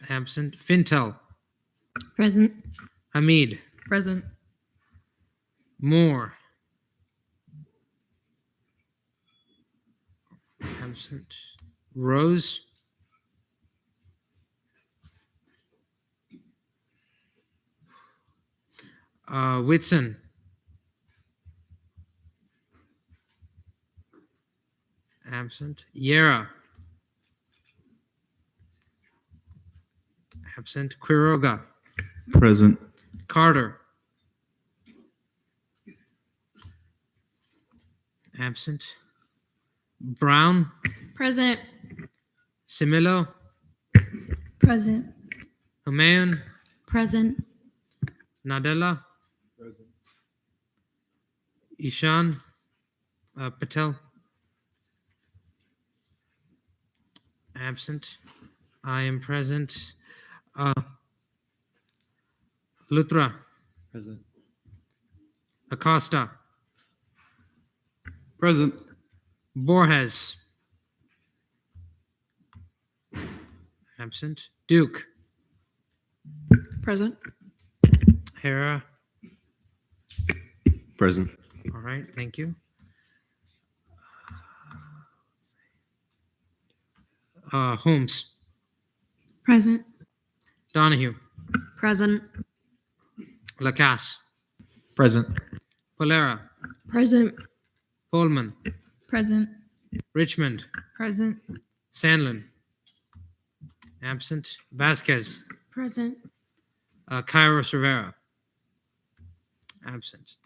Absent. Fintel. Present. Hamid. Present. Moore. Absent. Rose. Whitson. Absent. Yera. Absent. Quiroga. Present. Carter. Absent. Brown. Present. Similo. Present. Humayun. Present. Nadella. Ishan. Patel. Absent. I am present. Luthra. Present. Acosta. Present. Borges. Absent. Duke. Present. Hera. Present. All right, thank you. Holmes. Present. Donahue. Present. Lacasse. Present. Polera. Present. Pullman. Present. Richmond. Present. Sandlin. Absent. Vasquez. Present. Kairos Rivera. Absent.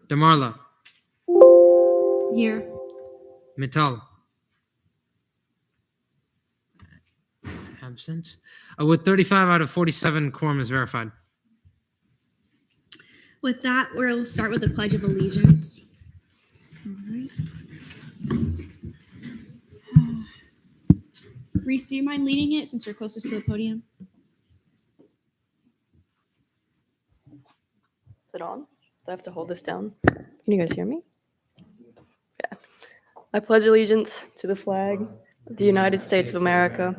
DeMarla. Here. Mittal. Absent. With 35 out of 47, quorum is verified. With that, we'll start with the Pledge of Allegiance. All right. Reese, do you mind leading it since you're closest to the podium? Is it on? Do I have to hold this down? Can you guys hear me? Okay. I pledge allegiance to the flag of the United States of America,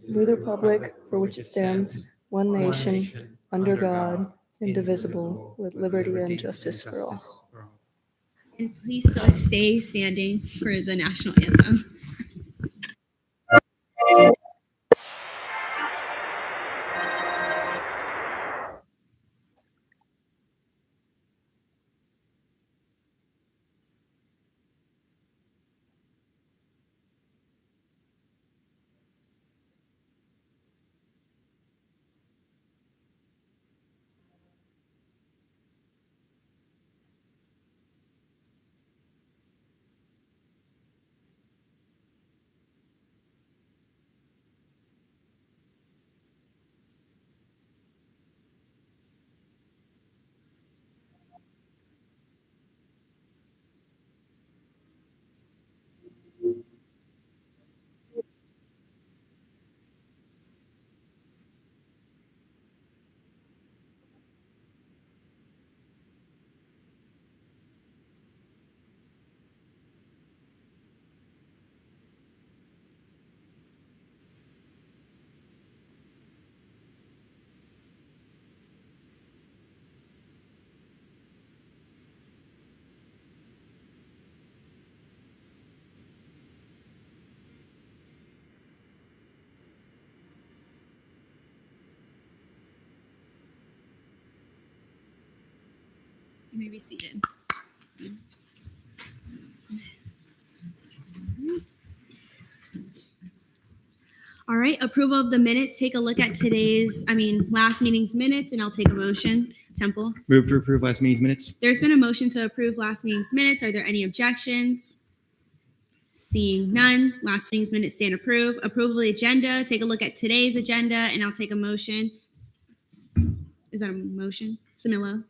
to the republic for which it stands, one nation, under God, indivisible, with liberty and justice for all. And please still stay standing for the national anthem. You may be seated. All right, approval of the minutes. Take a look at last meeting's minutes, and I'll take a motion. Temple. Move to approve last meeting's minutes. There's been a motion to approve last meeting's minutes. Are there any objections? Seeing none, last meeting's minutes stand approved. Approval of the agenda. Take a look at today's agenda, and I'll take a motion. Is that a motion? Samilo?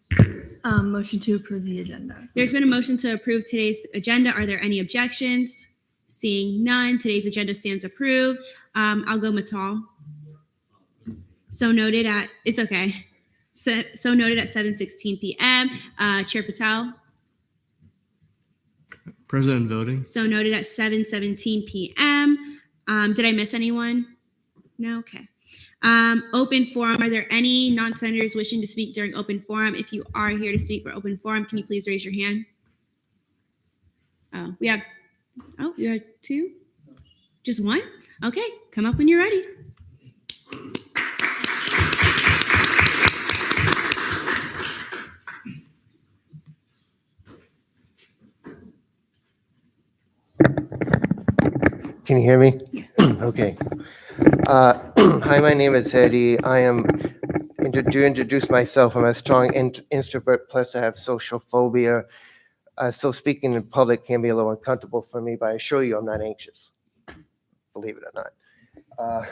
Motion to approve the agenda. There's been a motion to approve today's agenda. Are there any objections? Seeing none, today's agenda stands approved. I'll go Matal. So noted at, it's okay. So noted at 7:16 p.m. Chair Patel. Present voting. So noted at 7:17 p.m. Did I miss anyone? No? Okay. Open forum. Are there any non-senators wishing to speak during open forum? If you are here to speak for open forum, can you please raise your hand? You have two? Just one? Okay, come up when you're ready. Can you hear me? Yes. Okay. Hi, my name is Eddie. I am, to introduce myself, I'm a strong introvert, plus I have social phobia. So speaking in public can be a little uncomfortable for me, but I assure you I'm not anxious, believe it or not.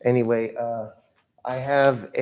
Anyway, I have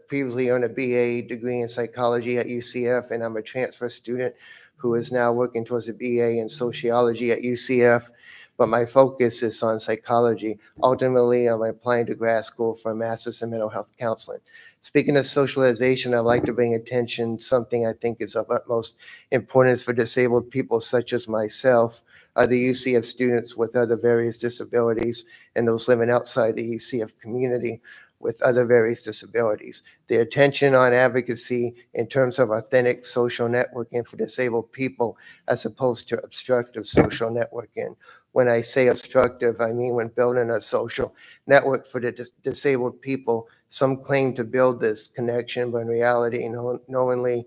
previously earned a BA degree in psychology at UCF, and I'm a transfer student who is now working towards a BA in sociology at UCF, but my focus is on psychology. Ultimately, I'm applying to grad school for a master's in mental health counseling. Speaking of socialization, I'd like to bring attention to something I think is of utmost importance for disabled people such as myself, the UCF students with other various disabilities, and those living outside the UCF community with other various disabilities. The attention on advocacy in terms of authentic social networking for disabled people as opposed to obstructive social networking. When I say obstructive, I mean when building a social network for the disabled people, some claim to build this connection, but in reality, knowingly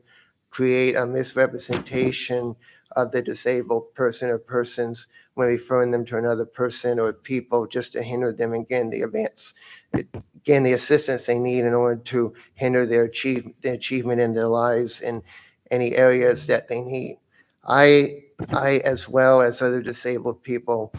create a misrepresentation of the disabled person or persons when referring them to another person or people just to hinder them again the assistance they need in order to hinder their achievement in their lives in any areas that they need. I as well as other disabled people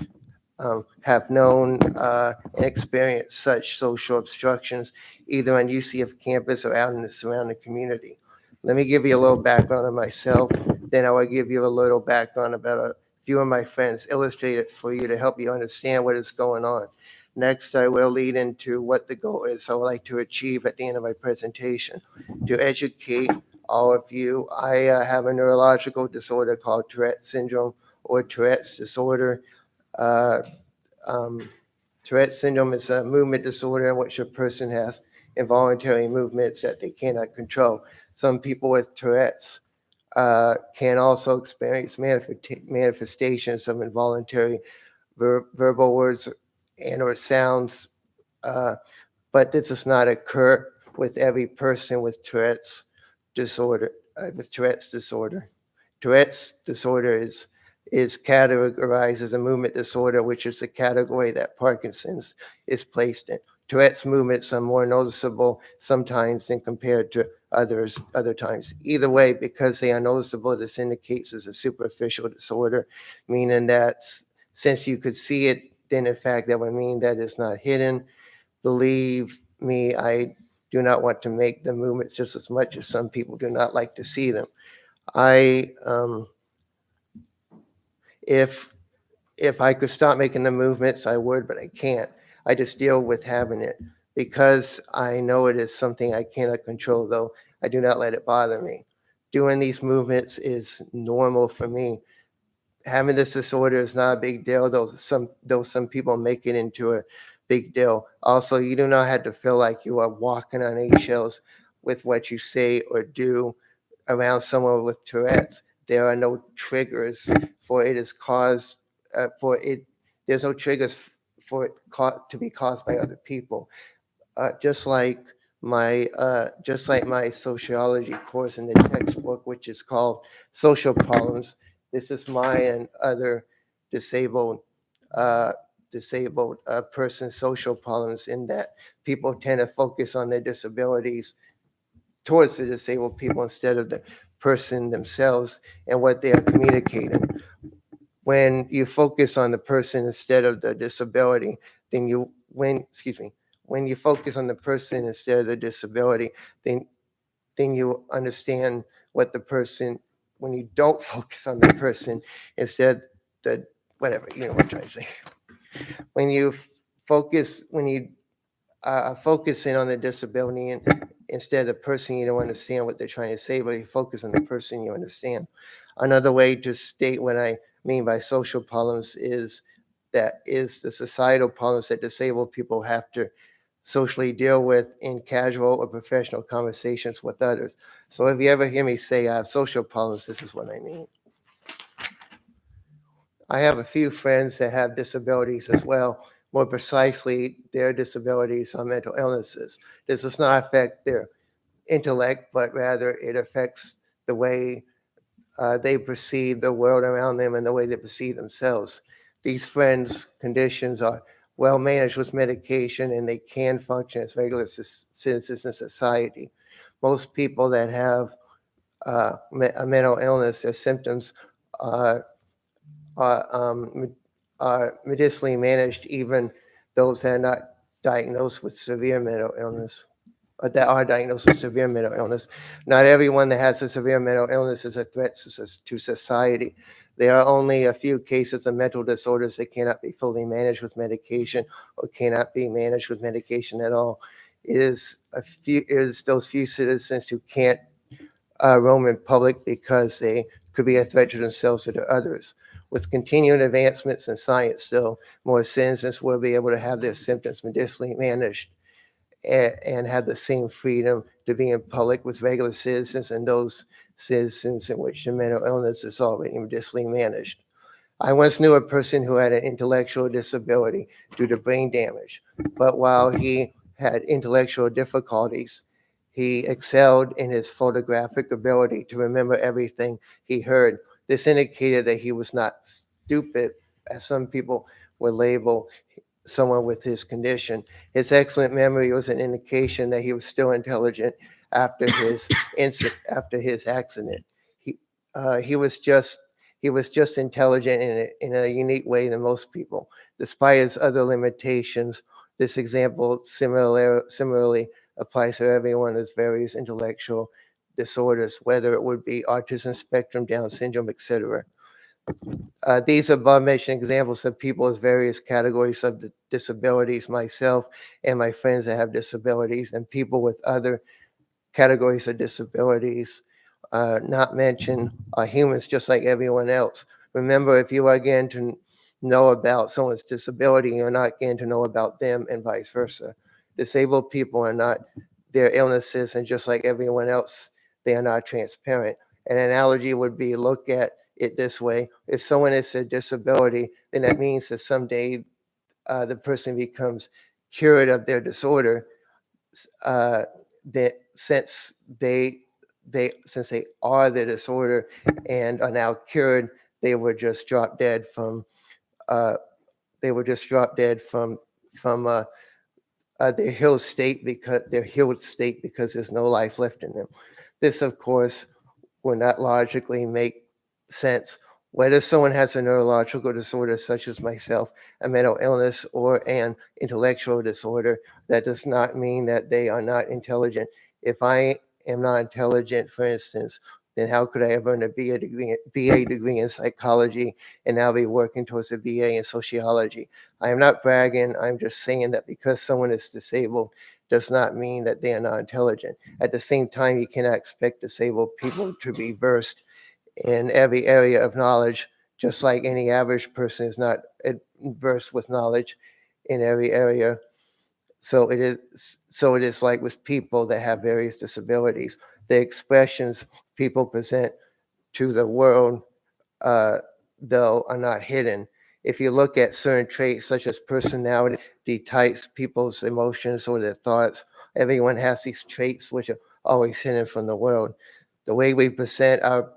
have known and experienced such social obstructions either on UCF campus or out in the surrounding community. Let me give you a little background on myself, then I will give you a little background about a few of my friends, illustrate it for you to help you understand what is going on. Next, I will lead into what the goal is I would like to achieve at the end of my presentation. To educate all of you, I have a neurological disorder called Tourette syndrome or Tourette's disorder. Tourette syndrome is a movement disorder in which a person has involuntary movements that they cannot control. Some people with Tourette's can also experience manifestations of involuntary verbal words and or sounds, but this does not occur with every person with Tourette's disorder. Tourette's disorder is categorized as a movement disorder, which is the category that Parkinson's is placed in. Tourette's movements are more noticeable sometimes than compared to other times. Either way, because they are noticeable, this indicates as a superficial disorder, meaning that since you could see it, then in fact that would mean that it's not hidden. Believe me, I do not want to make the movements just as much as some people do not like to see them. If I could stop making the movements, I would, but I can't. I just deal with having it because I know it is something I cannot control, though I do not let it bother me. Doing these movements is normal for me. Having this disorder is not a big deal, though some people make it into a big deal. Also, you do not have to feel like you are walking on eggshells with what you say or do around someone with Tourette's. There are no triggers for it is caused there's no triggers for it to be caused by other people. Just like my sociology course in the textbook, which is called Social Problems. This is my and other disabled person's social problems, in that people tend to focus on their disabilities towards the disabled people instead of the person themselves and what they are communicating. When you focus on the person instead of the disability, when you focus on the person instead of the disability, then you understand what the person, when you don't focus on the person instead the whatever, you know what I'm trying to say. When you focusing on the disability and instead of the person, you don't understand what they're trying to say, but you focus on the person, you understand. Another way to state what I mean by social problems is that is the societal problems that disabled people have to socially deal with in casual or professional conversations with others. So if you ever hear me say I have social problems, this is what I mean. I have a few friends that have disabilities as well. More precisely, their disabilities are mental illnesses. This does not affect their intellect, but rather it affects the way they perceive the world around them and the way they perceive themselves. These friends' conditions are well managed with medication and they can function as regular citizens in society. Most people that have a mental illness, their symptoms are medicinally managed, even those that are not diagnosed with severe mental illness, or that are diagnosed with severe mental illness. Not everyone that has a severe mental illness is a threat to society. There are only a few cases of mental disorders that cannot be fully managed with medication or cannot be managed with medication at all. It is those few citizens who can't roam in public because they could be a threat to themselves or to others. With continued advancements in science, still more citizens will be able to have their symptoms medicinally managed and have the same freedom to be in public with regular citizens and those citizens in which the mental illness is already medicinally managed. I once knew a person who had an intellectual disability due to brain damage, but while he had intellectual difficulties, he excelled in his photographic ability to remember everything he heard. This indicated that he was not stupid, as some people would label someone with his condition. His excellent memory was an indication that he was still intelligent after his accident. He was just intelligent in a unique way than most people. Despite his other limitations, this example similarly applies to everyone with various intellectual disorders, whether it would be autism spectrum, Down syndrome, etc. These above-mentioned examples of people with various categories of disabilities, myself and my friends that have disabilities, and people with other categories of disabilities, not mentioned, are humans just like everyone else. Remember, if you are getting to know about someone's disability, you're not getting to know about them and vice versa. Disabled people are not their illnesses, and just like everyone else, they are not transparent. An analogy would be, look at it this way. If someone has a disability, then that means that someday the person becomes cured of their disorder, that since they are the disorder and are now cured, they were just drop dead from their healed state because there's no life left in them. This, of course, will not logically make sense. Whether someone has a neurological disorder such as myself, a mental illness, or an intellectual disorder, that does not mean that they are not intelligent. If I am not intelligent, for instance, then how could I ever earn a BA degree in psychology and now be working towards a BA in sociology? I am not bragging. I'm just saying that because someone is disabled does not mean that they are not intelligent. At the same time, you cannot expect disabled people to be versed in every area of knowledge, just like any average person is not versed with knowledge in every area. So it is like with people that have various disabilities. The expressions people present to the world, though, are not hidden. If you look at certain traits such as personality types, people's emotions or their thoughts, everyone has these traits which are always hidden from the world. The way we present our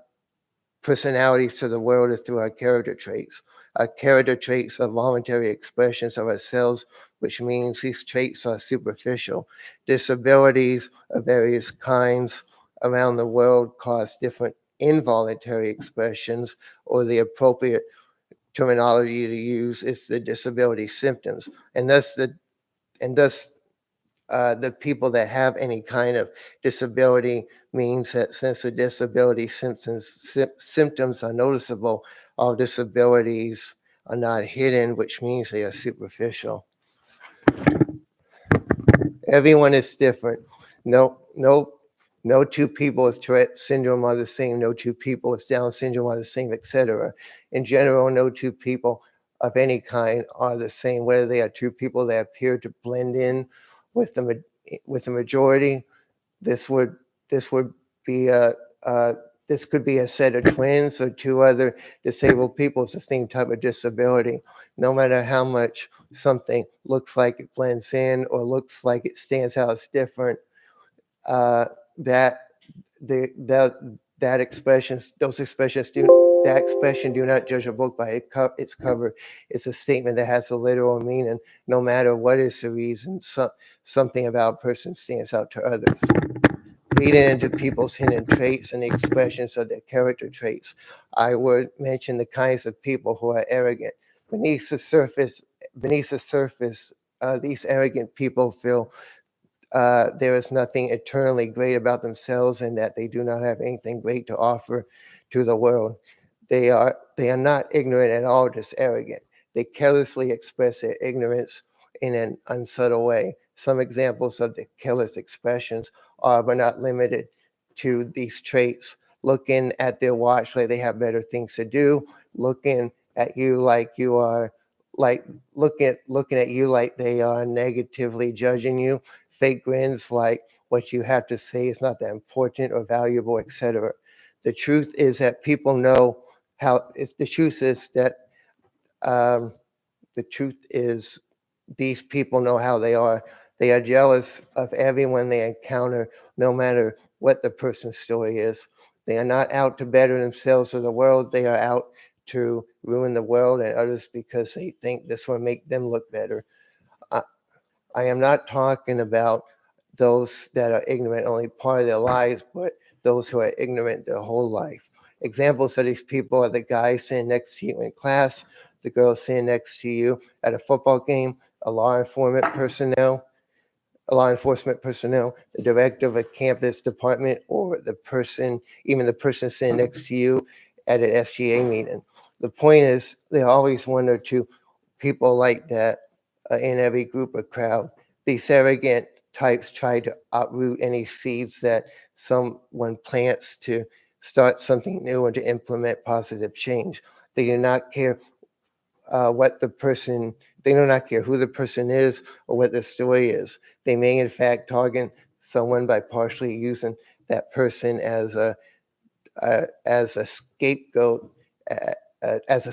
personalities to the world is through our character traits. Our character traits are voluntary expressions of ourselves, which means these traits are superficial. Disabilities of various kinds around the world cause different involuntary expressions, or the appropriate terminology to use is the disability symptoms. And thus the people that have any kind of disability means that since the disability symptoms are noticeable, all disabilities are not hidden, which means they are superficial. Everyone is different. No two people with Tourette syndrome are the same. No two people with Down syndrome are the same, etc. In general, no two people of any kind are the same, whether they are two people that appear to blend in with the majority. This would be this could be a set of twins or two other disabled people with the same type of disability. No matter how much something looks like it blends in or looks like it stands out as different, that those expressions that expression do not judge a book by its cover. It's a statement that has a literal meaning. No matter what is the reason, something about a person stands out to others. Leading into people's hidden traits and the expressions of their character traits, I would mention the kinds of people who are arrogant. Beneath the surface, these arrogant people feel there is nothing eternally great about themselves and that they do not have anything great to offer to the world. They are not ignorant at all, just arrogant. They carelessly express their ignorance in an unsubtle way. Some examples of the careless expressions are, but not limited to, these traits: looking at their watch like they have better things to do, looking at you like you are, looking at you like they are negatively judging you, fake grins like what you have to say is not that important or valuable, etc. The truth is that people know how. The truth is that these people know how they are. They are jealous of everyone they encounter, no matter what the person's story is. They are not out to better themselves or the world. They are out to ruin the world and others because they think this will make them look better. I am not talking about those that are ignorant only part of their lives, but those who are ignorant their whole life. Examples of these people are the guy sitting next to you in class, the girl sitting next to you at a football game, law enforcement personnel, the director of a campus department, or even the person sitting next to you at an SGA meeting. The point is, there are always one or two people like that in every group or crowd. These arrogant types try to uproot any seeds that someone plants to start something new and to implement positive change. They do not care they do not care who the person is or what the story is. They may in fact target someone by partially using that person as a scapegoat, as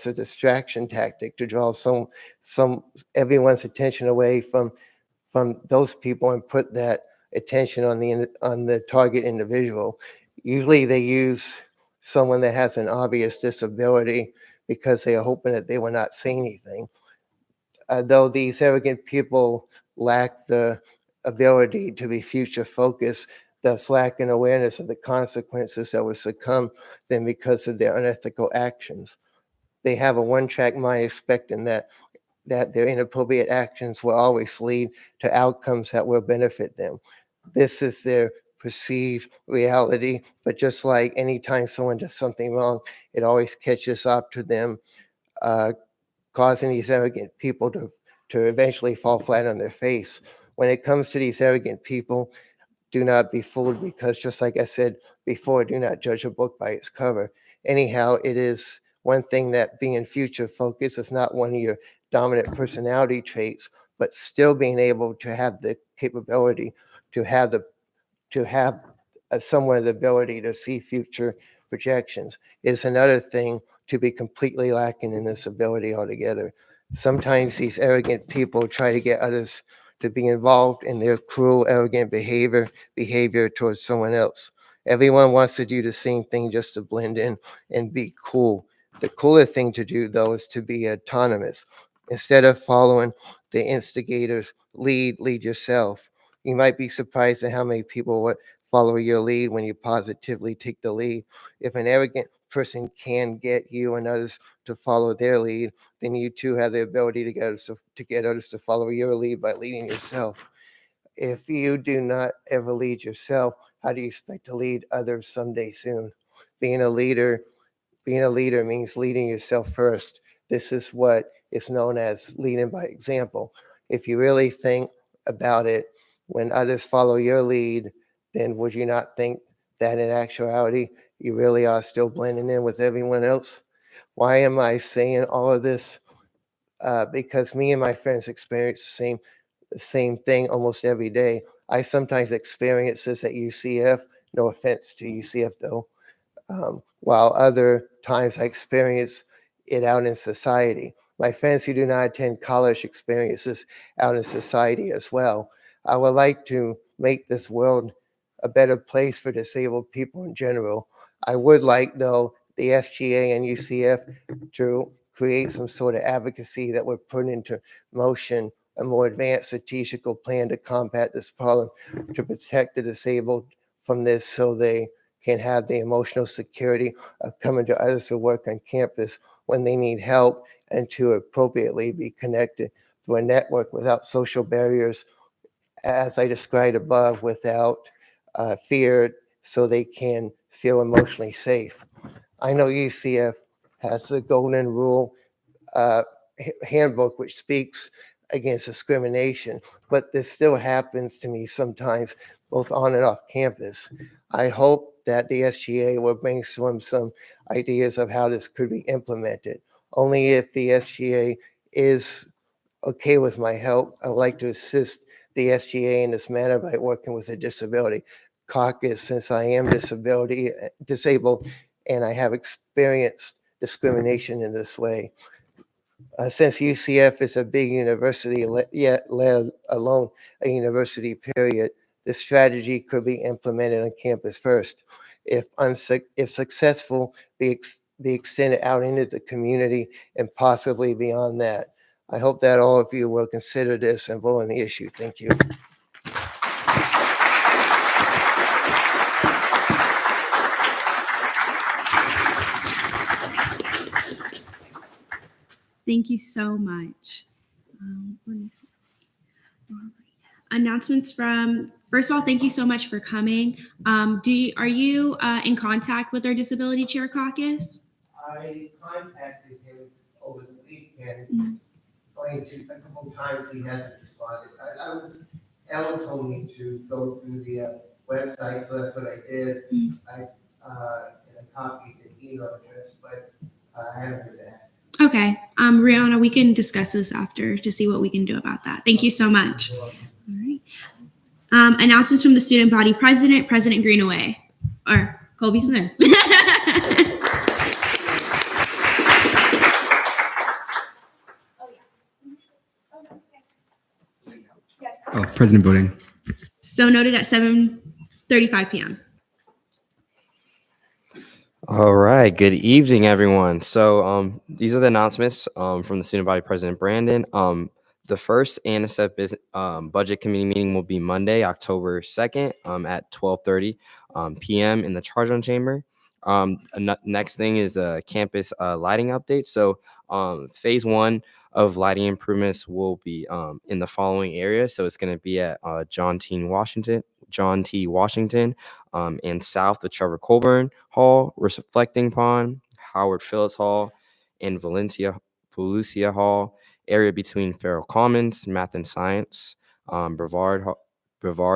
a distraction tactic to draw everyone's attention away from those people and put that attention on the target individual. Usually they use someone that has an obvious disability because they are hoping that they will not say anything. Though these arrogant people lack the ability to be future focused, thus lacking awareness of the consequences that will succumb them because of their unethical actions. They have a one-track mind, expecting that their inappropriate actions will always lead to outcomes that will benefit them. This is their perceived reality, but just like anytime someone does something wrong, it always catches up to them, causing these arrogant people to eventually fall flat on their face. When it comes to these arrogant people, do not be fooled, because just like I said before, do not judge a book by its cover. Anyhow, it is one thing that being future focused is not one of your dominant personality traits, but still being able to have the capability to have somewhat the ability to see future projections. Is another thing to be completely lacking in this ability altogether. Sometimes these arrogant people try to get others to be involved in their cruel, arrogant behavior towards someone else. Everyone wants to do the same thing just to blend in and be cool. The cooler thing to do, though, is to be autonomous. Instead of following the instigator's lead yourself. You might be surprised at how many people would follow your lead when you positively take the lead. If an arrogant person can get you and others to follow their lead, then you too have the ability to get others to follow your lead by leading yourself. If you do not ever lead yourself, how do you expect to lead others someday soon? Being a leader means leading yourself first. This is what is known as leading by example. If you really think about it, when others follow your lead, then would you not think that in actuality you really are still blending in with everyone else? Why am I saying all of this? Because me and my friends experience the same thing almost every day. I sometimes experience this at UCF, no offense to UCF though, while other times I experience it out in society. My friends who do not attend college experience this out in society as well. I would like to make this world a better place for disabled people in general. I would like, though, the SGA and UCF to create some sort of advocacy that would put into motion a more advanced strategical plan to combat this problem, to protect the disabled from this so they can have the emotional security of coming to others who work on campus when they need help, and to appropriately be connected to a network without social barriers, as I described above, without fear, so they can feel emotionally safe. I know UCF has the Golden Rule handbook, which speaks against discrimination, but this still happens to me sometimes, both on and off campus. I hope that the SGA will brainstorm some ideas of how this could be implemented. Only if the SGA is okay with my help, I would like to assist the SGA in this manner by working with the Disability Caucus, since I am disabled and I have experienced discrimination in this way. Since UCF is a big university, yet let alone a university period, this strategy could be implemented on campus first. If successful, be extended out into the community and possibly beyond that. I hope that all of you will consider this and vote on the issue. Thank you. Thank you so much. Let me see. All right. Announcements from, first of all, thank you so much for coming. Are you in contact with our Disability Chair Caucus? I contacted him over the weekend, explained to a couple times he hasn't responded. Ellen told me to go through the website, so that's what I did. I copied the email address, but I haven't heard that. Okay. Rihanna, we can discuss this after to see what we can do about that. Thank you so much. All right. Announcements from the student body president, President Greenaway, or Colby Smith. Oh, President voting. So noted at 7:35 p.m. All right. Good evening, everyone. So these are the announcements from the student body president, Brandon. The first ANSF budget committee meeting will be Monday, October 2nd at 12:30 p.m. in the Charge On Chamber. Next thing is a campus lighting update. So phase 1 of lighting improvements will be in the following areas. So it's going to be at John T. Washington, and south of Trevor Colburn Hall, Reflecting Pond, Howard Phillips Hall, and Volusia Hall, area between Farrell Commons, Math and Science, Brevard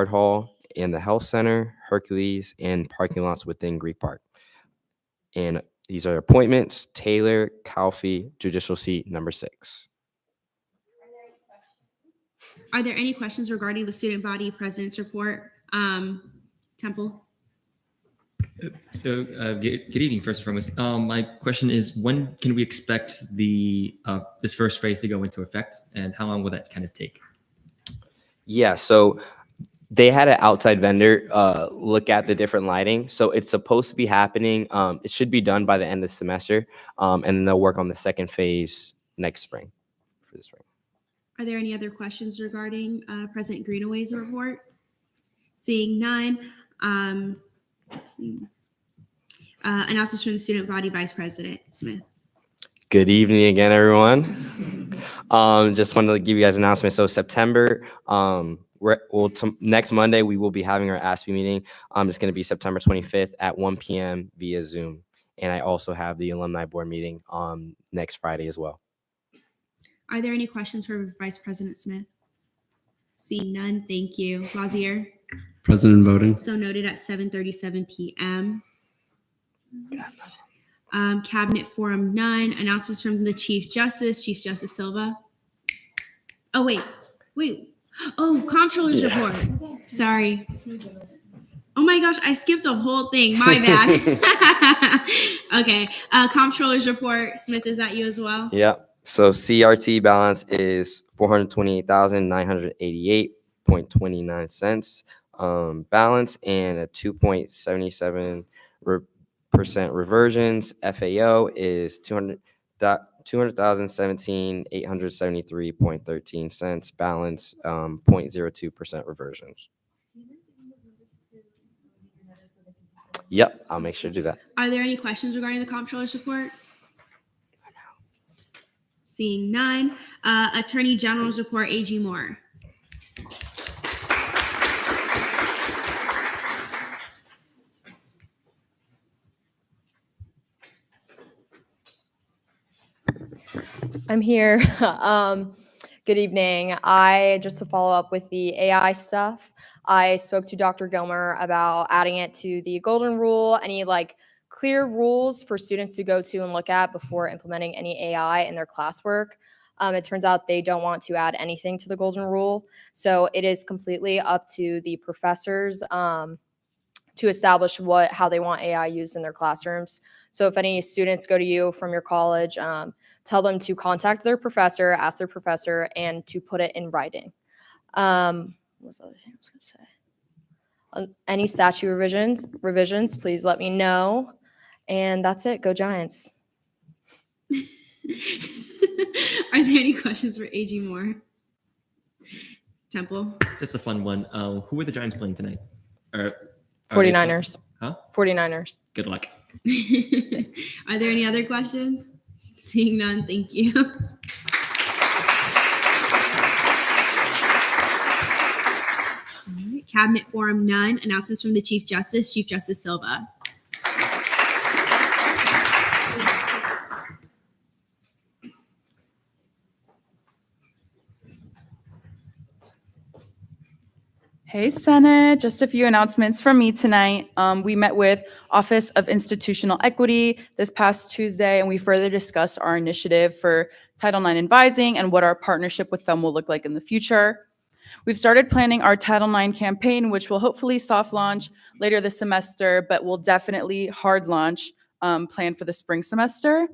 Hall, and the Health Center, Hercules, and parking lots within Greek Park. And these are appointments: Taylor, Calfee, Judicial Seat number 6. Are there any questions regarding the student body president's report? Temple? So good evening, first and foremost. My question is, when can we expect this first phase to go into effect, and how long will that kind of take? Yeah, so they had an outside vendor look at the different lighting. So it's supposed to be happening. It should be done by the end of the semester, and then they'll work on the second phase next spring, for the spring. Are there any other questions regarding President Greenaway's report? Seeing none. Let's see. Announcements from the student body vice president, Smith. Good evening again, everyone. Just wanted to give you guys an announcement. So September, next Monday, we will be having our ASPE meeting. It's going to be September 25th at 1 p.m. via Zoom. And I also have the alumni board meeting next Friday as well. Are there any questions for Vice President Smith? Seeing none, thank you. Lazier? President voting. So noted at 7:37 p.m. Cabinet Forum, none. Announcements from the Chief Justice Silva. Oh, wait. Oh, Comptroller's report. Sorry. Oh my gosh, I skipped a whole thing. My bad. Okay. Comptroller's report. Smith, is that you as well? Yeah. So CRT balance is 428,988.29 cents balance and a 2.77% reversions. FAO is 200,017,873.13 cents balance, 0.02% reversions. Yep, I'll make sure to do that. Are there any questions regarding the Comptroller's report? Seeing none. Attorney General's report, AG Moore. I'm here. Good evening. Just to follow up with the AI stuff, I spoke to Dr. Gilmer about adding it to the golden rule, any clear rules for students to go to and look at before implementing any AI in their classwork. It turns out they don't want to add anything to the golden rule. So it is completely up to the professors to establish how they want AI used in their classrooms. So if any students go to you from your college, tell them to contact their professor, ask their professor, and to put it in writing. What was the other thing I was going to say? Any statute revisions, please let me know. And that's it. Go Giants. Are there any questions for AG Moore? Temple. Just a fun one. Who are the Giants playing tonight? Are they- 49ers. Huh? 49ers. Good luck. Are there any other questions? Seeing none, thank you. Cabinet Forum, none. Announcements from the Chief Justice Silva. Hey, Senate. Just a few announcements from me tonight. We met with Office of Institutional Equity this past Tuesday, and we further discussed our initiative for Title IX advising and what our partnership with them will look like in the future. We've started planning our Title IX campaign, which will hopefully soft launch later this semester, but will definitely hard launch planned for the spring semester.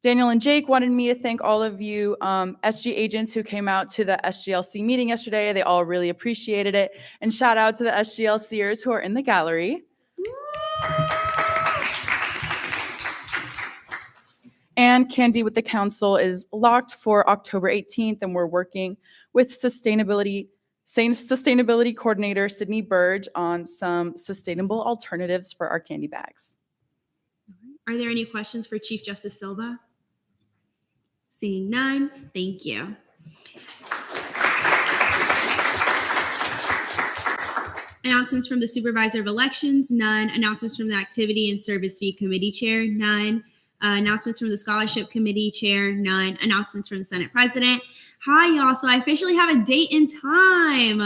Daniel and Jake wanted me to thank all of you SG agents who came out to the SGLC meeting yesterday. They all really appreciated it. And shout out to the SGLCers who are in the gallery. And Candy with the Council is locked for October 18th, and we're working with sustainability coordinator Sydney Burge on some sustainable alternatives for our candy bags. Are there any questions for Chief Justice Silva? Seeing none, thank you. Announcements from the Supervisor of Elections, none. Announcements from the Activity and Service Fee Committee Chair, none. Announcements from the Scholarship Committee Chair, none. Announcements from the Senate President. Hi, y'all. So I officially have a date and time.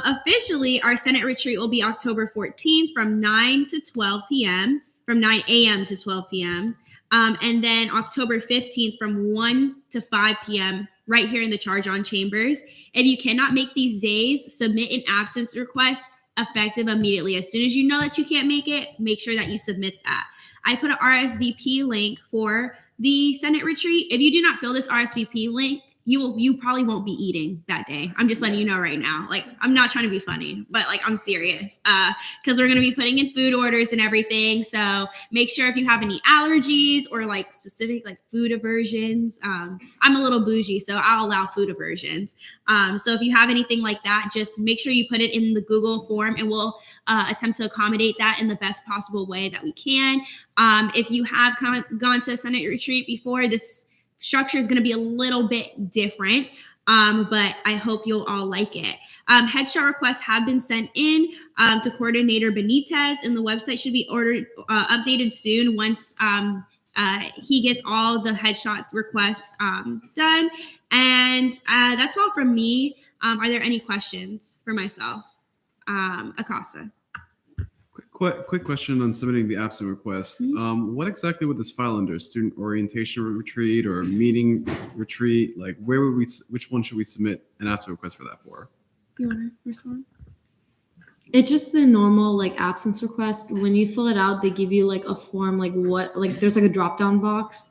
Officially, our Senate retreat will be October 14th from 9 to 12 p.m., from 9 a.m. to 12 p.m., and then October 15th from 1 to 5 p.m. right here in the Charge On Chambers. If you cannot make these days, submit an absence request effective immediately. As soon as you know that you can't make it, make sure that you submit that. I put an RSVP link for the Senate retreat. If you do not fill this RSVP link, you probably won't be eating that day. I'm just letting you know right now. I'm not trying to be funny, but I'm serious. Because we're going to be putting in food orders and everything. So make sure if you have any allergies or specific food aversions. I'm a little bougie, so I'll allow food aversions. So if you have anything like that, just make sure you put it in the Google form, and we'll attempt to accommodate that in the best possible way that we can. If you have gone to a Senate retreat before, this structure is going to be a little bit different, but I hope you'll all like it. Headshot requests have been sent in to Coordinator Benitez, and the website should be updated soon once he gets all the headshot requests done. And that's all from me. Are there any questions for myself? Acosta. Quick question on submitting the absent request. What exactly would this file under? Student orientation retreat or meeting retreat? Like, where would which one should we submit an absent request for that for? You want to respond? It's just the normal like absence request. When you fill it out, they give you like a form, like there's like a drop down box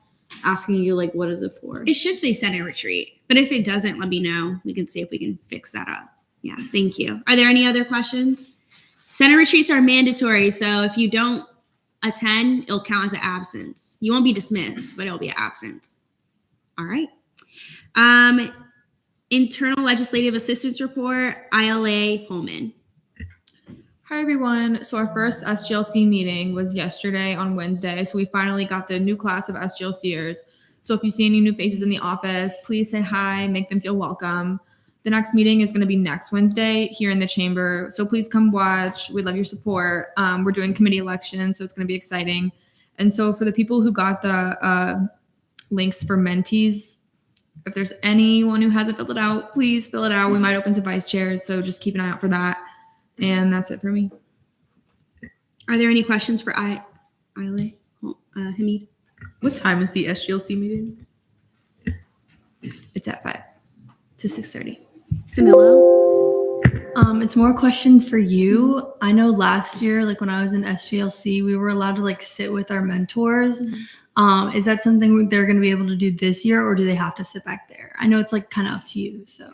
asking you like what is it for. It should say Senate retreat, but if it doesn't, let me know. We can see if we can fix that up. Yeah, thank you. Are there any other questions? Senate retreats are mandatory, so if you don't attend, it'll count as an absence. You won't be dismissed, but it'll be an absence. All right. Internal Legislative Assistance Report, ILA Pullman. Hi, everyone. So our first SGLC meeting was yesterday on Wednesday. So we finally got the new class of SGLCers. So if you see any new faces in the office, please say hi, make them feel welcome. The next meeting is going to be next Wednesday here in the chamber. So please come watch. We'd love your support. We're doing committee elections, so it's going to be exciting. And so for the people who got the links for mentees, if there's anyone who hasn't filled it out, please fill it out. We might open to vice chairs, so just keep an eye out for that. And that's it for me. Are there any questions for ILA? Hamid? What time is the SGLC meeting? It's at 5 to 6:30. Samilo? It's more a question for you. I know last year, like when I was in SGLC, we were allowed to like sit with our mentors. Is that something they're going to be able to do this year, or do they have to sit back there? I know it's like kind of up to you. So,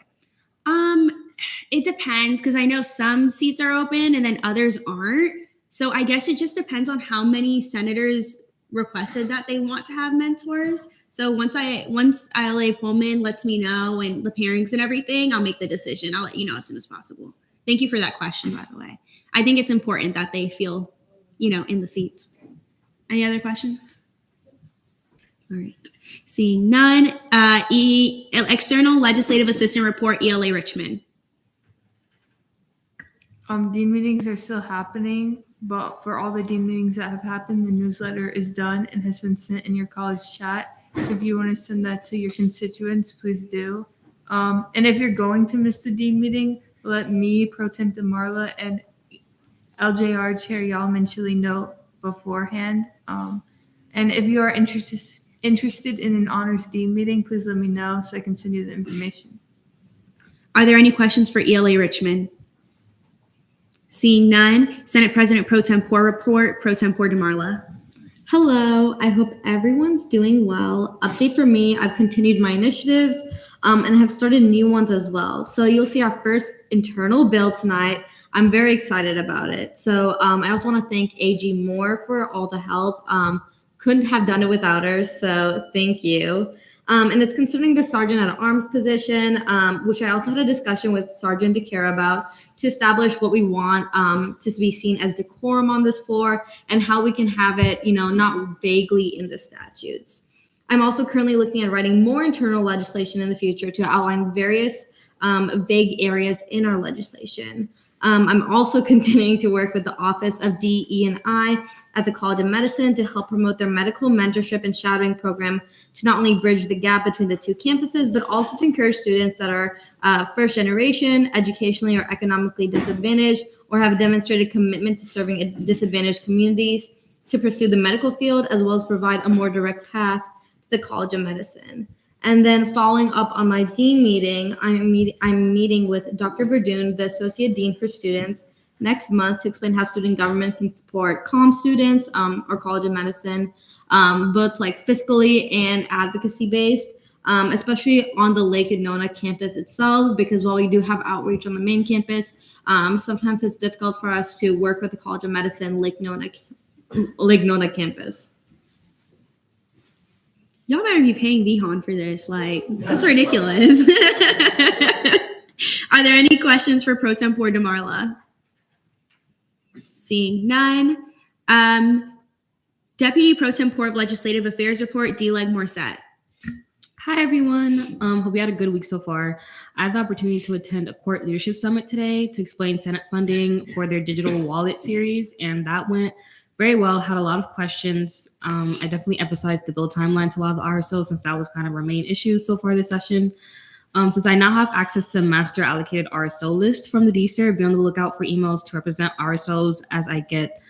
it depends because I know some seats are open and then others aren't. So I guess it just depends on how many senators requested that they want to have mentors. So once ILA Pullman lets me know and the pairings and everything, I'll make the decision. I'll let you know as soon as possible. Thank you for that question, by the way. I think it's important that they feel, in the seats. Any other questions? All right. Seeing none. External Legislative Assistant Report, ELA Richmond. Dean meetings are still happening, but for all the dean meetings that have happened, the newsletter is done and has been sent in your college chat. So if you want to send that to your constituents, please do. And if you're going to miss the dean meeting, let me, Pro Temp DeMarla, and LJR Chair Yalman Chili know beforehand. And if you are interested in an honors dean meeting, please let me know so I can send you the information. Are there any questions for ELA Richmond? Seeing none, Senate President Pro Tempore report, Pro Tempore DeMarla. hello. I hope everyone's doing well. Update for me, I've continued my initiatives and have started new ones as well. So you'll see our first internal bill tonight. I'm very excited about it. So I also want to thank AG Moore for all the help. Couldn't have done it without her, so thank you. And it's concerning the Sergeant at Arms position, which I also had a discussion with Sergeant DeCara about to establish what we want to be seen as decorum on this floor and how we can have it, not vaguely in the statutes. I'm also currently looking at writing more internal legislation in the future to outline various vague areas in our legislation. I'm also continuing to work with the Office of DE&I at the College of Medicine to help promote their medical mentorship and shadowing program to not only bridge the gap between the two campuses, but also to encourage students that are first generation, educationally or economically disadvantaged, or have a demonstrated commitment to serving disadvantaged communities to pursue the medical field, as well as provide a more direct path to the College of Medicine. And then following up on my dean meeting, I'm meeting with Dr. Verdun, the Associate Dean for Students, next month to explain how student government can support COM students or College of Medicine, both like fiscally and advocacy based, especially on the Lake Nona campus itself, because while we do have outreach on the main campus, sometimes it's difficult for us to work with the College of Medicine Lake Nona campus. Y'all better be paying VHON for this. Like, that's ridiculous. Are there any questions for Pro Tempore DeMarla? Seeing none. Deputy Pro Tempore of Legislative Affairs Report, D-Leg Morset. Hi, everyone. Hope you had a good week so far. I had the opportunity to attend a court leadership summit today to explain Senate funding for their digital wallet series, and that went very well. Had a lot of questions. I definitely emphasized the bill timeline to a lot of the RSOs since that was kind of our main issue so far this session. Since I now have access to the master allocated RSO list from the DSER, be on the lookout for emails to represent RSOs as I get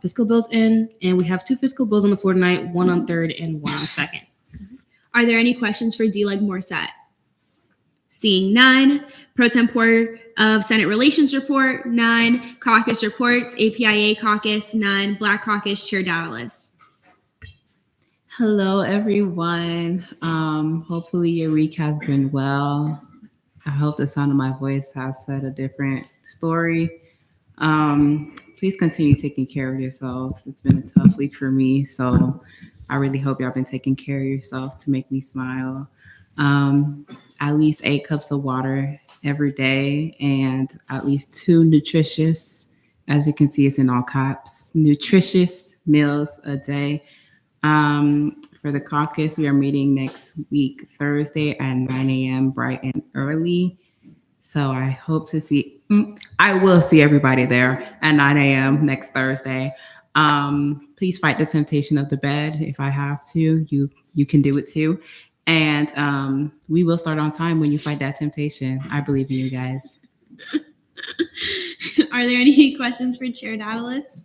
fiscal bills in, and we have 2 fiscal bills on the floor tonight, one on third and one on second. Are there any questions for D. Like Morissette? Seeing none. Pro Tempore of Senate Relations Report, none. Caucus reports, APIA caucus, none. Black Caucus, Chair Davalos. Hello, everyone. Hopefully your week has been well. I hope the sound of my voice has said a different story. Please continue taking care of yourselves. It's been a tough week for me, so I really hope y'all been taking care of yourselves to make me smile. At least 8 cups of water every day and at least 2 nutritious, as you can see, it's in all caps, nutritious meals a day. For the caucus, we are meeting next week, Thursday at 9 a.m. bright and early. So I hope to I will see everybody there at 9 a.m. next Thursday. Please fight the temptation of the bed. If I have to, you can do it too. And we will start on time when you fight that temptation. I believe in you guys. Are there any questions for Chair Davalos?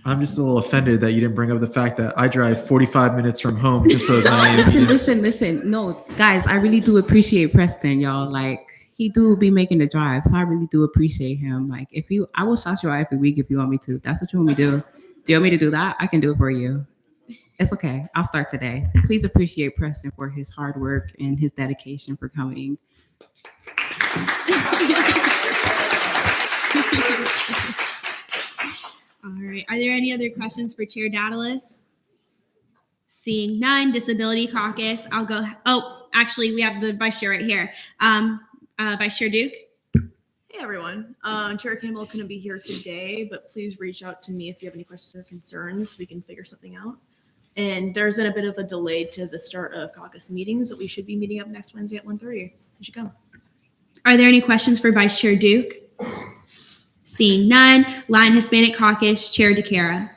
I'm just a little offended that you didn't bring up the fact that I drive 45 minutes from home just for those 9 a.m. Listen. No, guys, I really do appreciate Preston, y'all. Like, he do be making the drive, so I really do appreciate him. Like, I will shout you out every week if you want me to. That's what you want me to do. Do you want me to do that? I can do it for you. It's okay. I'll start today. Please appreciate Preston for his hard work and his dedication for coming. All right. Are there any other questions for Chair Davalos? Seeing none. Disability Caucus. I'll go. Oh, actually, we have the Vice Chair right here. Vice Chair Duke. Hey everyone, Chair Campbell couldn't be here today, but please reach out to me if you have any questions or concerns. We can figure something out. And there's been a bit of a delay to the start of caucus meetings, but we should be meeting up next Wednesday at 1:30. You should come. Are there any questions for Vice Chair Duke? Seeing none. Line Hispanic Caucus, Chair DeCara.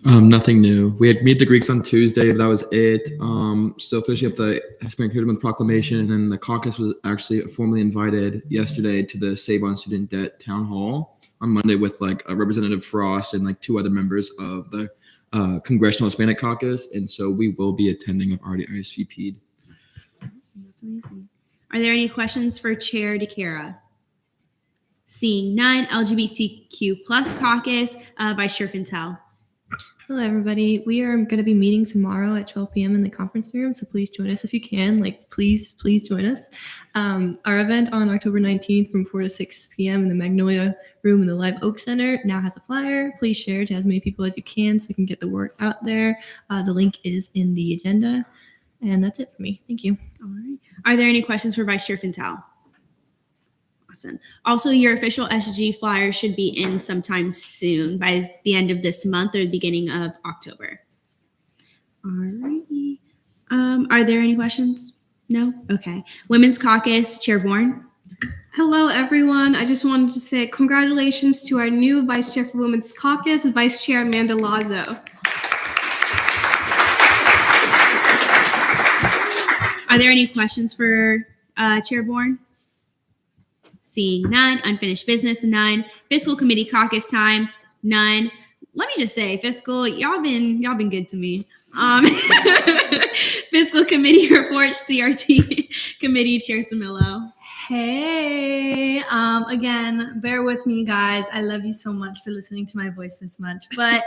Nothing new. We had Meet the Greeks on Tuesday, but that was it. Still finishing up the Hispanic Heritage Month proclamation, and then the caucus was actually formally invited yesterday to the Save on Student Debt Town Hall on Monday with like Representative Frost and like 2 other members of the Congressional Hispanic Caucus, and so we will be attending. I've already RSVP'd. That's amazing. Are there any questions for Chair DeCara? Seeing none. LGBTQ plus caucus, Vice Chair Fintel. Hello, everybody. We are going to be meeting tomorrow at 12 p.m. in the conference room, so please join us if you can. Please join us. Our event on October 19th from 4 to 6 p.m. in the Magnolia Room in the Live Oak Center now has a flyer. Please share it to as many people as you can so we can get the word out there. The link is in the agenda, and that's it for me. Thank you. All right. Are there any questions for Vice Chair Fintel? Awesome. Also, your official SG flyer should be in sometime soon, by the end of this month or the beginning of October. All righty. Are there any questions? No? Okay. Women's Caucus, Chair Bourne. Hello, everyone. I just wanted to say congratulations to our new Vice Chair for Women's Caucus, Vice Chair Amanda Lazo. Are there any questions for Chair Bourne? Seeing none. Unfinished business, none. Fiscal Committee caucus time, none. Let me just say, fiscal, y'all been good to me. Fiscal Committee reports, CRT Committee Chair Samillo. Hey, again, bear with me, guys. I love you so much for listening to my voice this much. But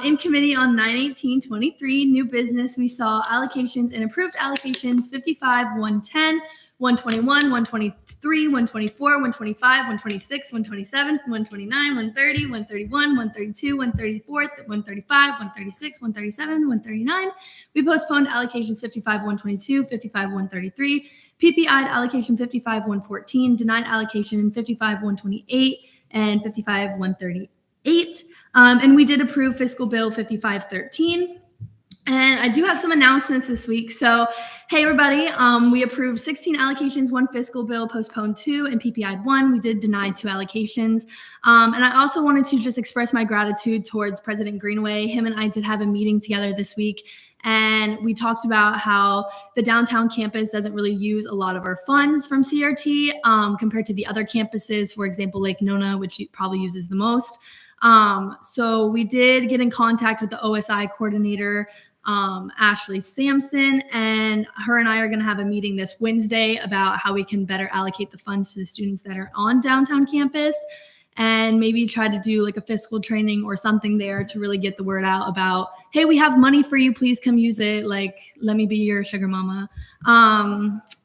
in committee on 9/18/23, new business, we saw allocations and approved allocations 55, 110, 121, 123, 124, 125, 126, 127, 129, 130, 131, 132, 134, 135, 136, 137, 139. We postponed allocations 55, 122, 55, 133, PPI'd allocation 55, 114, denied allocation 55, 128, and 55, 138. And we did approve fiscal bill 5513. And I do have some announcements this week. So, hey, everybody, we approved 16 allocations, 1 fiscal bill, postponed 2, and PPI'd 1. We did deny 2 allocations. And I also wanted to just express my gratitude towards President Greenway. Him and I did have a meeting together this week. And we talked about how the downtown campus doesn't really use a lot of our funds from CRT compared to the other campuses, for example, Lake Nona, which probably uses the most. So we did get in contact with the OSI coordinator, Ashley Sampson, and her and I are going to have a meeting this Wednesday about how we can better allocate the funds to the students that are on downtown campus, and maybe try to do like a fiscal training or something there to really get the word out about, hey, we have money for you, please come use it. Like, let me be your sugar mama.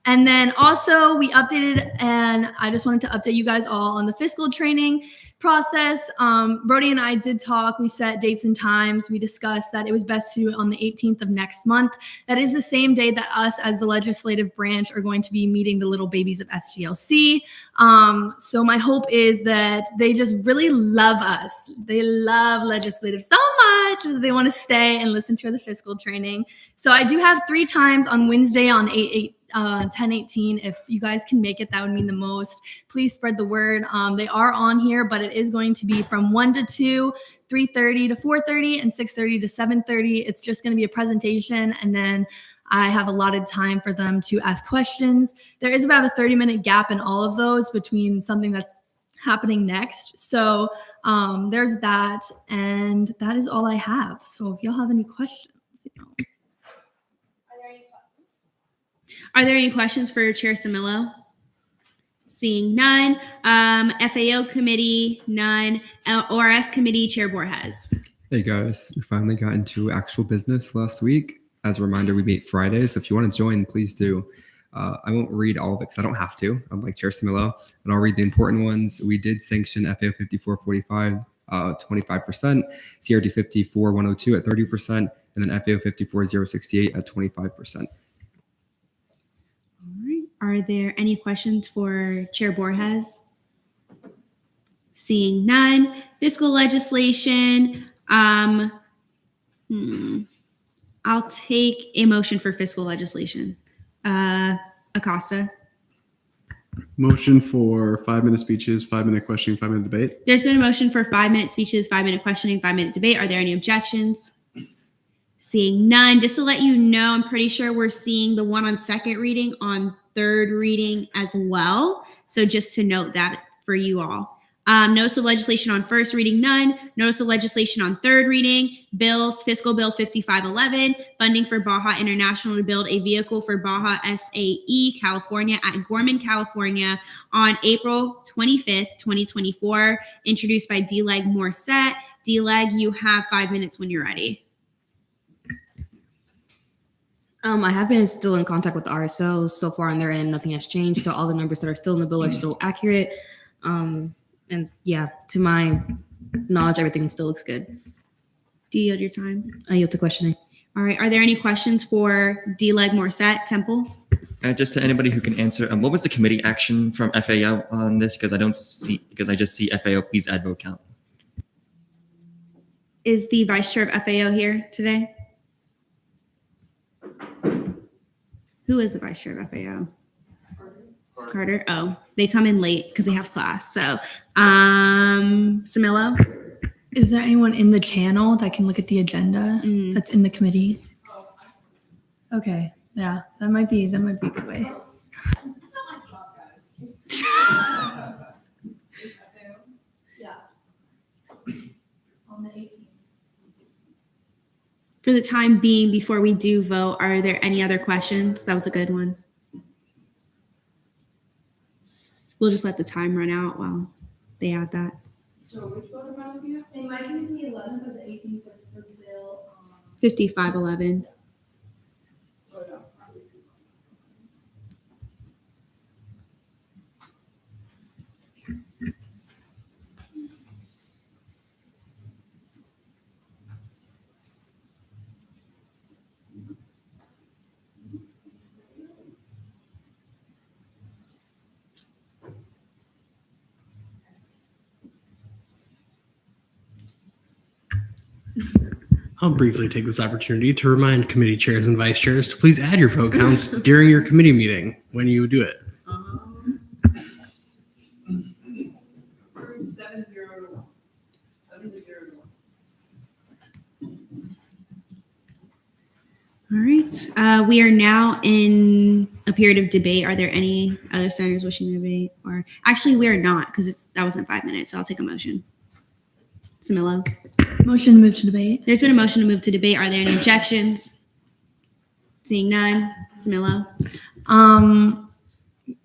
And then also we updated, and I just wanted to update you guys all on the fiscal training process. Brody and I did talk. We set dates and times. We discussed that it was best to do it on the 18th of next month. That is the same day that us as the legislative branch are going to be meeting the little babies of SGLC. So my hope is that they just really love us. They love legislative so much that they want to stay and listen to the fiscal training. So I do have 3 times on Wednesday on 10/18. If you guys can make it, that would mean the most. Please spread the word. They are on here, but it is going to be from 1 to 2, 3:30 to 4:30, and 6:30 to 7:30. It's just going to be a presentation, and then I have allotted time for them to ask questions. There is about a 30-minute gap in all of those between something that's happening next. So there's that, and that is all I have. So if y'all have any questions, Are there any questions for Chair Samillo? Seeing none. FAO committee, none. ORS committee, Chair Borges. Hey guys, we finally got into actual business last week. As a reminder, we meet Fridays. So if you want to join, please do. I won't read all of it because I don't have to. I'm like Chair Samillo, and I'll read the important ones. We did sanction FAO 5445, 25%, CRT 54102 at 30%, and then FAO 54068 at 25%. Are there any questions for Chair Borges? Seeing none. Fiscal legislation. I'll take a motion for fiscal legislation. Acosta. Motion for 5-minute speeches, 5-minute questioning, 5-minute debate. There's been a motion for 5-minute speeches, 5-minute questioning, 5-minute debate. Are there any objections? Seeing none. Just to let you know, I'm pretty sure we're seeing the one on second reading on third reading as well. So just to note that for you all. Notice of legislation on first reading, none. Notice of legislation on third reading, bills, Fiscal Bill 5511, funding for Baja International to build a vehicle for Baja SAE, California at Gorman, California on April 25th, 2024, introduced by D-Leg Morset. D-Leg, you have 5 minutes when you're ready. I have been still in contact with the RSO. So far on their end, nothing has changed. So all the numbers that are still in the bill are still accurate. And yeah, to my knowledge, everything still looks good. Do you yield your time? I yield to questioning. All right. Are there any questions for D-Leg Morset, Temple? Just to anybody who can answer, what was the committee action from FAO on this? Because I just see FAO, please add vote count. Is the Vice Chair of FAO here today? Who is the Vice Chair of FAO? Carter. Oh, they come in late because they have class. So, Samillo. is there anyone in the channel that can look at the agenda that's in the committee? Okay, yeah, that might be a good way. For the time being, before we do vote, are there any other questions? That was a good one. We'll just let the time run out while they add that. So which vote am I looking at? It might be the 11th or the 18th, but it's for the bill. 5511. I'll briefly take this opportunity to remind committee chairs and vice chairs to please add your vote counts during your committee meeting when you do it. All right. We are now in a period of debate. Are there any other senators wishing to debate? Or actually, we are not because that wasn't 5 minutes. So I'll take a motion. Samilo. Motion to move to debate. There's been a motion to move to debate. Are there any objections? Seeing none. Samilo.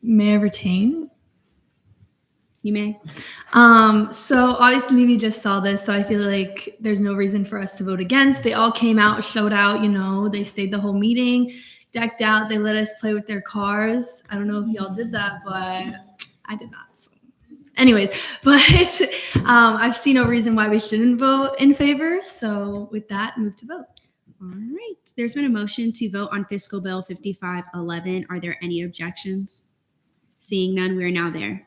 May I retain? You may. So obviously we just saw this, so I feel like there's no reason for us to vote against. They all came out, showed out, they stayed the whole meeting, decked out. They let us play with their cars. I don't know if y'all did that, but I did not. So. Anyways, but I've seen no reason why we shouldn't vote in favor. So with that, move to vote. All right. There's been a motion to vote on Fiscal Bill 5511. Are there any objections? Seeing none, we are now there.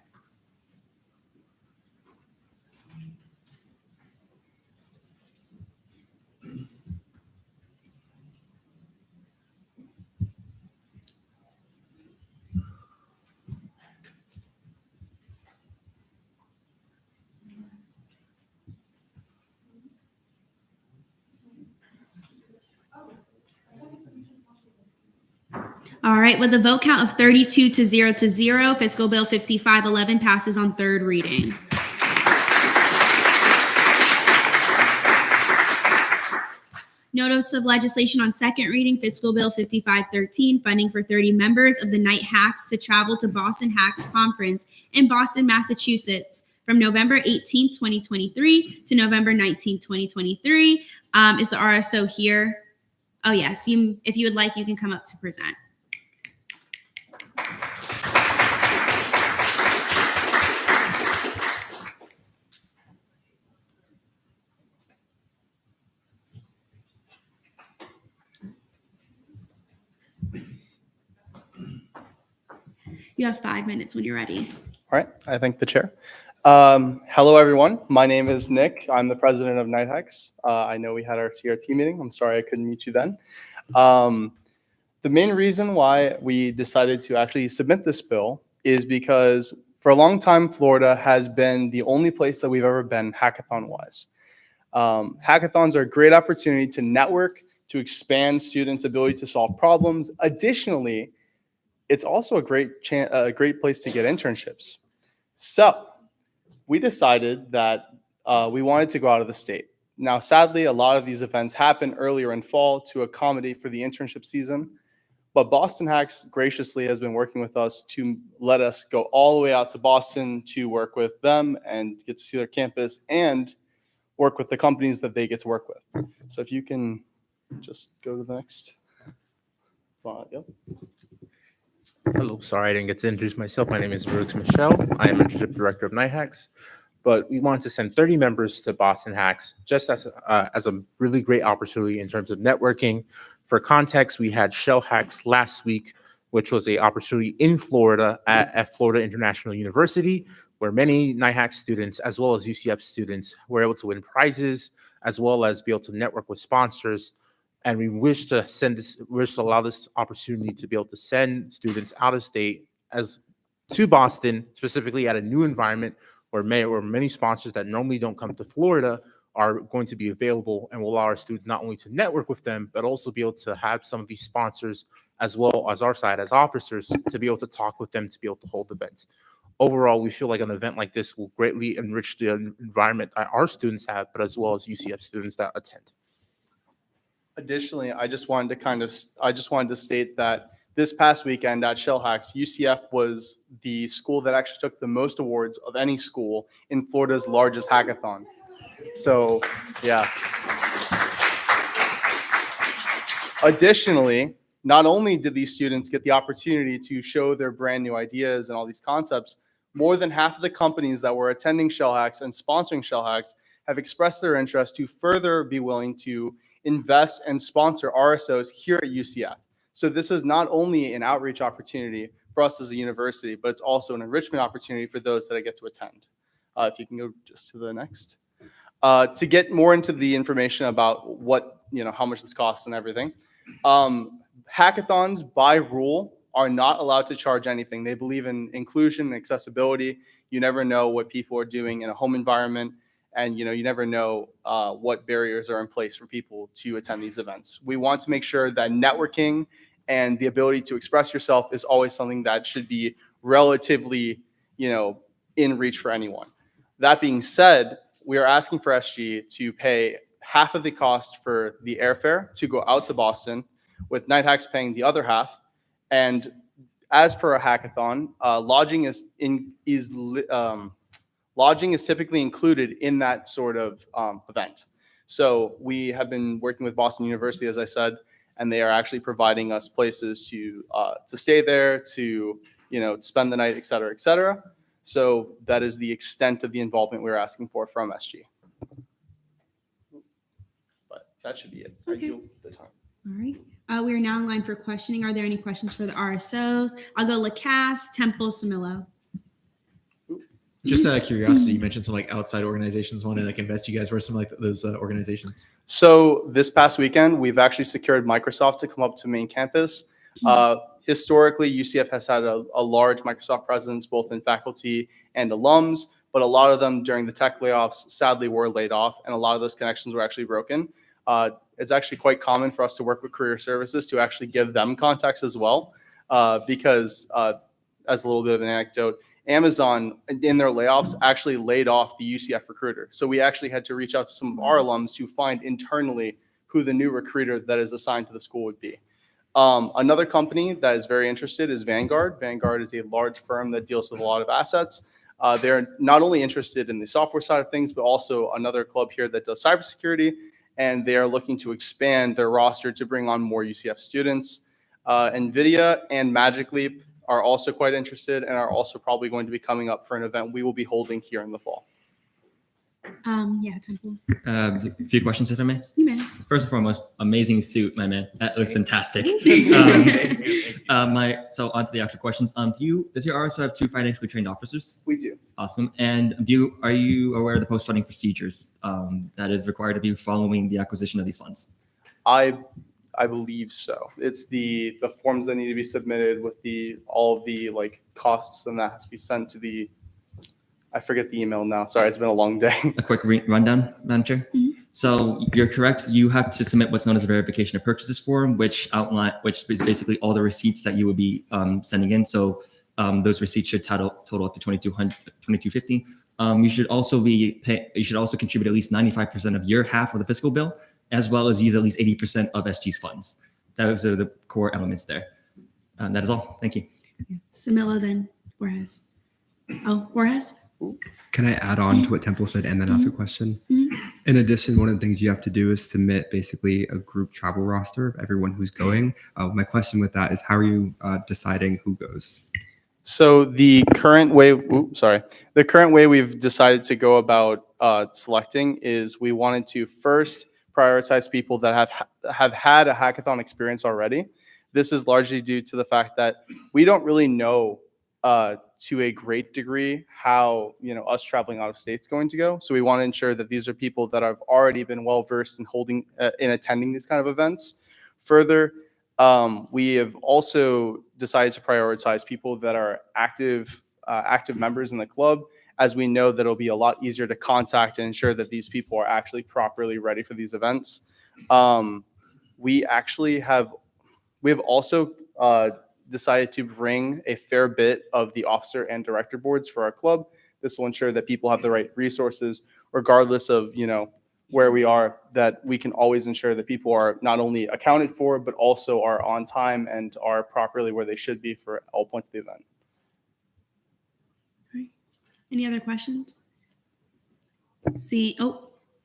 All right, with a vote count of 32 to 0, Fiscal Bill 5511 passes on third reading. Notice of legislation on second reading, Fiscal Bill 5513, funding for 30 members of the Night Hacks to travel to Boston Hacks Conference in Boston, Massachusetts from November 18, 2023 to November 19, 2023. Is the RSO here? Oh, yes. If you would like, you can come up to present. You have 5 minutes when you're ready. All right, I thank the chair. Hello, everyone. My name is Nick. I'm the president of Night Hacks. I know we had our CRT meeting. I'm sorry I couldn't meet you then. The main reason why we decided to actually submit this bill is because for a long time, Florida has been the only place that we've ever been hackathon-wise. Hackathons are a great opportunity to network, to expand students' ability to solve problems. Additionally, it's also a great place to get internships. So we decided that we wanted to go out of the state. Now, sadly, a lot of these events happen earlier in fall to accommodate for the internship season. But Boston Hacks graciously has been working with us to let us go all the way out to Boston to work with them and get to see their campus and work with the companies that they get to work with. So if you can just go to the next slide. Yep. Hello, sorry I didn't get to introduce myself. My name is Brooks Michelle. I am Internship Director of Night Hacks. But we wanted to send 30 members to Boston Hacks just as a really great opportunity in terms of networking. For context, we had Shell Hacks last week, which was an opportunity in Florida at Florida International University, where many Night Hacks students, as well as UCF students, were able to win prizes, as well as be able to network with sponsors. And we wish to allow this opportunity to be able to send students out of state to Boston, specifically at a new environment where many sponsors that normally don't come to Florida are going to be available, and will allow our students not only to network with them, but also be able to have some of these sponsors, as well as our side as officers, to be able to talk with them, to be able to hold events. Overall, we feel like an event like this will greatly enrich the environment that our students have, but as well as UCF students that attend. Additionally, I just wanted to state that this past weekend at Shell Hacks, UCF was the school that actually took the most awards of any school in Florida's largest hackathon. So, yeah. Additionally, not only did these students get the opportunity to show their brand new ideas and all these concepts, more than half of the companies that were attending Shell Hacks and sponsoring Shell Hacks have expressed their interest to further be willing to invest and sponsor RSOs here at UCF. So this is not only an outreach opportunity for us as a university, but it's also an enrichment opportunity for those that I get to attend. If you can go just to the next. To get more into the information about how much this costs and everything, hackathons by rule are not allowed to charge anything. They believe in inclusion and accessibility. You never know what people are doing in a home environment. And you never know what barriers are in place for people to attend these events. We want to make sure that networking and the ability to express yourself is always something that should be relatively, in reach for anyone. That being said, we are asking for SG to pay half of the cost for the airfare to go out to Boston, with Nighthawks paying the other half. And as per a hackathon, lodging is typically included in that sort of event. So we have been working with Boston University, as I said, and they are actually providing us places to stay there, to spend the night, et cetera, et cetera. So that is the extent of the involvement we're asking for from SG. But that should be it. I Okay. yield the time. All right. We are now in line for questioning. Are there any questions for the RSOs? I'll go Lacasse, Temple, Samillo. Just out of curiosity, you mentioned some like outside organizations wanted to like invest you guys. Where are some like those organizations? So this past weekend, we've actually secured Microsoft to come up to main campus. Historically, UCF has had a large Microsoft presence, both in faculty and alums, but a lot of them during the tech layoffs sadly were laid off, and a lot of those connections were actually broken. It's actually quite common for us to work with career services to actually give them contacts as well, because as a little bit of an anecdote, Amazon in their layoffs actually laid off the UCF recruiter. So we actually had to reach out to some of our alums to find internally who the new recruiter that is assigned to the school would be. Another company that is very interested is Vanguard. Vanguard is a large firm that deals with a lot of assets. They're not only interested in the software side of things, but also another club here that does cybersecurity, and they are looking to expand their roster to bring on more UCF students. NVIDIA and Magic Leap are also quite interested and are also probably going to be coming up for an event we will be holding here in the fall. Yeah, Temple. A few questions, if I may. You may. First and foremost, amazing suit, my man. That looks fantastic. So on to the actual questions. Does your RSO have 2 financially trained officers? We do. Awesome. And are you aware of the post-funding procedures that is required to be following the acquisition of these funds? I believe so. It's the forms that need to be submitted with all of the like costs, and that has to be sent to the, I forget the email now. Sorry, it's been a long day. A quick rundown, Madam Chair. So you're correct. You have to submit what's known as a verification of purchases form, which is basically all the receipts that you will be sending in. So those receipts should total up to $2,250. You should also contribute at least 95% of your half of the fiscal bill, as well as use at least 80% of SG's funds. Those are the core elements there. That is all. Thank you. Samillo, then Juarez. Oh, Juarez? Can I add on to what Temple said and then ask a question? In addition, one of the things you have to do is submit basically a group travel roster of everyone who's going. My question with that is, how are you deciding who goes? So the current way we've decided to go about selecting is we wanted to first prioritize people that have had a hackathon experience already. This is largely due to the fact that we don't really know to a great degree how us traveling out of state is going to go. So we want to ensure that these are people that have already been well versed in attending these kind of events. Further, we have also decided to prioritize people that are active members in the club, as we know that it'll be a lot easier to contact and ensure that these people are actually properly ready for these events. We have also decided to bring a fair bit of the officer and director boards for our club. This will ensure that people have the right resources, regardless of where we are, that we can always ensure that people are not only accounted for, but also are on time and are properly where they should be for all points of the event. Any other questions?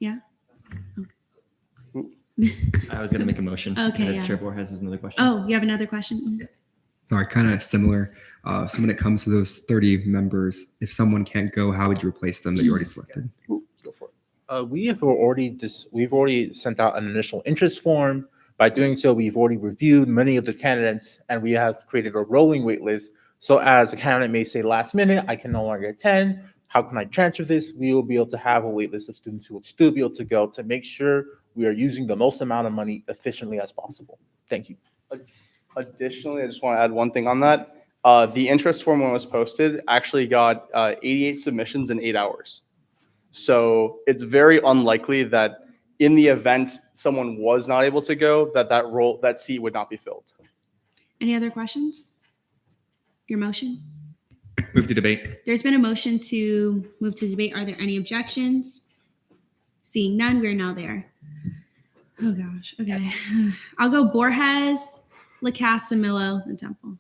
Yeah. I was going to make a motion. Okay, and if yeah. Chair Borges has another question. Oh, you have another question? All right, kind of similar. So when it comes to those 30 members, if someone can't go, how would you replace them that you already selected? Go for it. We've already sent out an initial interest form. By doing so, we've already reviewed many of the candidates, and we have created a rolling wait list. So as a candidate may say last minute, I can no longer attend. How can I transfer this? We will be able to have a wait list of students who will still be able to go to make sure we are using the most amount of money efficiently as possible. Thank you. Additionally, I just want to add one thing on that. The interest form, when it was posted, actually got 88 submissions in 8 hours. So it's very unlikely that in the event someone was not able to go, that seat would not be filled. Any other questions? Your motion? Move to debate. There's been a motion to move to debate. Are there any objections? Seeing none, we're now there. Oh gosh. Okay. I'll go Borges, Lacasse, Samillo, and Temple.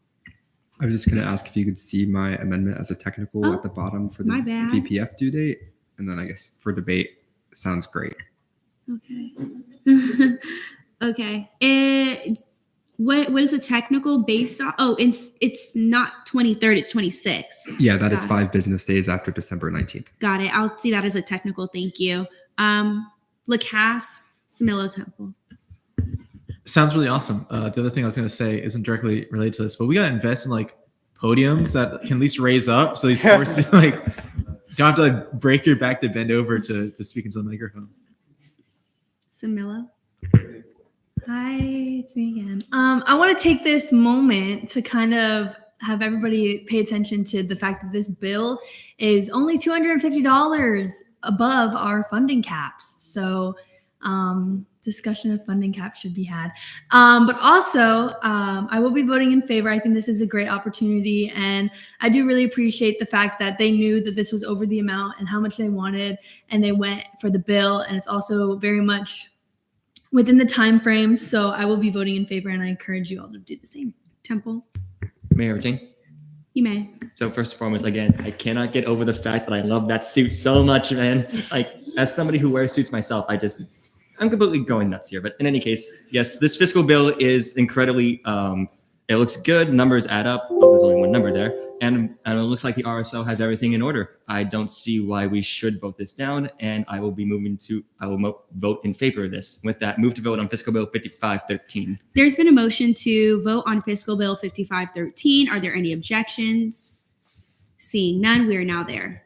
I was just going to ask if you could see my amendment as a technical Oh, at the bottom for the my bad. VPF due date. And then I guess for debate, sounds great. Okay. Okay. What is the technical based on? Oh, it's not 23rd, it's 26. Yeah, that is Got it. 5 business days after December 19th. Got it. I'll see that as a technical. Thank you. Lacasse, Samillo, Temple. Sounds really awesome. The other thing I was going to say isn't directly related to this, but we got to invest in like podiums that can at least raise up so these sports like don't have to like break your back to bend over to speak into the microphone. Samillo. Hi, it's me again. I want to take this moment to kind of have everybody pay attention to the fact that this bill is only $250 above our funding caps. So discussion of funding caps should be had. But also, I will be voting in favor. I think this is a great opportunity. And I do really appreciate the fact that they knew that this was over the amount and how much they wanted, and they went for the bill. And it's also very much within the time frame. So I will be voting in favor, and I encourage you all to do the same. Temple. May I retain? You may. So first and foremost, again, I cannot get over the fact that I love that suit so much, man. Like, as somebody who wears suits myself, I'm completely going nuts here. But in any case, yes, this fiscal bill is incredibly, it looks good. Numbers add up. Oh, there's only one number there. And it looks like the RSO has everything in order. I don't see why we should vote this down. And I will be vote in favor of this. With that, move to vote on fiscal bill 5513. There's been a motion to vote on fiscal bill 5513. Are there any objections? Seeing none, we are now there.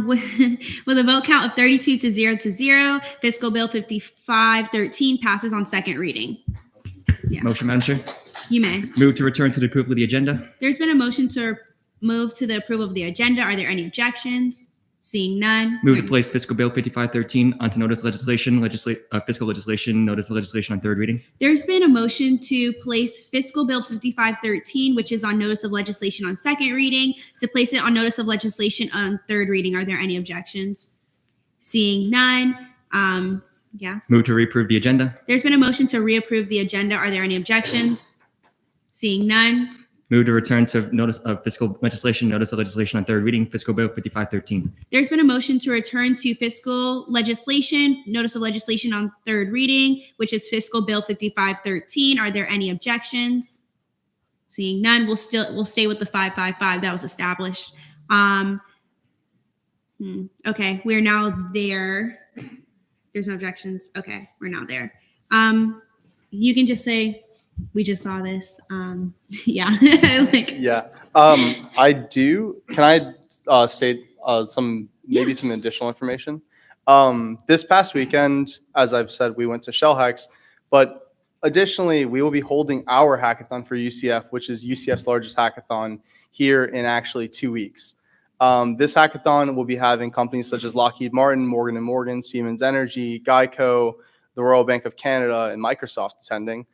With a vote count of 32 to 0, fiscal bill 5513 passes on second reading. Yeah. Motion, Madam Chair. You may. Move to return to the approval of the agenda. There's been a motion to move to the approval of the agenda. Are there any objections? Seeing none. Move to place fiscal bill 5513 onto notice of fiscal legislation, notice of legislation on third reading. There's been a motion to place fiscal bill 5513, which is on notice of legislation on second reading, to place it on notice of legislation on third reading. Are there any objections? Seeing none. Yeah. Move to reapprove the agenda. There's been a motion to reapprove the agenda. Are there any objections? Seeing none. Move to return to notice of fiscal legislation, notice of legislation on third reading, fiscal bill 5513. There's been a motion to return to fiscal legislation, notice of legislation on third reading, which is fiscal bill 5513. Are there any objections? Seeing none, we'll stay with the 555 that was established. Okay, we're now there. There's no objections. Okay, we're now there. You can just say, we just saw this. Yeah. Yeah. I do. Can I state some additional information? This past weekend, as I've said, we went to Shell Hacks, but additionally, we will be holding our hackathon for UCF, which is UCF's largest hackathon, here in actually 2 weeks. This hackathon will be having companies such as Lockheed Martin, Morgan & Morgan, Siemens Energy, Geico, the Royal Bank of Canada, and Microsoft attending.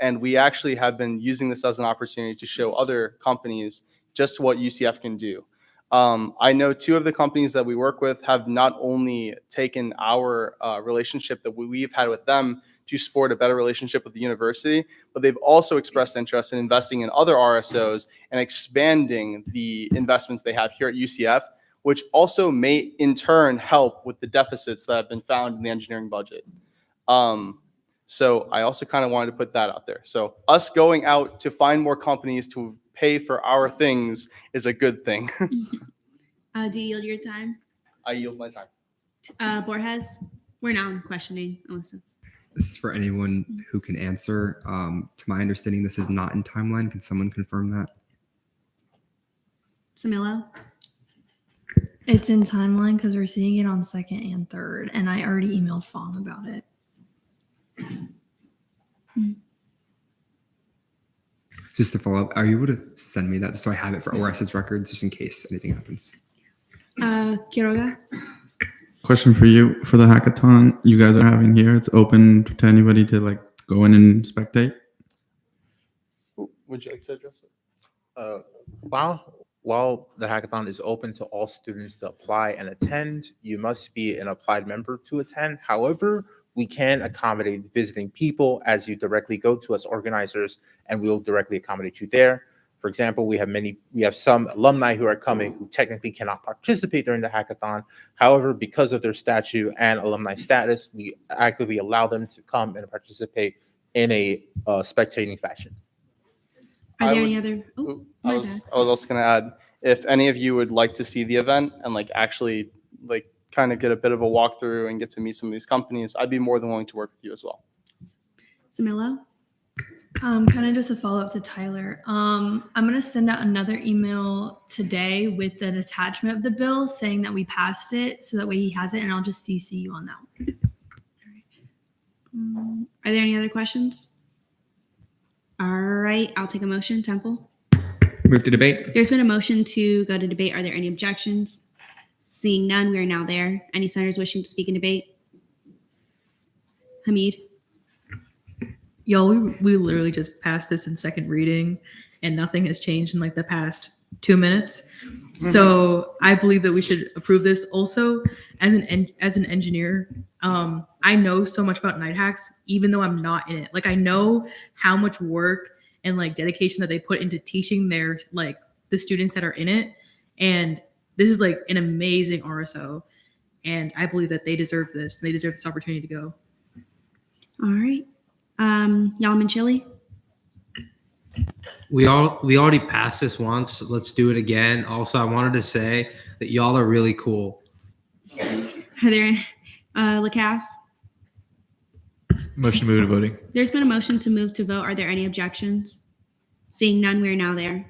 And we actually have been using this as an opportunity to show other companies just what UCF can do. I know 2 of the companies that we work with have not only taken our relationship that we've had with them to support a better relationship with the university, but they've also expressed interest in investing in other RSOs and expanding the investments they have here at UCF, which also may in turn help with the deficits that have been found in the engineering budget. So I also kind of wanted to put that out there. So us going out to find more companies to pay for our things is a good thing. Do you yield your time? I yield my time. Borges, we're now questioning. This is for anyone who can answer. To my understanding, this is not in timeline. Can someone confirm that? Samilo? It's in timeline because we're seeing it on 2nd and 3rd, and I already emailed Fong about it. Just to follow up, are you able to send me that so I have it for ORS's records just in case anything happens? Quiroga? Question for you for the hackathon you guys are having here. It's open to anybody to like go in and spectate. Would you like to address it? While the hackathon is open to all students to apply and attend, you must be an applied member to attend. However, we can accommodate visiting people as you directly go to us organizers, and we'll directly accommodate you there. For example, we have some alumni who are coming who technically cannot participate during the hackathon. However, because of their statute and alumni status, we actively allow them to come and participate in a spectating fashion. Are there would- any other? Oh, I my was bad. also going to add, if any of you would like to see the event and like actually like kind of get a bit of a walkthrough and get to meet some of these companies, I'd be more than willing to work with you as well. Samilo? Kind of just a follow up to Tyler. I'm gonna send out another email today with an attachment of the bill saying that we passed it, so that way he has it, and I'll just CC you on that. Are there any other questions? All right, I'll take a motion. Temple? Move to debate. There's been a motion to go to debate. Are there any objections? Seeing none, we are now there. Any senators wishing to speak in debate? Hamid? Y'all, we literally just passed this in 2nd reading and nothing has changed in like the past 2 minutes. So I believe that we should approve this. Also, as an engineer, I know so much about Night Hacks, even though I'm not in it. Like I know how much work and like dedication that they put into teaching their like the students that are in it. And this is like an amazing RSO. And I believe that they deserve this. They deserve this opportunity to go. All right. Yalman Chili? We already passed this once. Let's do it again. Also, I wanted to say that y'all are really cool. Are there, Lacasse? Motion to move to voting. There's been a motion to move to vote. Are there any objections? Seeing none, we are now there.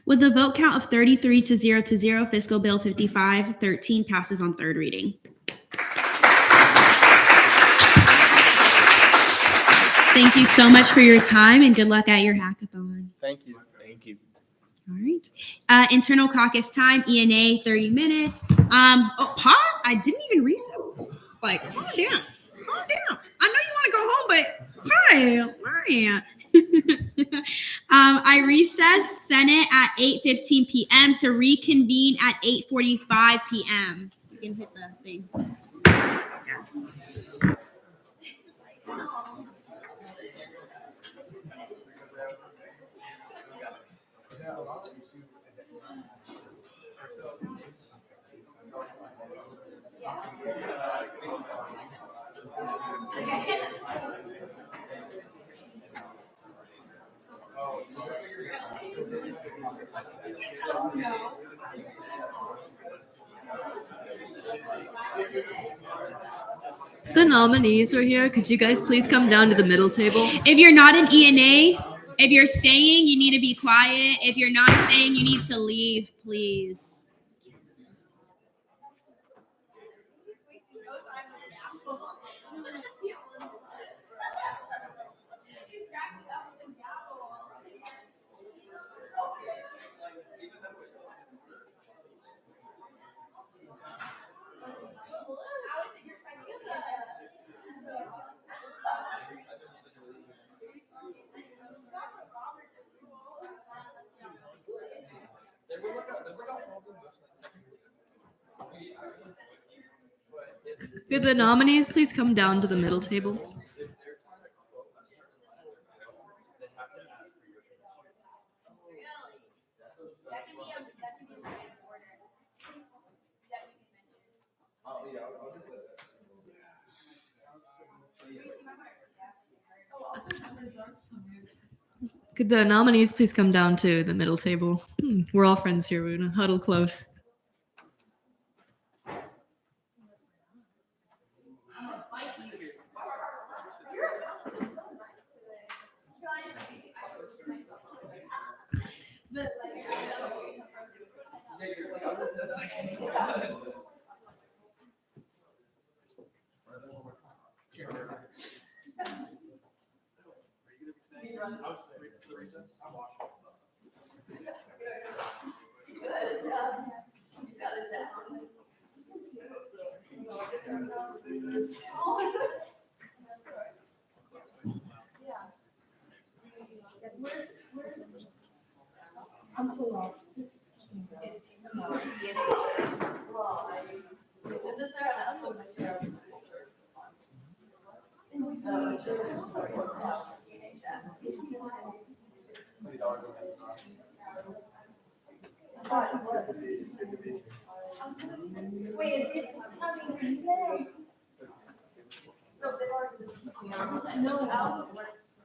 With a vote count of 33 to 0, Fiscal Bill 5513 passes on 3rd reading. Thank you so much for your time and good luck at your hackathon. Thank you. Thank you. All right. Internal caucus time, ENA, 30 minutes. Oh, pause. I didn't even recess. Like, calm down. Calm down. I know you want to go home, but hi. I recess Senate at 8:15 p.m. to reconvene at 8:45 p.m. You can hit the thing. The nominees are here. Could you guys please come down to the middle table? If you're not an ENA, if you're staying, you need to be quiet. If you're not staying, you need to leave, please. Could the nominees please come down to the middle table? Could the nominees please come down to the middle table? We're all friends here. We're gonna huddle close. I'm so lost. Wait, is this coming Tuesday? No,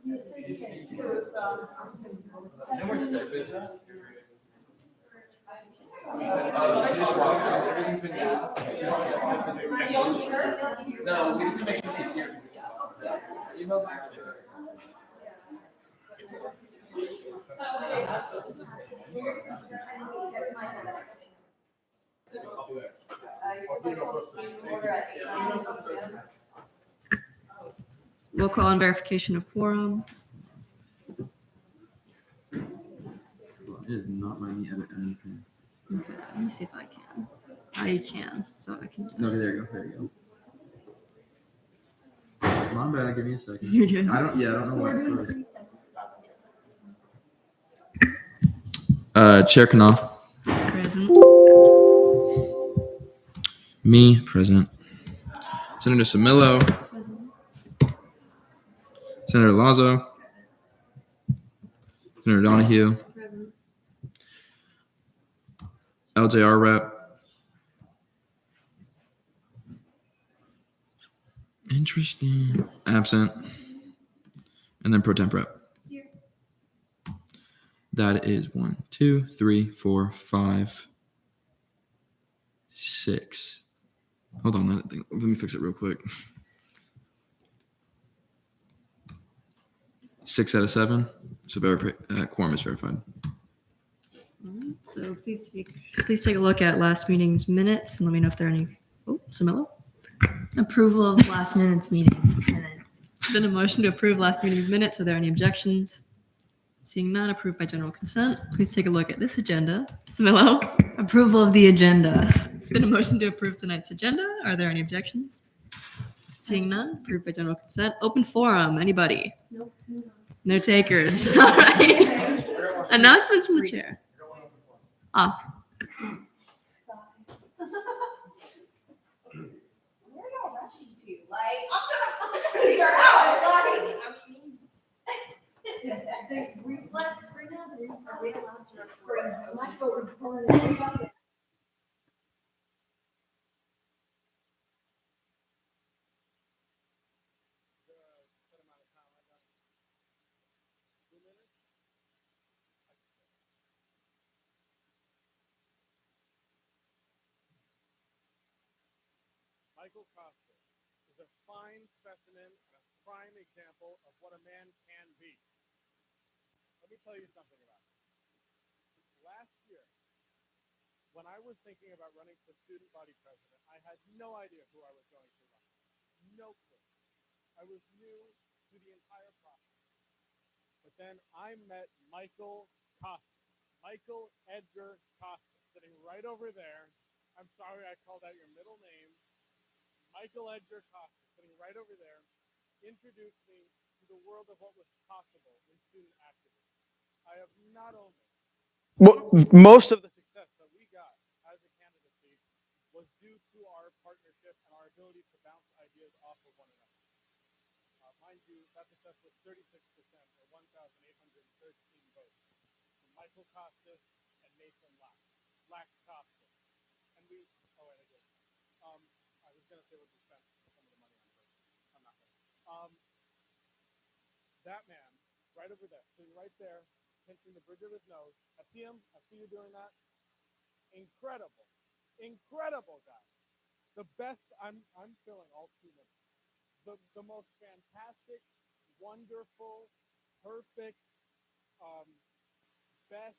the assistant. No more step, is that? No, we just make sure she's here. Email back to her. Roll call on verification of quorum. It is not letting me edit anything. Okay, let me see if I can. I can, so I can just. No, there you go. There you go. My bad. Give me a second. You're good. I don't know why. Chair Knopf. Present. Me, present. Senator Samillo. Senator Lazo. Senator Donahue. LJR rep. Interesting. Absent. And then pro temp rep. That is 1, 2, 3, 4, 5, 6. Hold on, let me fix it real quick. 6 out of 7. So quorum is verified. So please take a look at last meeting's minutes and let me know if there are any. Oh, Samillo? Approval of last minute's meeting. Been a motion to approve last meeting's minutes. Are there any objections? Seeing none, approved by general consent. Please take a look at this agenda. Samillo? Approval of the agenda. It's been a motion to approve tonight's agenda. Are there any objections? Seeing none, approved by general consent. Open forum. Anybody? Nope. No takers. All right. Announcements from the chair. Ah. Like, I'm trying to figure out, like, the reflex right now, are we allowed to record? My phone was recording. Michael Costa is a fine specimen and a prime example of what a man can be. Let me tell you something about it. Last year, when I was thinking about running for student body president, I had no idea who I was going to run. No clue. I was new to the entire process. But then I met Michael Costa, Michael Edgar Costa, sitting right over there. I'm sorry I called out your middle name. Michael Edgar Costa, sitting right over there, introduced me to the world of what was possible in student activism. I have not only... Most of the success that we got as a candidacy was due to our partnership and our ability to bounce ideas off of one another. Mind you, that success was 36%, or 1,813 votes, from Michael Costas and Nathan Lax Costas. And we... Oh, wait, I did. gonna say what we spent some of the money on, but I'm not gonna. That man, right over there, sitting right there, pinching the bridge of his nose. I see him. I see you doing that. Incredible, incredible guy. The best. I'm feeling all 2 minutes. The most fantastic, wonderful, perfect, best.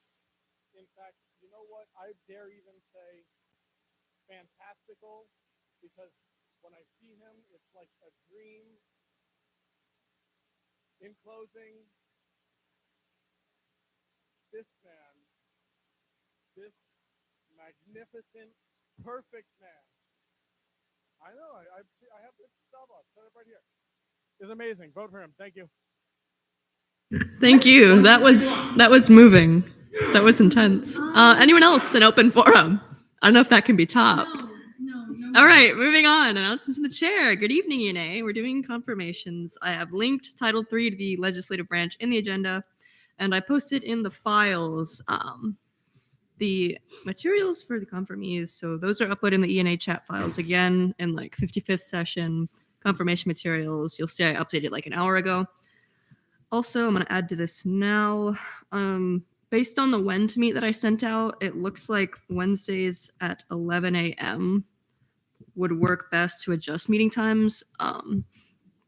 In fact, you know what? I dare even say fantastical, because when I see him, it's like a dream. In closing, this man, this magnificent, perfect man, I know, I have this Starbucks set up right here, is amazing. Vote for him. Thank you. Thank you. That was moving. That was intense. Anyone else in open forum? I don't know if that can be topped. All right, moving on. Announcements from the chair. Good evening, ENA. We're doing confirmations. I have linked Title III to the legislative branch in the agenda, and I posted in the files the materials for the confirmees. So those are uploaded in the ENA chat files again in like 55th session confirmation materials. You'll see I updated like an hour ago. Also, I'm going to add to this now. Based on the when to meet that I sent out, it looks like Wednesdays at 11 a.m. would work best to adjust meeting times.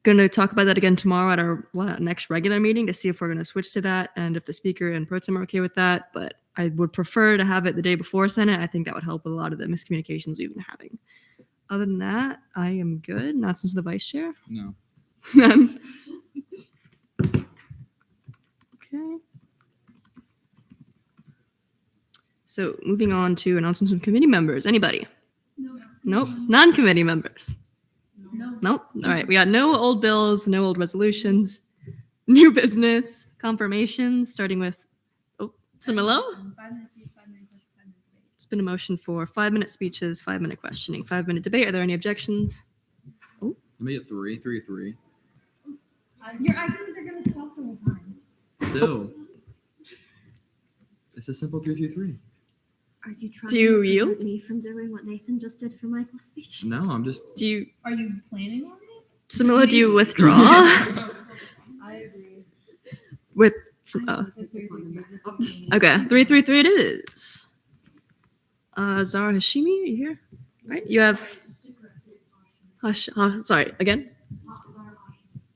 Going to talk about that again tomorrow at our next regular meeting to see if we're going to switch to that and if the speaker and pro tem are okay with that. But I would prefer to have it the day before Senate. I think that would help with a lot of the miscommunications we've been having. Other than that, I am good. Not since the vice chair. No. None. Okay. So moving on to announcements from committee members. Anybody? No. Nope. Non-committee members. No. Nope. All right. We got no old bills, no old resolutions, new business, confirmations, starting with Samilo. 5 minutes speech, 5 minute question, 5 minute debate. It's been a motion for 5-minute speeches, 5-minute questioning, 5-minute debate. Are there any objections? Let me get 3. I think they're gonna talk the whole time. Still. It's a simple 3-3. Are you trying Do to you? prevent me from doing what Nathan just did for Michael's speech? No, I'm just. Are you planning on it? Samilo, do you withdraw? I agree. With okay, 3-3-3 it is. Zara Hashimi, are you here? Right, you have. Sorry, again.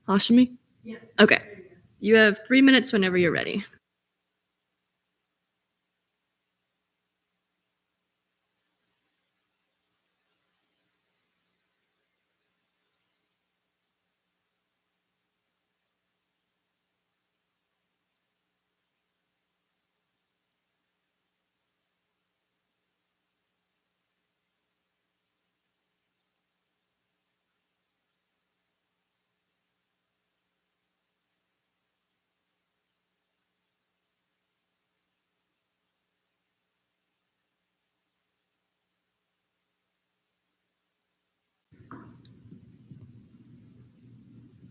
Hashimi. Yes. Okay, you have 3 minutes whenever you're ready.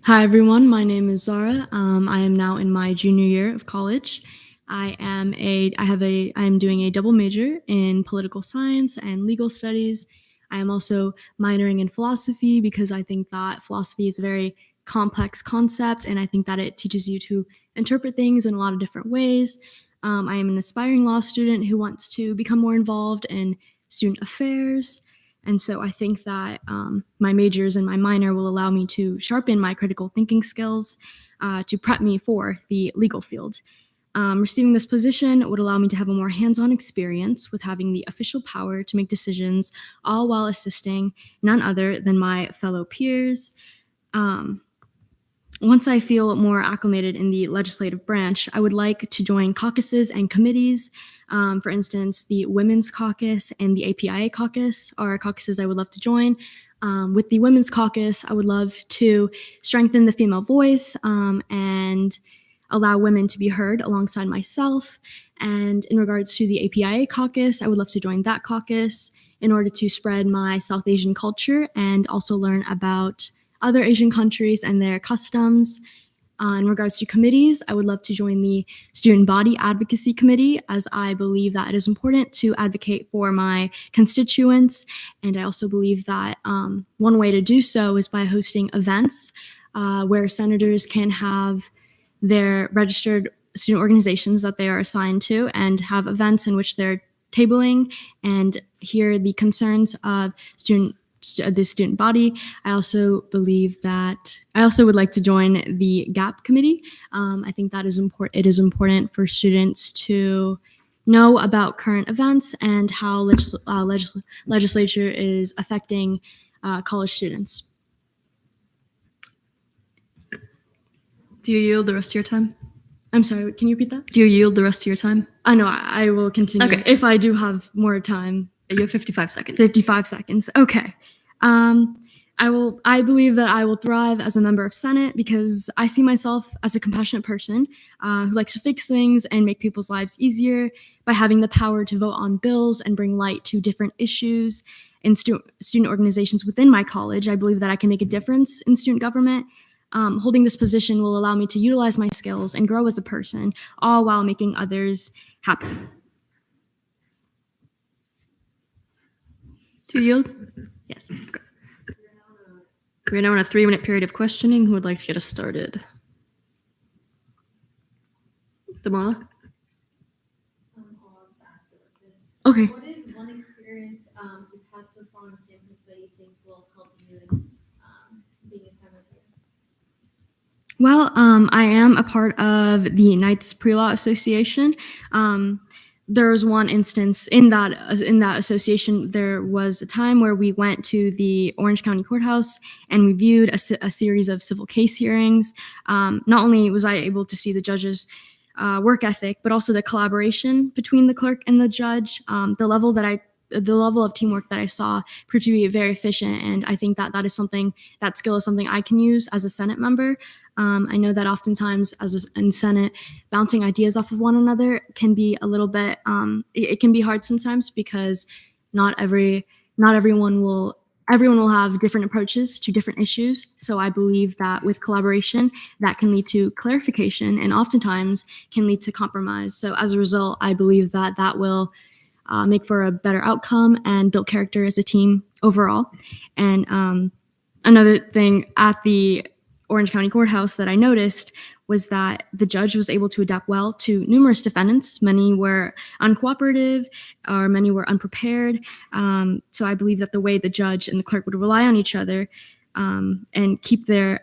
Hi everyone, my name is Zara. I am now in my junior year of college. I am doing a double major in political science and legal studies. I am also minoring in philosophy because I think that philosophy is a very complex concept and I think that it teaches you to interpret things in a lot of different ways. I am an aspiring law student who wants to become more involved in student affairs. And so I think that my majors and my minor will allow me to sharpen my critical thinking skills to prep me for the legal field. Receiving this position would allow me to have a more hands-on experience with having the official power to make decisions, all while assisting none other than my fellow peers. Once I feel more acclimated in the legislative branch, I would like to join caucuses and committees. For instance, the Women's Caucus and the APIA Caucus are caucuses I would love to join. With the Women's Caucus, I would love to strengthen the female voice and allow women to be heard alongside myself. And in regards to the APIA Caucus, I would love to join that caucus in order to spread my South Asian culture and also learn about other Asian countries and their customs. In regards to committees, I would love to join the Student Body Advocacy Committee, as I believe that it is important to advocate for my constituents. And I also believe that one way to do so is by hosting events where senators can have their registered student organizations that they are assigned to and have events in which they're tabling and hear the concerns of the student body. I also believe that I also would like to join the GAP committee. I think that is important. It is important for students to know about current events and how legislature is affecting college students. Do you yield the rest of your time? I'm sorry, can you repeat that? Do you yield the rest of your time? No, I will continue. Okay. If I do have more time. You have 55 seconds. 55 seconds. Okay. I believe that I will thrive as a member of Senate because I see myself as a compassionate person who likes to fix things and make people's lives easier by having the power to vote on bills and bring light to different issues in student organizations within my college. I believe that I can make a difference in student government. Holding this position will allow me to utilize my skills and grow as a person, all while making others happy. Do you yield? Yes. We're now in a 3-minute period of questioning. Who would like to get us started? Damala? Okay. What is one experience you've had so far on campus that you think will help you in being a senator? Well, I am a part of the Knights Pre-Law Association. There was one instance in that association. There was a time where we went to the Orange County Courthouse and we viewed a series of civil case hearings. Not only was I able to see the judge's work ethic, but also the collaboration between the clerk and the judge. The level of teamwork that I saw proved to be very efficient, and I think that that skill is something I can use as a Senate member. I know that oftentimes in Senate, bouncing ideas off of one another can be a little bit, it can be hard sometimes because everyone will have different approaches to different issues. So I believe that with collaboration, that can lead to clarification and oftentimes can lead to compromise. So as a result, I believe that that will make for a better outcome and build character as a team overall. And another thing at the Orange County Courthouse that I noticed was that the judge was able to adapt well to numerous defendants. Many were uncooperative or many were unprepared. So I believe that the way the judge and the clerk would rely on each other and keep their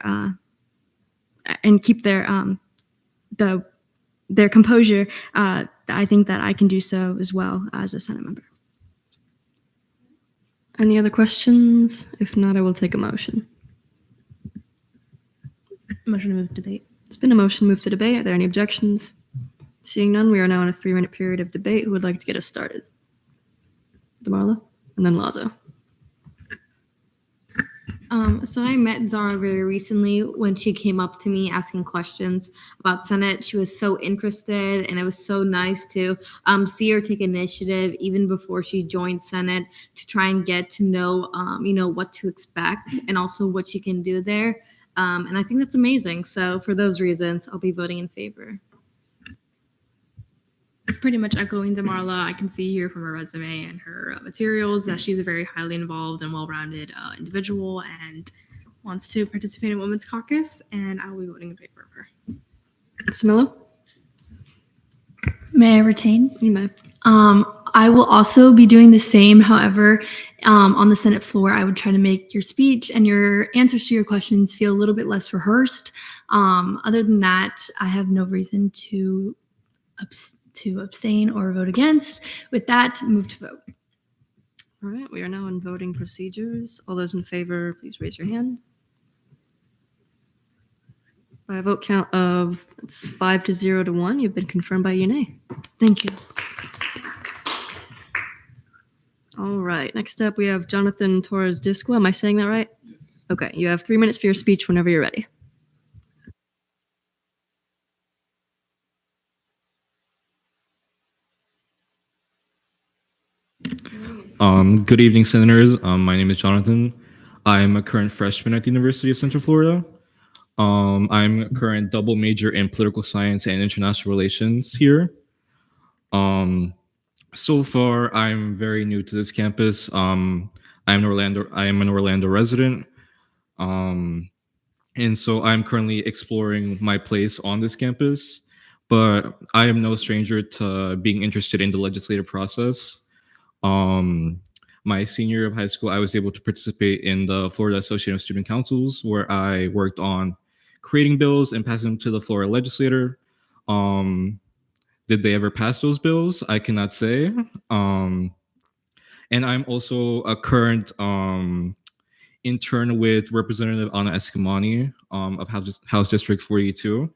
composure, I think that I can do so as well as a Senate member. Any other questions? If not, I will take a motion. Motion to move to debate. It's been a motion to move to debate. Are there any objections? Seeing none, we are now in a 3-minute period of debate. Who would like to get us started? Damarla, and then Lazo. So I met Zara very recently when she came up to me asking questions about Senate. She was so interested, and it was so nice to see her take initiative even before she joined Senate to try and get to know, what to expect and also what she can do there. And I think that's amazing. So for those reasons, I'll be voting in favor. Pretty much echoing Damarla, I can see here from her resume and her materials that she's a very highly involved and well-rounded individual and wants to participate in Women's Caucus, and I will be voting in favor of her. Samilo? May I retain? You may. I will also be doing the same. However, on the Senate floor, I would try to make your speech and your answers to your questions feel a little bit less rehearsed. Other than that, I have no reason to abstain or vote against. With that, move to vote. All right, we are now in voting procedures. All those in favor, please raise your hand. By a vote count of 5-0 to 1, you've been confirmed by Yune. Thank you. All right, next up we have Jonathan Torres Disco. Am I saying that right? Yes. Okay, you have 3 minutes for your speech whenever you're ready. Good evening, Senators. My name is Jonathan. I am a current freshman at the University of Central Florida. I'm a current double major in political science and international relations here. So far, I'm very new to this campus. I am an Orlando resident. And so I'm currently exploring my place on this campus, but I am no stranger to being interested in the legislative process. My senior year of high school, I was able to participate in the Florida Association of Student Councils, where I worked on creating bills and passing them to the Florida legislator. Did they ever pass those bills? I cannot say. And I'm also a current intern with Representative Anna Escamani of House District 42.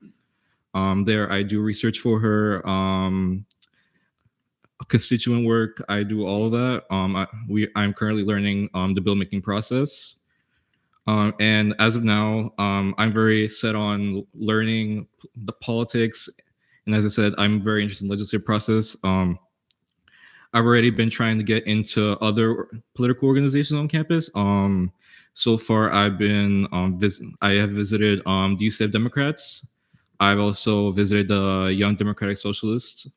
There I do research for her, constituent work. I do all of that. I'm currently learning the bill making process. And as of now, I'm very set on learning the politics. And as I said, I'm very interested in the legislative process. I've already been trying to get into other political organizations on campus. So far, I've been I have visited the UCF Democrats. I've also visited the Young Democratic Socialists.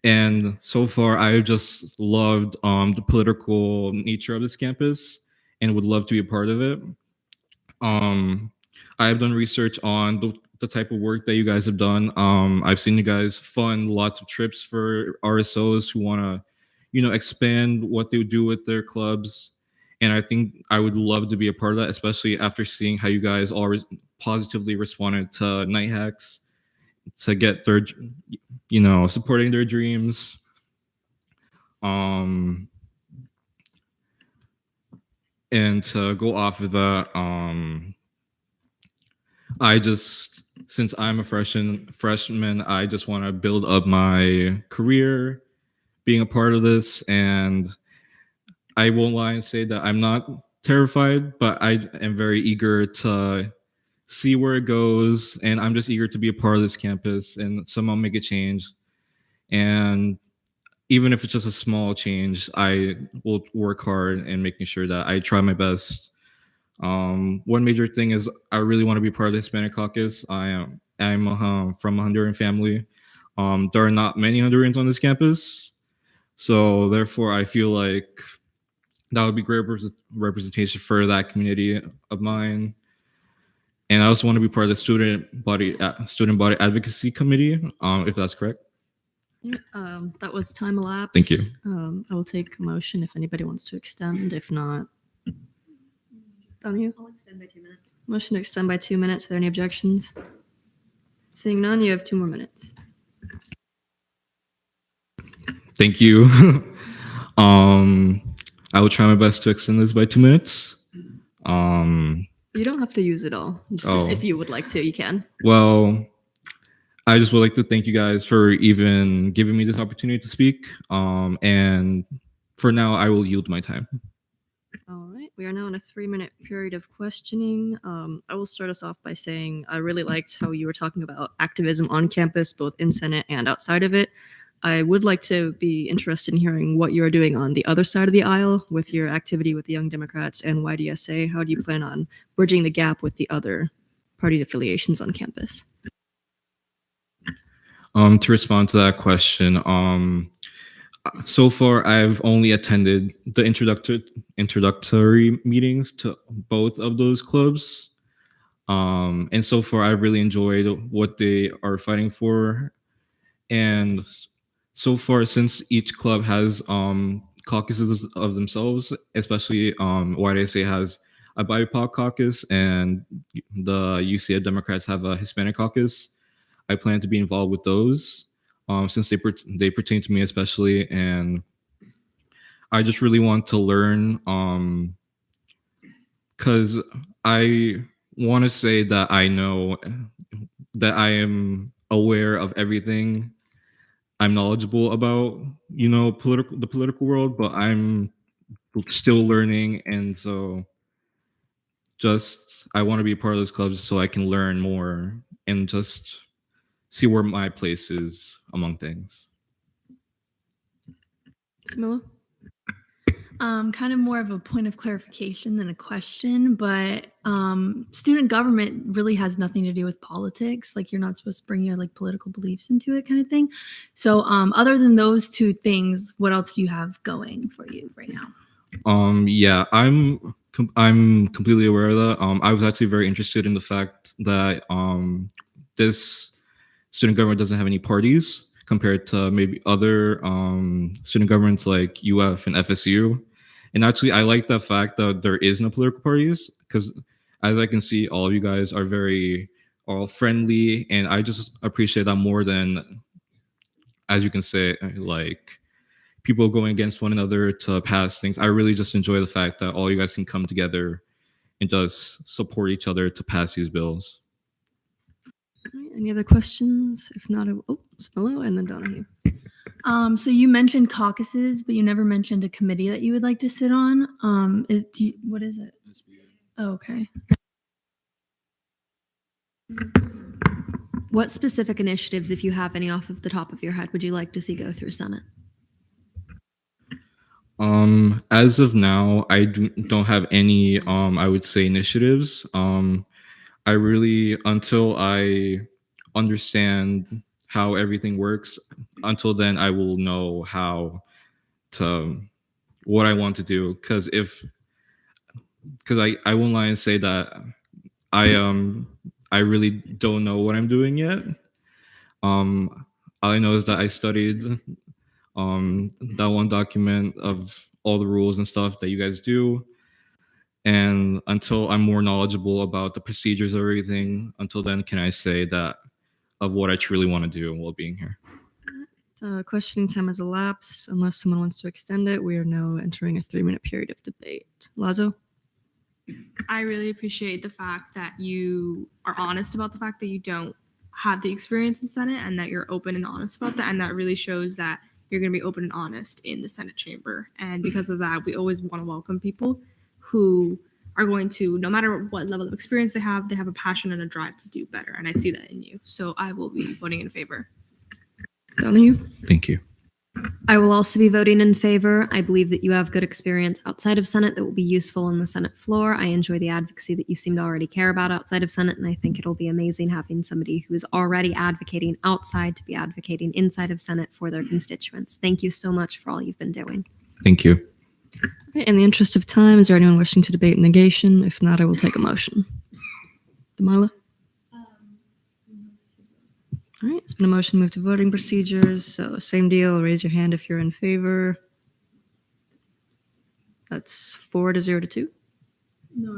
And so far, I just loved the political nature of this campus and would love to be a part of it. I've done research on the type of work that you guys have done. I've seen you guys fund lots of trips for RSOs who want to, expand what they do with their clubs. And I think I would love to be a part of that, especially after seeing how you guys all positively responded to Night Hacks to get their, supporting their dreams. And to go off of that, since I'm a freshman, I just want to build up my career being a part of this. And I won't lie and say that I'm not terrified, but I am very eager to see where it goes. And I'm just eager to be a part of this campus and somehow make a change. And even if it's just a small change, I will work hard in making sure that I try my best. One major thing is I really want to be part of the Hispanic Caucus. I'm from a Honduran family. There are not many Hondurans on this campus. So therefore, I feel like that would be great representation for that community of mine. And I also want to be part of the student body advocacy committee, if that's correct. That was time elapsed. Thank you. I will take a motion if anybody wants to extend. If not, Donahue? I'll extend by 2 minutes. Motion to extend by 2 minutes. Are there any objections? Seeing none, you have 2 more minutes. Thank you. I will try my best to extend this by 2 minutes. You don't have to use it all. Just if you would like to, you can. Well, I just would like to thank you guys for even giving me this opportunity to speak. And for now, I will yield my time. All right. We are now in a 3-minute period of questioning. I will start us off by saying I really liked how you were talking about activism on campus, both in Senate and outside of it. I would like to be interested in hearing what you're doing on the other side of the aisle with your activity with the Young Democrats and YDSA. How do you plan on bridging the gap with the other party affiliations on campus? To respond to that question, so far I've only attended the introductory meetings to both of those clubs. And so far I've really enjoyed what they are fighting for. And so far, since each club has caucuses of themselves, especially YDSA has a BIPOC caucus and the UCF Democrats have a Hispanic caucus, I plan to be involved with those since they pertain to me especially. And I just really want to learn because I want to say that I know that I am aware of everything. I'm knowledgeable about, the political world, but I'm still learning. And so I want to be a part of those clubs so I can learn more and just see where my place is among things. Camilla? Kind of more of a point of clarification than a question, but student government really has nothing to do with politics. Like you're not supposed to bring your like political beliefs into it, kind of thing. So other than those two things, what else do you have going for you right now? Yeah, I'm completely aware of that. I was actually very interested in the fact that this student government doesn't have any parties compared to maybe other student governments like UF and FSU. And actually, I like the fact that there is no political parties because, as I can see, all of you guys are very all friendly, and I just appreciate that more than, as you can say, like people going against one another to pass things. I really just enjoy the fact that all you guys can come together and just support each other to pass these bills. All right, any other questions? If not, Smillo and then Donahue. So you mentioned caucuses, but you never mentioned a committee that you would like to sit on. What is it? Oh, okay. What specific initiatives, if you have any off of the top of your head, would you like to see go through Senate? As of now, I don't have any, I would say, initiatives. I really, until I understand how everything works, until then, I will know what I want to do. Because I won't lie and say that I really don't know what I'm doing yet. All I know is that I studied that one document of all the rules and stuff that you guys do. And until I'm more knowledgeable about the procedures of everything, until then can I say that of what I truly want to do while being here. Questioning time has elapsed. Unless someone wants to extend it, we are now entering a 3-minute period of debate. Lazo? I really appreciate the fact that you are honest about the fact that you don't have the experience in Senate and that you're open and honest about that. And that really shows that you're going to be open and honest in the Senate chamber. And because of that, we always want to welcome people who are going to, no matter what level of experience they have a passion and a drive to do better. And I see that in you. So I will be voting in favor. Donahue? Thank you. I will also be voting in favor. I believe that you have good experience outside of Senate that will be useful on the Senate floor. I enjoy the advocacy that you seem to already care about outside of Senate, and I think it'll be amazing having somebody who is already advocating outside to be advocating inside of Senate for their constituents. Thank you so much for all you've been doing. Thank you. Okay, in the interest of time, is there anyone wishing to debate negation? If not, I will take a motion. Demarla? All right, it's been a motion to move to voting procedures. So same deal, raise your hand if you're in favor. That's 4-0 to 2. No, I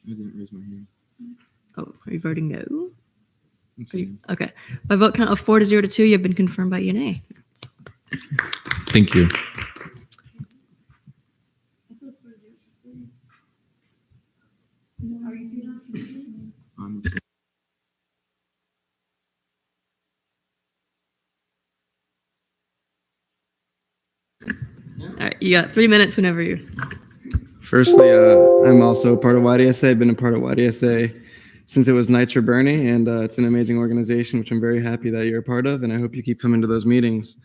didn't raise my hand. Oh, are you voting no? Okay. By vote count of 4-0 to 2, you've been confirmed by Yane. Thank you. All right, you got 3 minutes whenever you're. Firstly, I'm also part of YDSA. I've been a part of YDSA since it was Knights for Bernie, and it's an amazing organization, which I'm very happy that you're a part of, and I hope you keep coming to those meetings.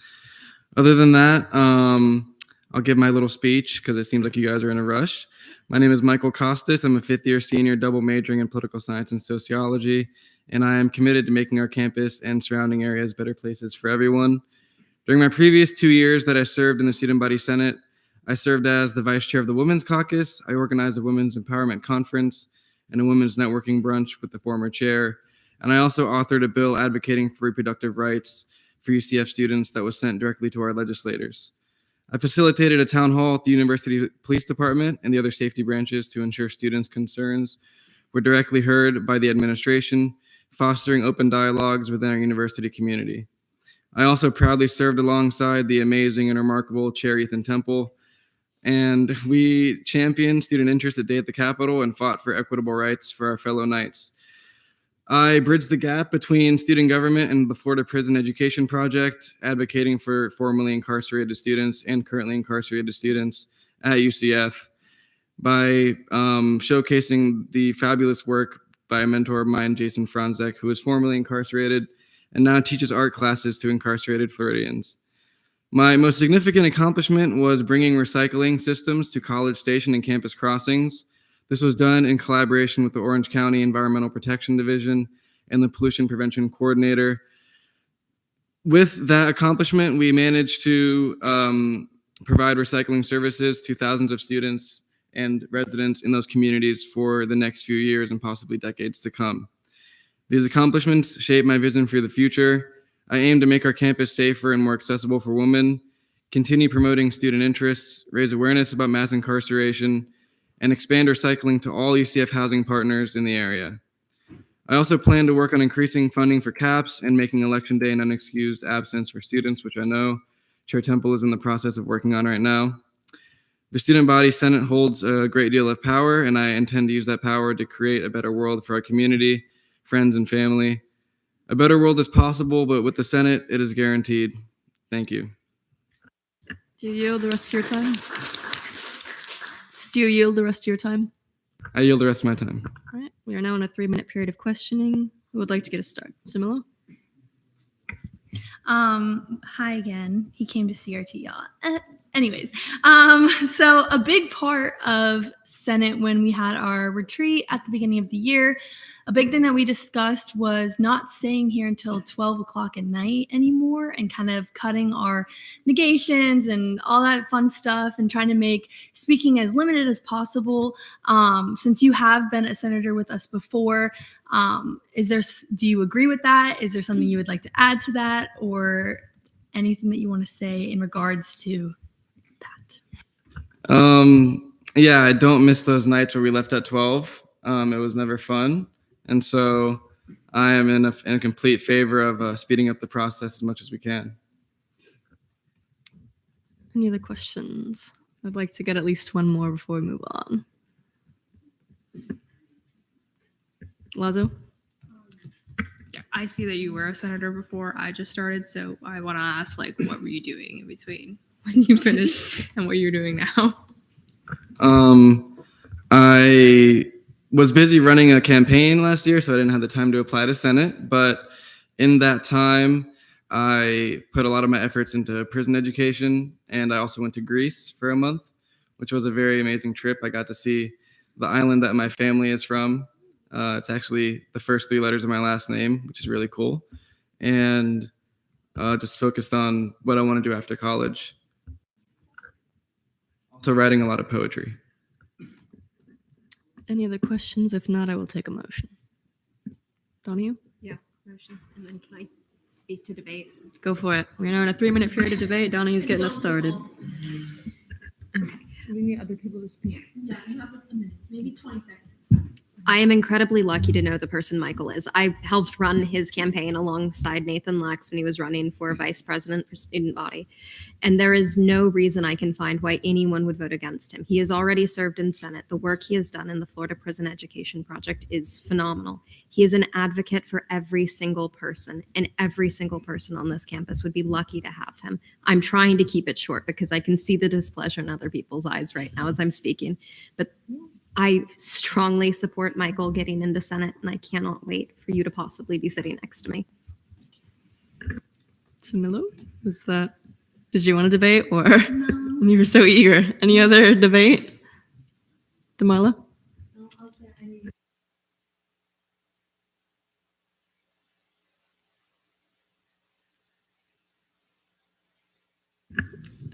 Other than that, I'll give my little speech because it seems like you guys are in a rush. My name is Michael Costas. I'm a 5th-year senior double majoring in political science and sociology, and I am committed to making our campus and surrounding areas better places for everyone. During my previous 2 years that I served in the Student Body Senate, I served as the vice chair of the Women's Caucus. I organized a Women's Empowerment Conference and a Women's Networking Brunch with the former chair. And I also authored a bill advocating for reproductive rights for UCF students that was sent directly to our legislators. I facilitated a town hall at the University Police Department and the other safety branches to ensure students' concerns were directly heard by the administration, fostering open dialogues within our university community. I also proudly served alongside the amazing and remarkable Chair Ethan Temple, and we championed student interest at Day at the Capitol and fought for equitable rights for our fellow Knights. I bridged the gap between student government and the Florida Prison Education Project, advocating for formerly incarcerated students and currently incarcerated students at UCF by showcasing the fabulous work by a mentor of mine, Jason Franzek, who was formerly incarcerated and now teaches art classes to incarcerated Floridians. My most significant accomplishment was bringing recycling systems to College Station and campus crossings. This was done in collaboration with the Orange County Environmental Protection Division and the Pollution Prevention Coordinator. With that accomplishment, we managed to provide recycling services to thousands of students and residents in those communities for the next few years and possibly decades to come. These accomplishments shape my vision for the future. I aim to make our campus safer and more accessible for women, continue promoting student interests, raise awareness about mass incarceration, and expand recycling to all UCF housing partners in the area. I also plan to work on increasing funding for CAPS and making Election Day an unexcused absence for students, which I know Chair Temple is in the process of working on right now. The Student Body Senate holds a great deal of power, and I intend to use that power to create a better world for our community, friends, and family. A better world is possible, but with the Senate, it is guaranteed. Thank you. Do you yield the rest of your time? Do you yield the rest of your time? I yield the rest of my time. All right. We are now in a 3-minute period of questioning. Who would like to get us started? Similo? Hi again. He came to CRT, y'all. Anyways, so a big part of Senate when we had our retreat at the beginning of the year, a big thing that we discussed was not staying here until 12 o'clock at night anymore and kind of cutting our negations and all that fun stuff and trying to make speaking as limited as possible. Since you have been a senator with us before, do you agree with that? Is there something you would like to add to that or anything that you want to say in regards to Yeah, I don't miss those nights where we left at 12. It was never fun. And so I am in complete favor of speeding up the process as much as we can. Any other questions? I'd like to get at least one more before we move on. Lazo? I see that you were a senator before I just started, so I want to ask, like, what were you doing in between when you finished and what you're doing now? I was busy running a campaign last year, so I didn't have the time to apply to Senate. But in that time, I put a lot of my efforts into prison education, and I also went to Greece for a month, which was a very amazing trip. I got to see the island that my family is from. It's actually the first 3 letters of my last name, which is really cool. And just focused on what I want to do after college. Also writing a lot of poetry. Any other questions? If not, I will take a motion. Donahue? Yeah, motion. And then can I speak to debate? Go for it. We're now in a 3-minute period of debate. Donahue's getting us started. We need other people to speak. Yeah, you have a minute, maybe 20 seconds. I am incredibly lucky to know the person Michael is. I helped run his campaign alongside Nathan Lax when he was running for vice president for Student Body. And there is no reason I can find why anyone would vote against him. He has already served in Senate. The work he has done in the Florida Prison Education Project is phenomenal. He is an advocate for every single person, and every single person on this campus would be lucky to have him. I'm trying to keep it short because I can see the displeasure in other people's eyes right now as I'm speaking. But I strongly support Michael getting into Senate, and I cannot wait for you to possibly be sitting next to me. Similo? Did you want to debate or you were so eager? Any other debate? Damala?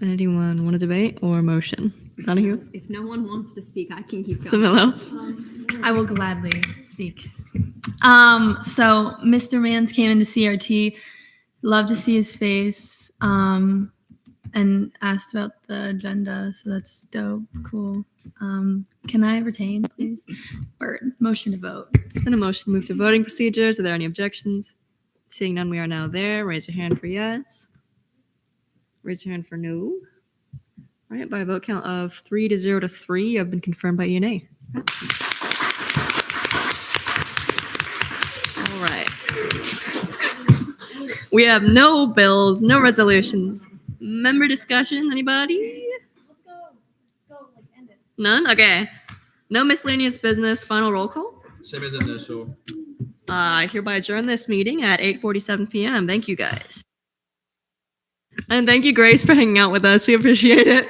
Anyone want to debate or motion? Donahue? If no one wants to speak, I can keep going. Similo? I will gladly speak. So Mr. Mans came into CRT, love to see his face, and asked about the agenda. So that's dope. Cool. Can I retain, please? Or motion to vote? It's been a motion to move to voting procedures. Are there any objections? Seeing none, we are now there. Raise your hand for yes. Raise your hand for no. All right, by a vote count of 3-0 to 3, you have been confirmed by ENA. All right. We have no bills, no resolutions. Member discussion, anybody? None? Okay. No miscellaneous business, final roll call. Same as initial. I hereby adjourn this meeting at 8:47 p.m. Thank you, guys. And thank you, Grace, for hanging out with us. We appreciate it.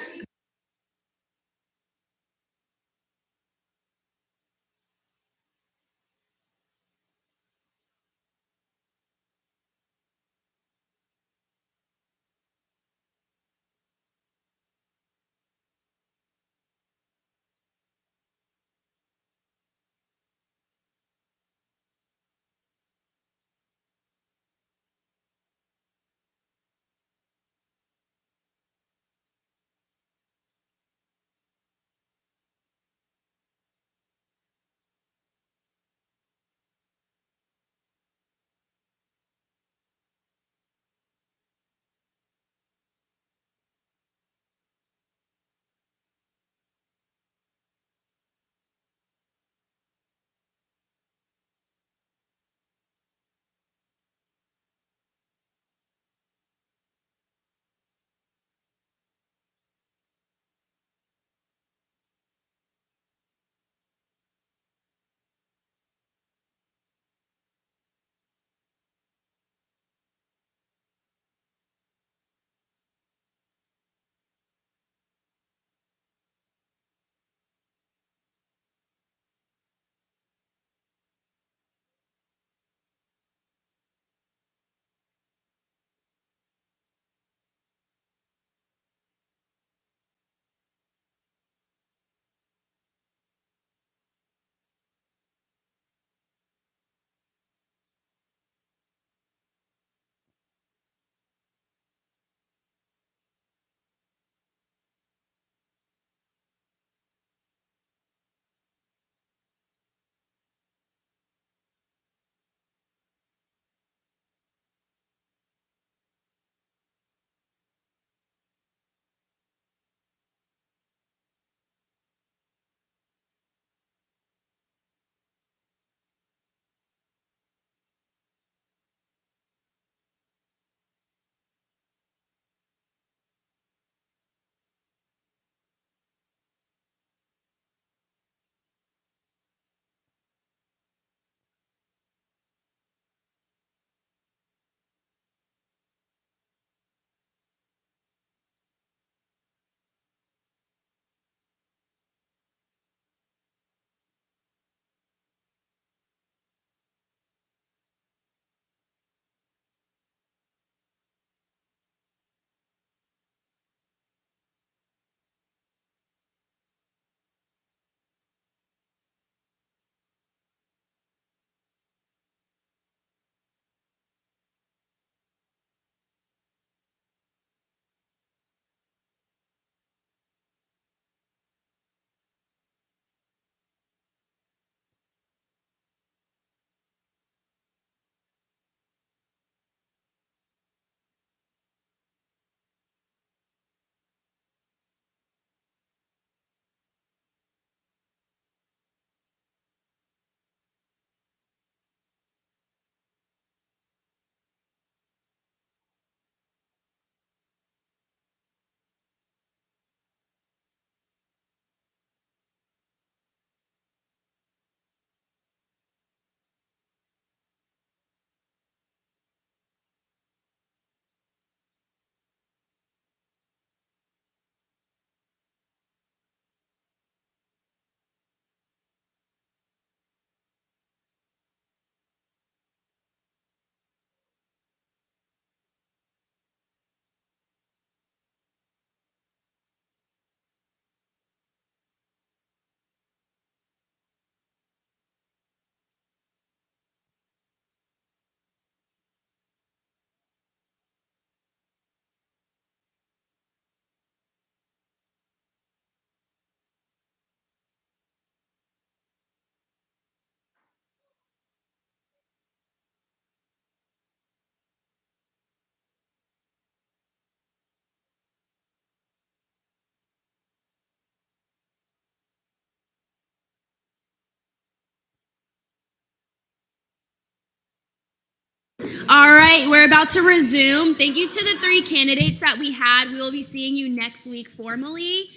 All right, we're about to resume. Thank you to the 3 candidates that we had. We will be seeing you next week formally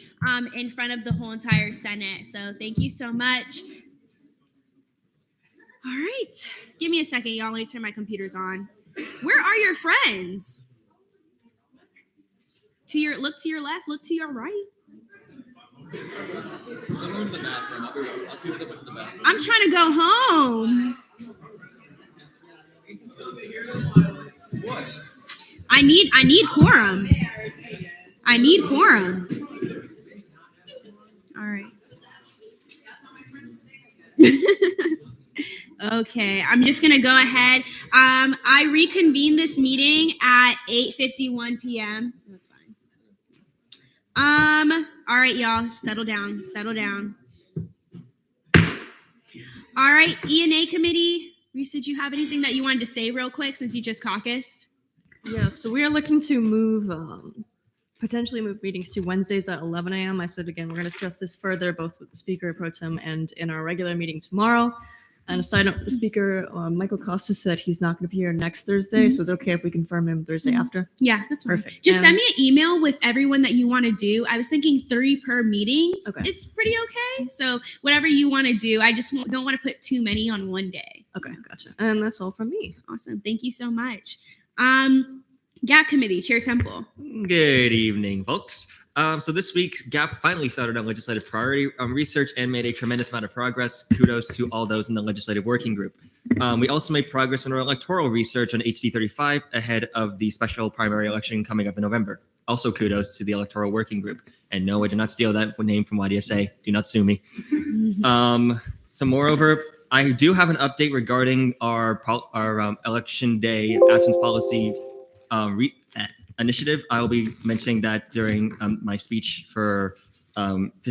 in front of the whole entire Senate. So thank you so much. All right, give me a second, y'all. Let me turn my computers on. Where are your friends? look to your left, look to your right. I'm trying to go home. I need quorum. I need quorum. All right. Okay, I'm just gonna go ahead. I reconvene this meeting at 8:51 p.m. That's fine. All right, y'all, settle down. All right, E&A committee. Reese, did you have anything that you wanted to say real quick since you just caucused? Yeah, so we are looking to potentially move meetings to Wednesdays at 11 a.m. I said again, we're going to discuss this further, both with the Speaker Pro Tem and in our regular meeting tomorrow. And a side note, the Speaker, Michael Costa, said he's not going to be here next Thursday. So it's okay if we confirm him Thursday after? Yeah, that's fine. Perfect. Just And- send me an email with everyone that you want to do. I was thinking 3 per meeting. Okay. It's pretty okay. So whatever you want to do, I just don't want to put too many on one day. Okay, gotcha. And that's all from me. Awesome. Thank you so much. GAP committee, Chair Temple. Good evening, folks. So this week, GAP finally started on legislative priority research and made a tremendous amount of progress. Kudos to all those in the legislative working group. We also made progress in our electoral research on HD 35 ahead of the special primary election coming up in November. Also, kudos to the electoral working group. And no, I did not steal that name from YDSA. Do not sue me. So moreover, I do have an update regarding our election day absence policy initiative. I'll be mentioning that during my speech for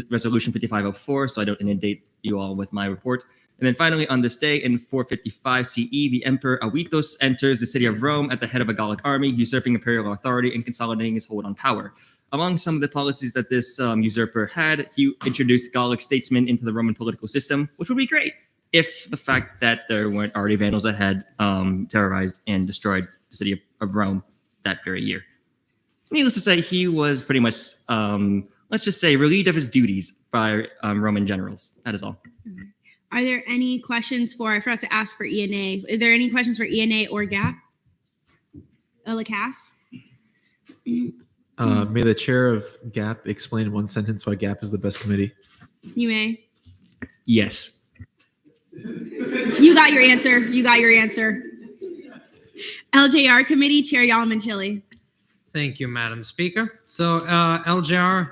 Resolution 5504, so I don't inundate you all with my report. And then finally, on this day in 455 CE, the Emperor Avitos enters the city of Rome at the head of a Gallic army, usurping imperial authority and consolidating his hold on power. Among some of the policies that this usurper had, he introduced Gallic statesmen into the Roman political system, which would be great if the fact that there weren't already Vandals that had terrorized and destroyed the city of Rome that very year. Needless to say, he was pretty much, let's just say, relieved of his duties by Roman generals. That is all. Are there any questions I forgot to ask for E&A. Are there any questions for E&A or GAP? Cass? May the chair of GAP explain in one sentence why GAP is the best committee? You may. Yes. You got your answer. LJR committee, Chair Yalamanchili. Thank you, Madam Speaker. So, LJR,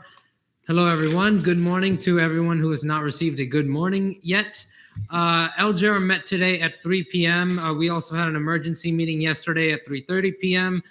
hello, everyone. Good morning to everyone who has not received a good morning yet. LJR met today at 3 p.m. We also had an emergency meeting yesterday at 3:30 p.m.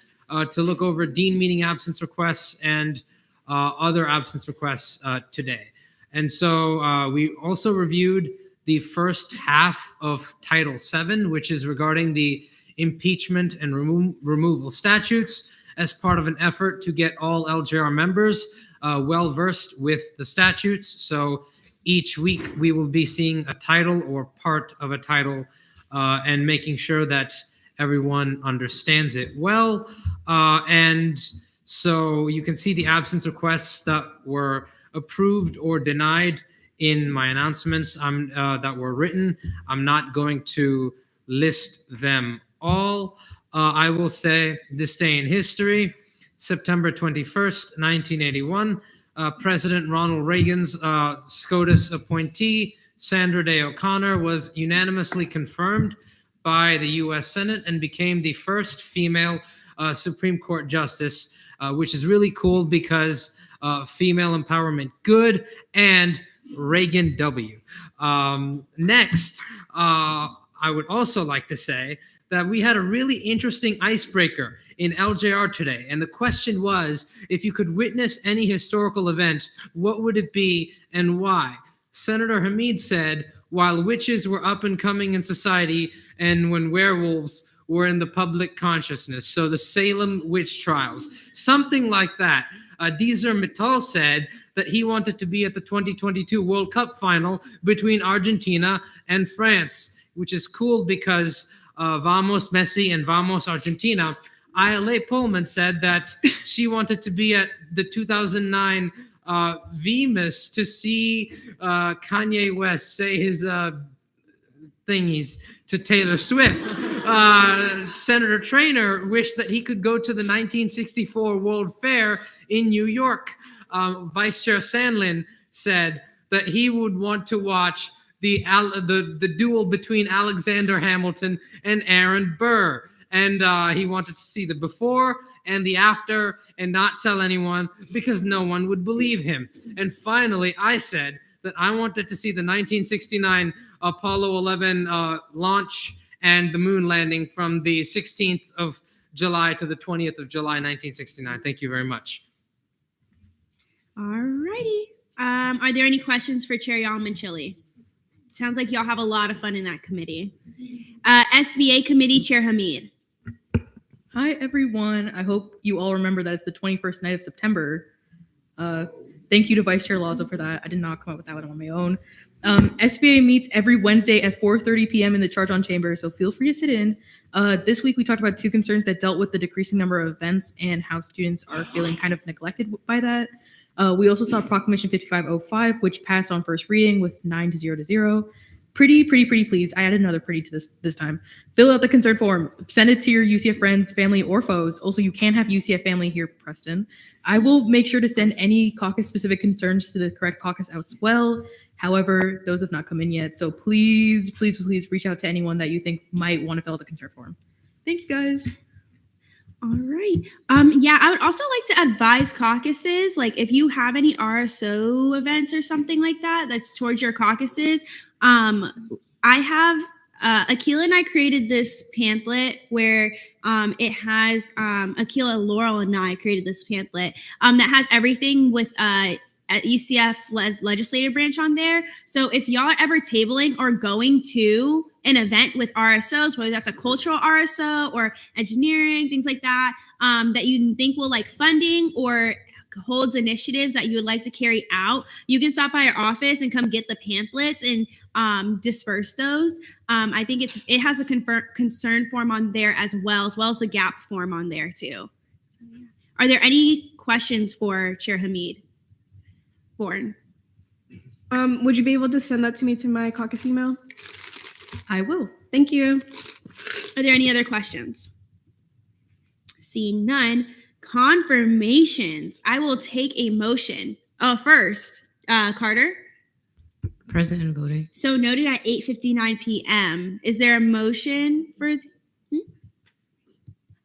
To look over dean meeting absence requests and other absence requests today. And so we also reviewed the first half of Title VII, which is regarding the impeachment and removal statutes, as part of an effort to get all LJR members well-versed with the statutes. So each week we will be seeing a title or part of a title and making sure that everyone understands it well. And so you can see the absence requests that were approved or denied in my announcements that were written. I'm not going to list them all. I will say this day in history, September 21st, 1981, President Ronald Reagan's SCOTUS appointee, Sandra Day O'Connor, was unanimously confirmed by the U.S. Senate and became the first female Supreme Court justice, which is really cool because female empowerment good and Reagan W. Next, I would also like to say that we had a really interesting icebreaker in LJR today. And the question was, if you could witness any historical event, what would it be and why? Senator Hamid said, while witches were up and coming in society and when werewolves were in the public consciousness. So the Salem witch trials, something like that. Deezer Mittal said that he wanted to be at the 2022 World Cup final between Argentina and France, which is cool because Vamos Messi and Vamos Argentina. Ayala Pullman said that she wanted to be at the 2009 VMAs to see Kanye West say his thingies to Taylor Swift. Senator Traynor wished that he could go to the 1964 World Fair in New York. Vice Chair Sandlin said that he would want to watch the duel between Alexander Hamilton and Aaron Burr. And he wanted to see the before and the after and not tell anyone because no one would believe him. And finally, I said that I wanted to see the 1969 Apollo 11 launch and the moon landing from the 16th of July to the 20th of July, 1969. Thank you very much. All righty. Are there any questions for Chair Yalman-Chile? Sounds like y'all have a lot of fun in that committee. SBA Committee Chair Hamid. Hi, everyone. I hope you all remember that it's the 21st night of September. Thank you to Vice Chair Lazo for that. I did not come up with that one on my own. SBA meets every Wednesday at 4:30 p.m. in the Charge-On Chamber, so feel free to sit in. This week, we talked about two concerns that dealt with the decreasing number of events and how students are feeling kind of neglected by that. We also saw Proclamation 5505, which passed on first reading with 9 to 0 to 0. Pretty please. I added another pretty to this time. Fill out the concern form. Send it to your UCF friends, family, or foes. Also, you can have UCF family here, Preston. I will make sure to send any caucus-specific concerns to the correct caucus out as well. However, those have not come in yet. So please reach out to anyone that you think might want to fill out the concern form. Thanks, guys. All right. Yeah, I would also like to advise caucuses, like if you have any RSO events or something like that, that's towards your caucuses. I have, Akila and I created this pamphlet where it has, Akila, Laurel, and I created this pamphlet that has everything with at UCF legislative branch on there. So if y'all are ever tabling or going to an event with RSOs, whether that's a cultural RSO or engineering, things like that, that you think will like funding or holds initiatives that you would like to carry out, you can stop by our office and come get the pamphlets and disperse those. I think it has a concern form on there as well as the gap form on there too. So, yeah. Are there any questions for Chair Hamid? Born. Would you be able to send that to me to my caucus email? I will. Thank you. Are there any other questions? Seeing none, confirmations. I will take a motion. First, Carter. Present and voting. So noted at 8:59 p.m. Is there a motion for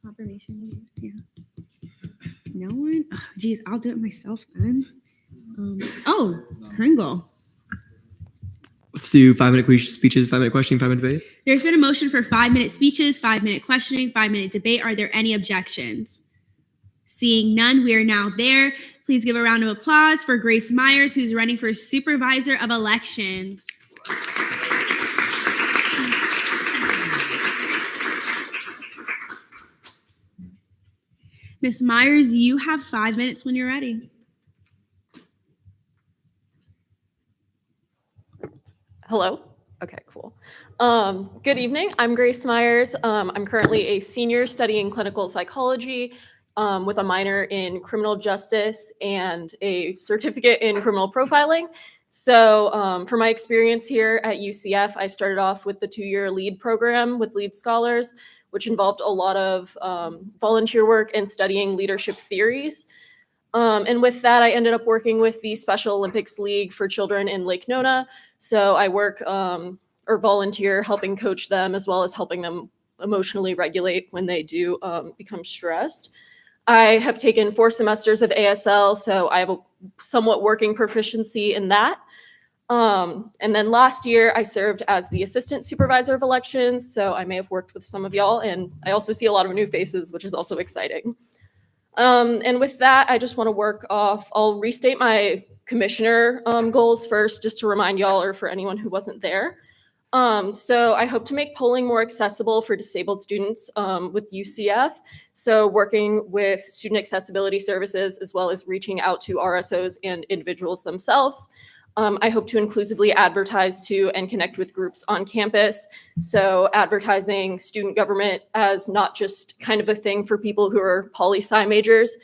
confirmation? Yeah. No one? Oh, geez, I'll do it myself then. Kringle. Let's do 5-minute speeches, 5-minute questioning, 5-minute debate. There's been a motion for 5-minute speeches, 5-minute questioning, 5-minute debate. Are there any objections? Seeing none, we are now there. Please give a round of applause for Grace Myers, who's running for Supervisor of Elections. Ms. Myers, you have 5 minutes when you're ready. Hello. Okay, cool. Good evening. I'm Grace Myers. I'm currently a senior studying clinical psychology with a minor in criminal justice and a certificate in criminal profiling. So for my experience here at UCF, I started off with the 2-year LEAD program with LEAD Scholars, which involved a lot of volunteer work and studying leadership theories. And with that, I ended up working with the Special Olympics League for Children in Lake Nona. So I work or volunteer helping coach them as well as helping them emotionally regulate when they do become stressed. I have taken 4 semesters of ASL, so I have a somewhat working proficiency in that. And then last year, I served as the Assistant Supervisor of Elections, so I may have worked with some of y'all, and I also see a lot of new faces, which is also exciting. And with that, I just want to work off, I'll restate my commissioner goals first, just to remind y'all or for anyone who wasn't there. So I hope to make polling more accessible for disabled students with UCF. So working with student accessibility services, as well as reaching out to RSOs and individuals themselves. I hope to inclusively advertise to and connect with groups on campus. So advertising student government as not just kind of a thing for people who are poli-sci majors,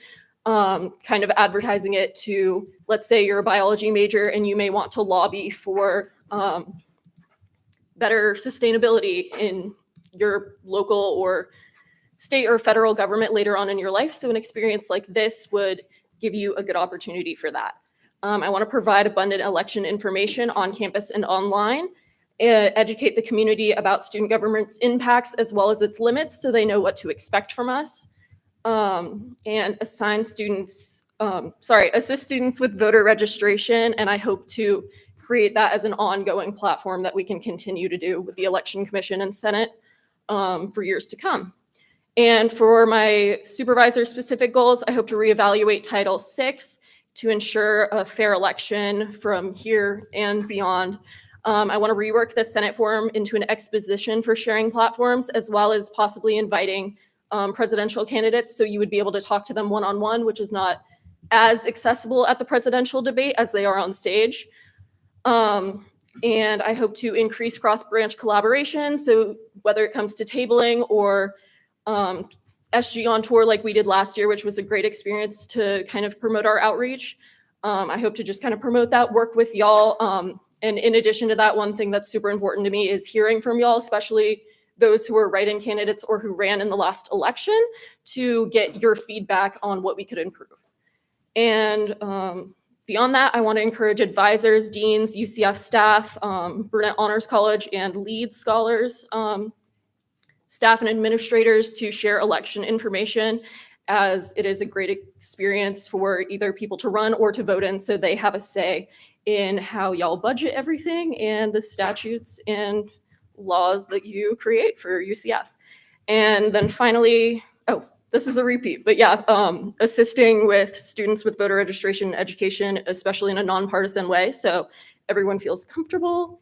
kind of advertising it to, let's say you're a biology major and you may want to lobby for better sustainability in your local or state or federal government later on in your life. So an experience like this would give you a good opportunity for that. I want to provide abundant election information on campus and online, educate the community about student government's impacts as well as its limits so they know what to expect from us, and assist students with voter registration. And I hope to create that as an ongoing platform that we can continue to do with the Election Commission and Senate for years to come. And for my supervisor-specific goals, I hope to reevaluate Title VI to ensure a fair election from here and beyond. I want to rework the Senate forum into an exposition for sharing platforms, as well as possibly inviting presidential candidates so you would be able to talk to them one-on-one, which is not as accessible at the presidential debate as they are on stage. And I hope to increase cross-branch collaboration. So whether it comes to tabling or SG on tour like we did last year, which was a great experience to kind of promote our outreach. I hope to just kind of promote that, work with y'all. And in addition to that, one thing that's super important to me is hearing from y'all, especially those who are write-in candidates or who ran in the last election, to get your feedback on what we could improve. And beyond that, I want to encourage advisors, deans, UCF staff, Burnett Honors College and Leeds scholars, staff and administrators to share election information, as it is a great experience for either people to run or to vote in, so they have a say in how y'all budget everything and the statutes and laws that you create for UCF. And then finally, oh, this is a repeat, but yeah, assisting with students with voter registration education, especially in a nonpartisan way, so everyone feels comfortable.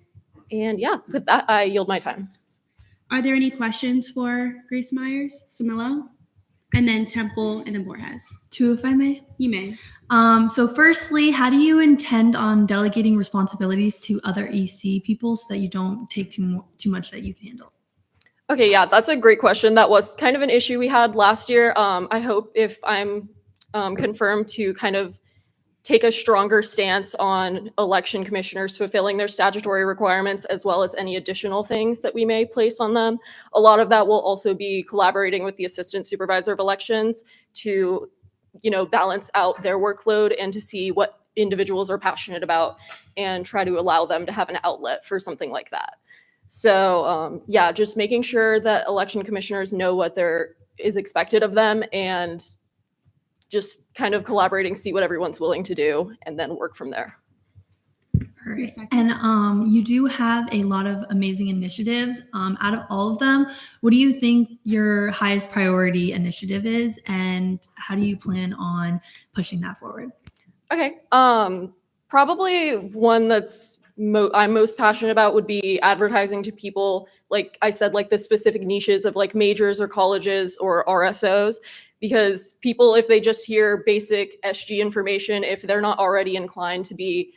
And yeah, with that, I yield my time. Are there any questions for Grace Myers, Samilo, and then Temple, and then Borges? 2, if I may. You may. So firstly, how do you intend on delegating responsibilities to other EC people so that you don't take too much that you can handle? Okay, yeah, that's a great question. That was kind of an issue we had last year. I hope if I'm confirmed to kind of take a stronger stance on election commissioners fulfilling their statutory requirements, as well as any additional things that we may place on them. A lot of that will also be collaborating with the assistant supervisor of elections to, balance out their workload and to see what individuals are passionate about and try to allow them to have an outlet for something like that. So yeah, just making sure that election commissioners know what there is expected of them, and just kind of collaborating, see what everyone's willing to do, and then work from there. Perfect. And you do have a lot of amazing initiatives. Out of all of them, what do you think your highest priority initiative is, and how do you plan on pushing that forward? Okay, probably one that's I'm most passionate about would be advertising to people, like I said, like the specific niches of like majors or colleges or RSOs, because people, if they just hear basic SG information, if they're not already inclined to be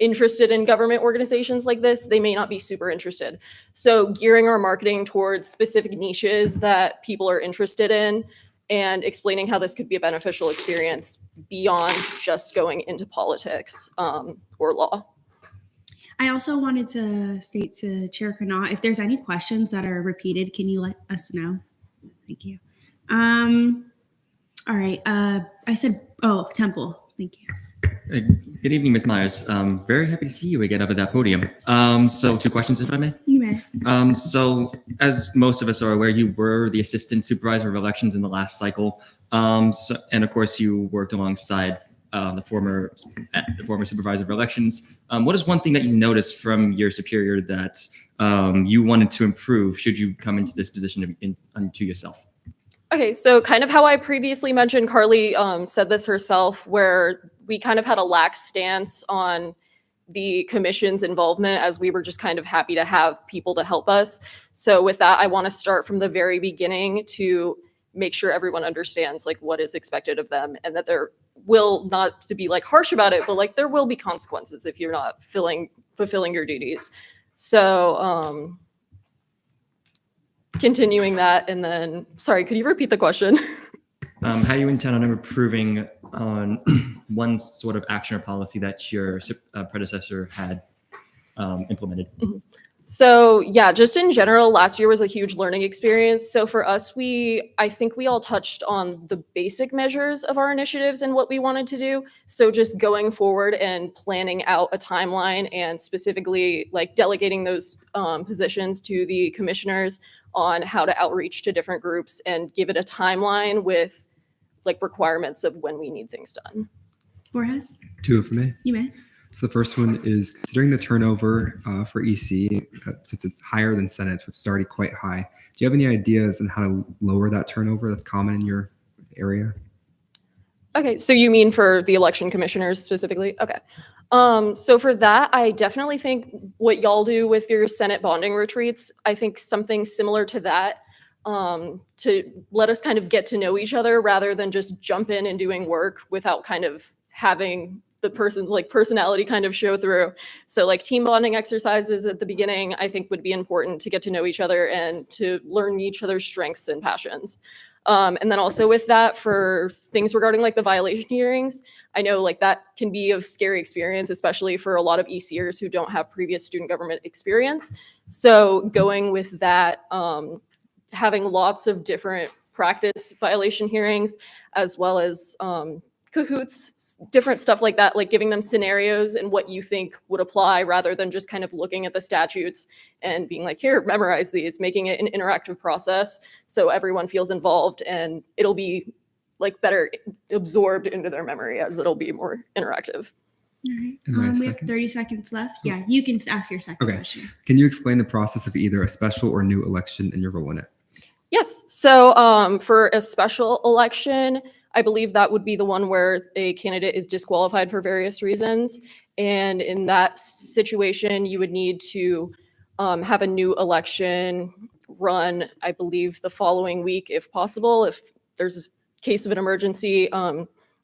interested in government organizations like this, they may not be super interested. So gearing our marketing towards specific niches that people are interested in and explaining how this could be a beneficial experience beyond just going into politics or law. I also wanted to state to Chair Connaught, if there's any questions that are repeated, can you let us know? Thank you. All right. I said, Temple. Thank you. Good evening, Ms. Myers. Very happy to see you again up at that podium. So 2 questions, if I may. You may. So as most of us are aware, you were the assistant supervisor of elections in the last cycle. And of course, you worked alongside the former supervisor of elections. What is one thing that you noticed from your superior that you wanted to improve should you come into this position unto yourself? Okay, so kind of how I previously mentioned, Carly said this herself, where we kind of had a lax stance on the commission's involvement, as we were just kind of happy to have people to help us. So with that, I want to start from the very beginning to make sure everyone understands like what is expected of them, and that there will, not to be like harsh about it, but like there will be consequences if you're not fulfilling your duties. So continuing that, and then, sorry, could you repeat the question? How you intend on improving on one sort of action or policy that your predecessor had implemented? So yeah, just in general, last year was a huge learning experience. So for us, I think we all touched on the basic measures of our initiatives and what we wanted to do. So just going forward and planning out a timeline and specifically like delegating those positions to the commissioners on how to outreach to different groups and give it a timeline with like requirements of when we need things done. Borges, Two for me. you may. So the first one is considering the turnover for EC, since it's higher than Senate, which is already quite high. Do you have any ideas on how to lower that turnover that's common in your area? Okay, so you mean for the election commissioners specifically? Okay. So for that, I definitely think what y'all do with your Senate bonding retreats, I think something similar to that, to let us kind of get to know each other rather than just jump in and doing work without kind of having the person's like personality kind of show through. So like team bonding exercises at the beginning, I think would be important to get to know each other and to learn each other's strengths and passions. And then also with that, for things regarding like the violation hearings, I know like that can be a scary experience, especially for a lot of ECers who don't have previous student government experience. So going with that, having lots of different practice violation hearings, as well as Cahoots, different stuff like that, like giving them scenarios and what you think would apply rather than just kind of looking at the statutes and being like, here, memorize these, making it an interactive process so everyone feels involved and it'll be like better absorbed into their memory as it'll be more interactive. All right. And my We have second? 30 seconds left. Yeah, you can ask your second Okay. question. Can you explain the process of either a special or new election and your role in it? Yes. So for a special election, I believe that would be the one where a candidate is disqualified for various reasons. And in that situation, you would need to have a new election run, I believe, the following week, if possible. If there's a case of an emergency,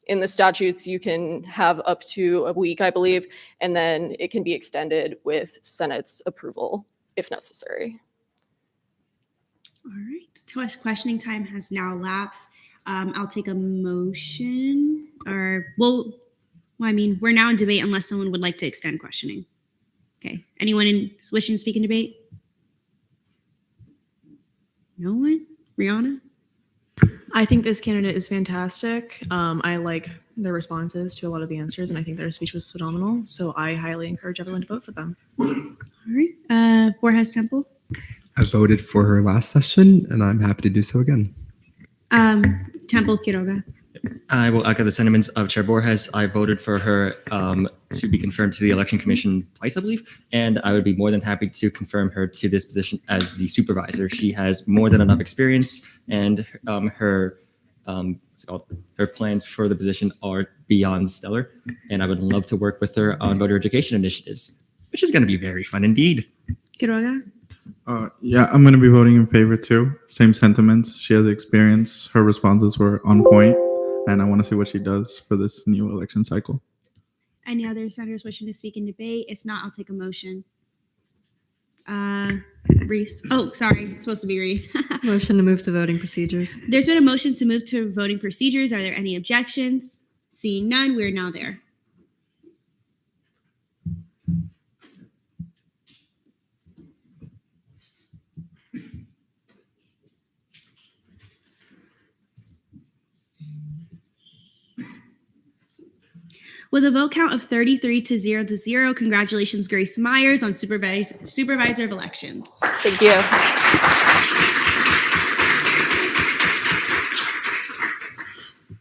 in the statutes, you can have up to a week, I believe, and then it can be extended with Senate's approval if necessary. All right. Questioning time has now lapsed. I'll take a motion I mean, we're now in debate unless someone would like to extend questioning. Okay. Anyone wishing to speak in debate? No one? Rihanna? I think this candidate is fantastic. I like their responses to a lot of the answers, and I think their speech was phenomenal. So I highly encourage everyone to vote for them. All right. Borges Temple? I voted for her last session, and I'm happy to do so again. Temple Quiroga. I will echo the sentiments of Chair Borges. I voted for her to be confirmed to the Election Commission twice, I believe, and I would be more than happy to confirm her to this position as the supervisor. She has more than enough experience, and her plans for the position are beyond stellar. And I would love to work with her on voter education initiatives, which is going to be very fun indeed. Quiroga? Yeah, I'm going to be voting in favor too. Same sentiments. She has experience. Her responses were on point, and I want to see what she does for this new election cycle. Any other senators wishing to speak in debate? If not, I'll take a motion. Reese. Oh, sorry. It's supposed to be Reese. Motion to move to voting procedures. There's been a motion to move to voting procedures. Are there any objections? Seeing none, we're now there. With a vote count of 33 to 0, congratulations, Grace Myers, on Supervisor of Elections. Thank you.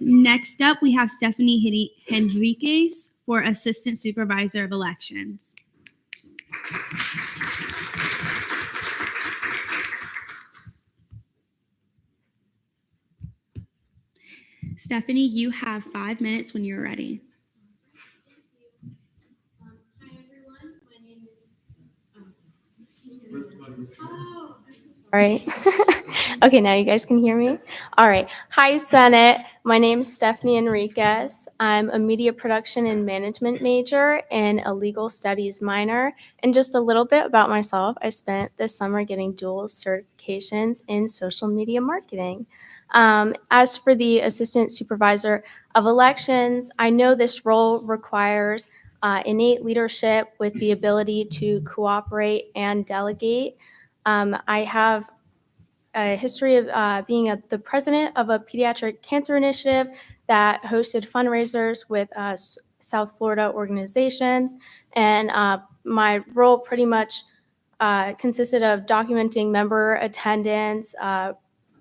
Next up, we have Stephanie Henriquez for Assistant Supervisor of Elections. Stephanie, you have 5 minutes when you're ready. All right. Okay, now you guys can hear me. All right. Hi, Senate. My name is Stephanie Enriquez. I'm a media production and management major and a legal studies minor. And just a little bit about myself, I spent this summer getting dual certifications in social media marketing. As for the Assistant Supervisor of Elections, I know this role requires innate leadership with the ability to cooperate and delegate. I have a history of being the president of a pediatric cancer initiative that hosted fundraisers with South Florida organizations. And my role pretty much consisted of documenting member attendance,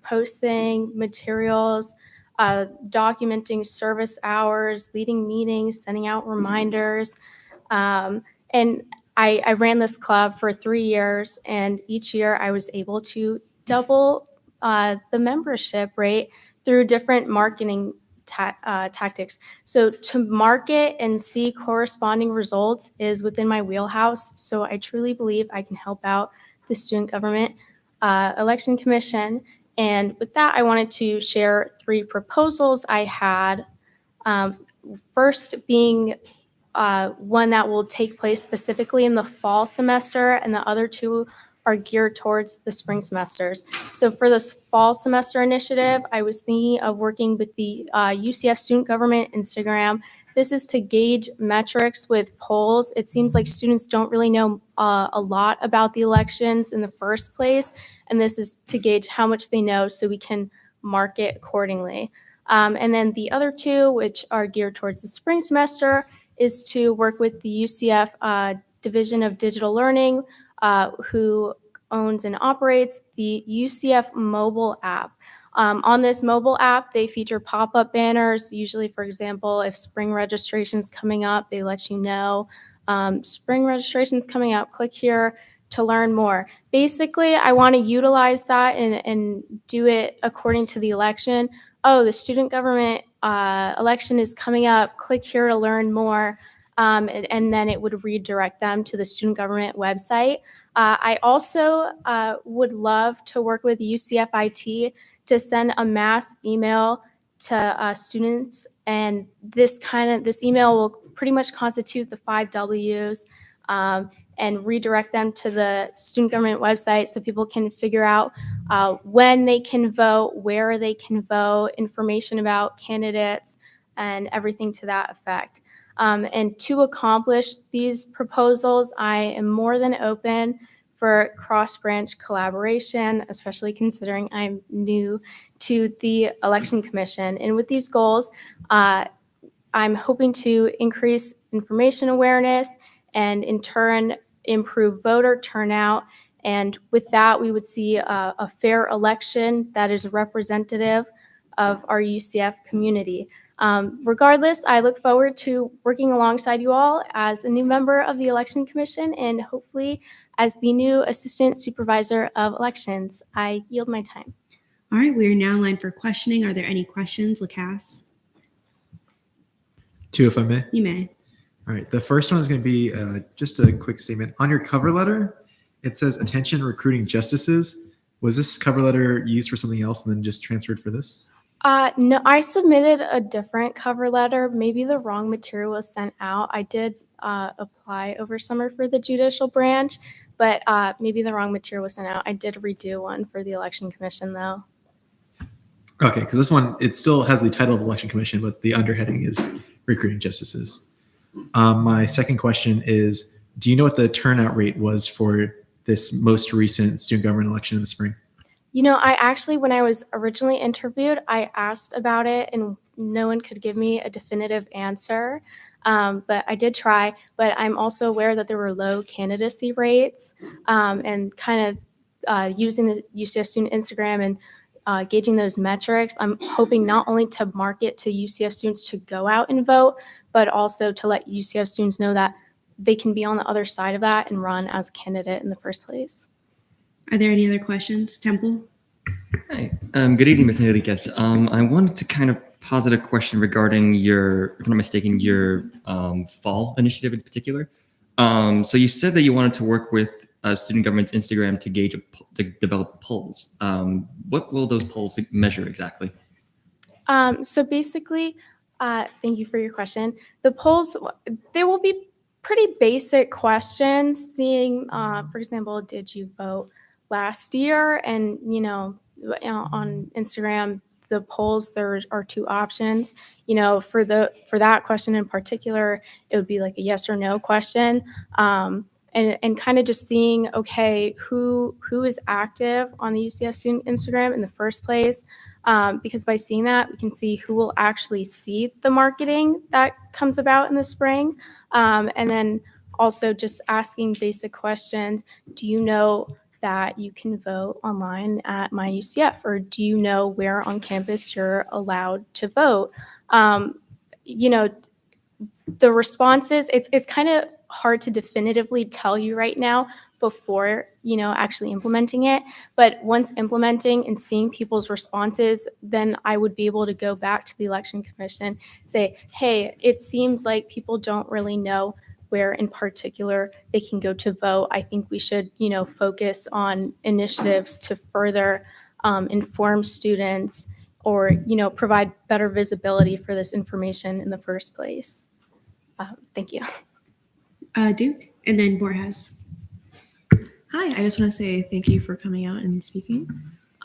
posting materials, documenting service hours, leading meetings, sending out reminders. And I ran this club for 3 years, and each year I was able to double the membership rate through different marketing tactics. So to market and see corresponding results is within my wheelhouse. So I truly believe I can help out the Student Government Election Commission. And with that, I wanted to share 3 proposals I had. First being one that will take place specifically in the fall semester, and the other 2 are geared towards the spring semesters. So for this fall semester initiative, I was thinking of working with the UCF Student Government Instagram. This is to gauge metrics with polls. It seems like students don't really know a lot about the elections in the first place, and this is to gauge how much they know so we can market accordingly. And then the other 2, which are geared towards the spring semester, is to work with the UCF Division of Digital Learning, who owns and operates the UCF mobile app. On this mobile app, they feature pop-up banners. Usually, for example, if spring registration's coming up, they let you know, spring registration's coming up, click here to learn more. Basically, I want to utilize that and do it according to the election. Oh, the student government election is coming up, click here to learn more. And then it would redirect them to the student government website. I also would love to work with UCF IT to send a mass email to students, and this email will pretty much constitute the 5 W's, and redirect them to the student government website so people can figure out when they can vote, where they can vote, information about candidates, and everything to that effect. And to accomplish these proposals, I am more than open for cross-branch collaboration, especially considering I'm new to the Election Commission. And with these goals, I'm hoping to increase information awareness and in turn improve voter turnout. And with that, we would see a fair election that is representative of our UCF community. Regardless, I look forward to working alongside you all as a new member of the Election Commission and hopefully as the new Assistant Supervisor of Elections. I yield my time. All right, we are now in line for questioning. Are there any questions, Lacasse? 2, if I may. You may. All right. The first one is going to be just a quick statement. On your cover letter, it says attention recruiting justices. Was this cover letter used for something else and then just transferred for this? No, I submitted a different cover letter. Maybe the wrong material was sent out. I did apply over summer for the judicial branch, but maybe the wrong material was sent out. I did redo one for the Election Commission, though. Okay, because this one, it still has the title of Election Commission, but the underheading is recruiting justices. My second question is, do you know what the turnout rate was for this most recent student government election in the spring? You know, I actually, when I was originally interviewed, I asked about it and no one could give me a definitive answer. But I did try, but I'm also aware that there were low candidacy rates, and kind of using the UCF student Instagram and gauging those metrics. I'm hoping not only to market to UCF students to go out and vote, but also to let UCF students know that they can be on the other side of that and run as a candidate in the first place. Are there any other questions? Temple? Hi. Good evening, Ms. Enriquez. I wanted to kind of posit a question regarding your, if I'm not mistaken, your fall initiative in particular. So you said that you wanted to work with student government's Instagram to gauge, to develop polls. What will those polls measure exactly? So basically, thank you for your question. The polls, they will be pretty basic questions, seeing, for example, did you vote last year? And, you know, on Instagram, the polls, there are two options. You know, for that question in particular, it would be like a yes or no question. And kind of just seeing, okay, who is active on the UCF student Instagram in the first place. Because by seeing that, we can see who will actually see the marketing that comes about in the spring. And then also just asking basic questions. Do you know that you can vote online at my UCF? Or do you know where on campus you're allowed to vote? You know, the responses, it's kind of hard to definitively tell you right now before, you know, actually implementing it. But once implementing and seeing people's responses, then I would be able to go back to the Election Commission, say, hey, it seems like people don't really know where in particular they can go to vote. I think we should, you know, focus on initiatives to further inform students or, you know, provide better visibility for this information in the first place. Thank you. Duke, and then Borges. Hi, I just want to say thank you for coming out and speaking.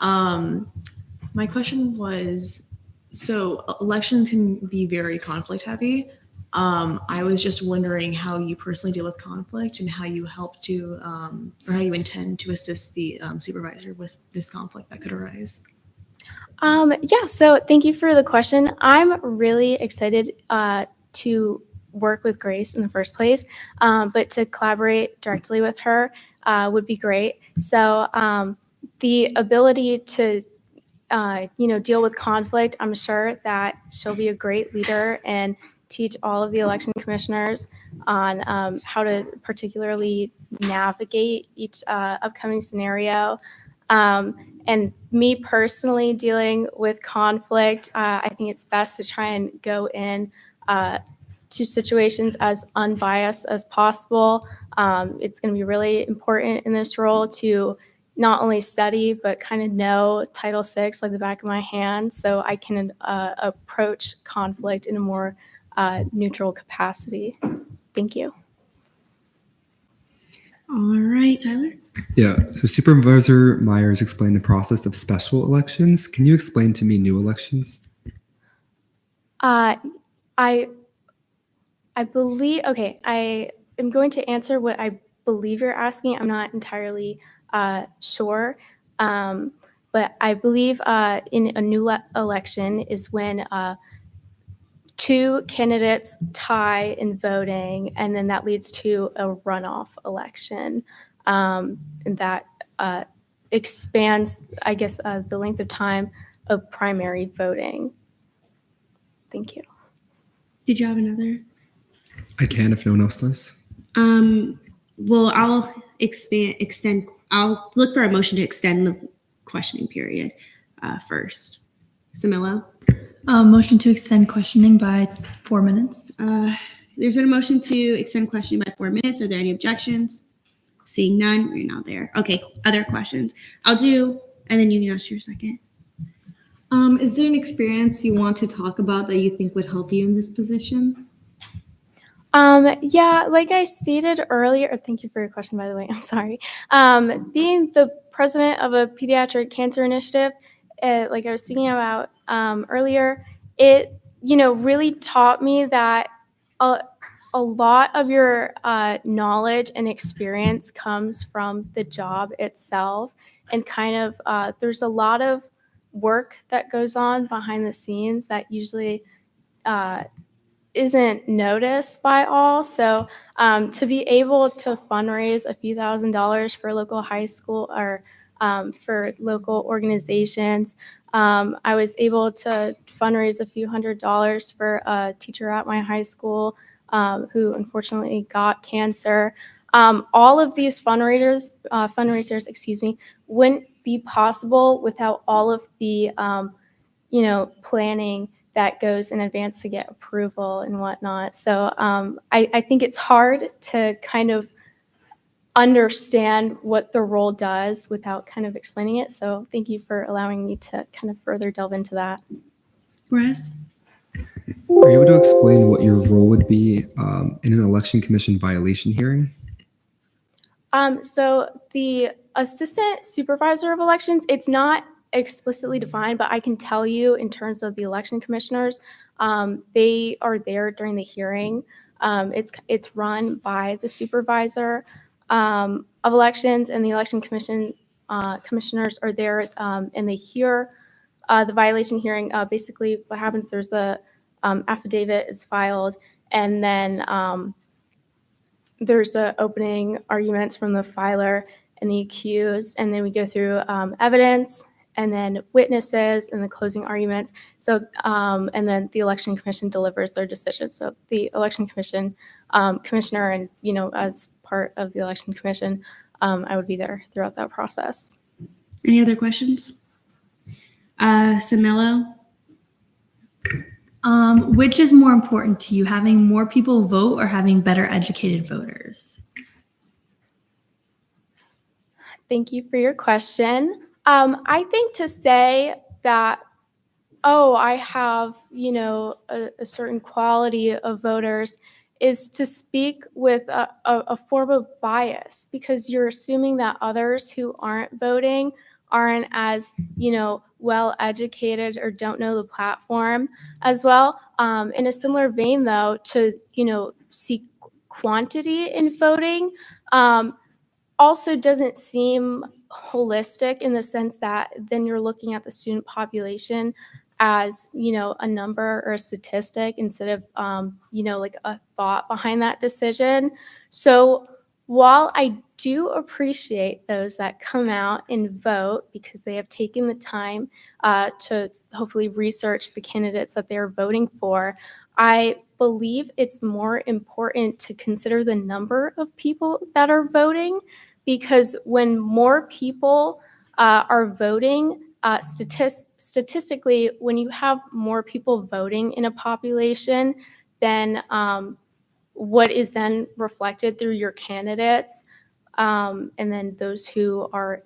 My question was, so elections can be very conflict heavy. I was just wondering how you personally deal with conflict and how you help to, or how you intend to assist the supervisor with this conflict that could arise. Yeah, so thank you for the question. I'm really excited to work with Grace in the first place, but to collaborate directly with her would be great. So the ability to, you know, deal with conflict, I'm sure that she'll be a great leader and teach all of the election commissioners on how to particularly navigate each upcoming scenario. And me personally dealing with conflict, I think it's best to try and go in to situations as unbiased as possible. It's going to be really important in this role to not only study, but kind of know Title VI like the back of my hand, so I can approach conflict in a more neutral capacity. Thank you. All right, Tyler. Yeah, so Supervisor Myers explained the process of special elections. Can you explain to me new elections? I believe, okay, I am going to answer what I believe you're asking. I'm not entirely sure, but I believe in a new election is when two candidates tie in voting, and then that leads to a runoff election. And that expands, I guess, the length of time of primary voting. Thank you. Did you have another? I can if no one else does. Well, I'll extend. I'll look for a motion to extend the questioning period first. Samilo? Motion to extend questioning by 4 minutes. There's been a motion to extend questioning by 4 minutes. Are there any objections? Seeing none, we're now there. Okay, other questions? I'll do, and then you can ask your second. Is there an experience you want to talk about that you think would help you in this position? Yeah, like I stated earlier, thank you for your question, by the way, I'm sorry. Being the president of a pediatric cancer initiative, like I was speaking about earlier, it, you know, really taught me that a lot of your knowledge and experience comes from the job itself, and kind of there's a lot of work that goes on behind the scenes that usually isn't noticed by all. So to be able to fundraise a few $1,000s for local high school or for local organizations, I was able to fundraise a few $100s for a teacher at my high school who unfortunately got cancer. All of these fundraisers, excuse me, wouldn't be possible without all of the, you know, planning that goes in advance to get approval and whatnot. So I think it's hard to kind of understand what the role does without kind of explaining it. So thank you for allowing me to kind of further delve into that. Whereas? Are you able to explain what your role would be in an election commission violation hearing? So the assistant supervisor of elections, it's not explicitly defined, but I can tell you in terms of the election commissioners, they are there during the hearing. It's run by the supervisor of elections, and the election commissioners are there, and they hear the violation hearing. Basically, what happens, there's the affidavit is filed, and then there's the opening arguments from the filer and the accused, and then we go through evidence, and then witnesses, and the closing arguments. So, and then the election commission delivers their decision. So the election commission commissioner, and as part of the election commission, I would be there throughout that process. Any other questions? Samelo? Which is more important to you, having more people vote or having better educated voters? Thank you for your question. I think to say that, oh, I have, a certain quality of voters is to speak with a form of bias, because you're assuming that others who aren't voting aren't as, well educated or don't know the platform as well. In a similar vein, though, to, seek quantity in voting also doesn't seem holistic, in the sense that then you're looking at the student population as, a number or a statistic instead of, like a thought behind that decision. So while I do appreciate those that come out and vote because they have taken the time to hopefully research the candidates that they're voting for, I believe it's more important to consider the number of people that are voting, because when more people are voting, statistically, when you have more people voting in a population, then what is then reflected through your candidates, and then those who are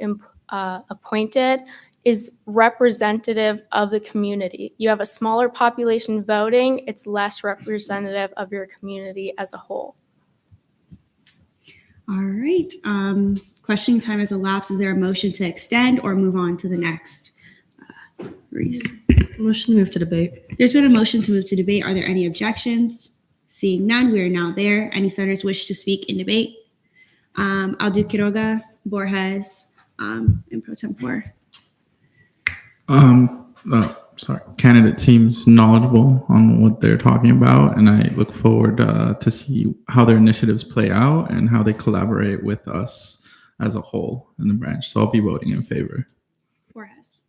appointed, is representative of the community. You have a smaller population voting, it's less representative of your community as a whole. All right. Questioning time has elapsed. Is there a motion to extend or move on to the next? Reese. Motion to move to debate. There's been a motion to move to debate. Are there any objections? Seeing none, we are now there. Any senators wish to speak in debate? I'll do Quiroga, Borges, and Pro Tempore. Candidate seems knowledgeable on what they're talking about, and I look forward to see how their initiatives play out and how they collaborate with us as a whole in the branch. So I'll be voting in favor. Borges.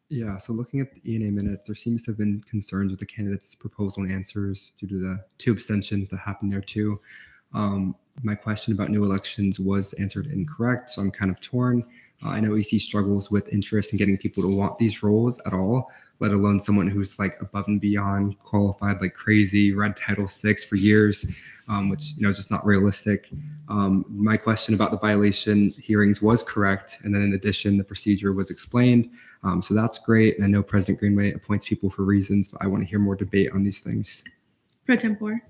Yeah, so looking at the ENA minutes, there seems to have been concerns with the candidates' proposal and answers due to the 2 abstentions that happened there too. My question about new elections was answered incorrect, so I'm kind of torn. I know EC struggles with interest in getting people to want these roles at all, let alone someone who's like above and beyond qualified like crazy, read Title VI for years, which is just not realistic. My question about the violation hearings was correct, and then in addition, the procedure was explained. So that's great, and I know President Greenway appoints people for reasons, but I want to hear more debate on these things. Pro Tempore.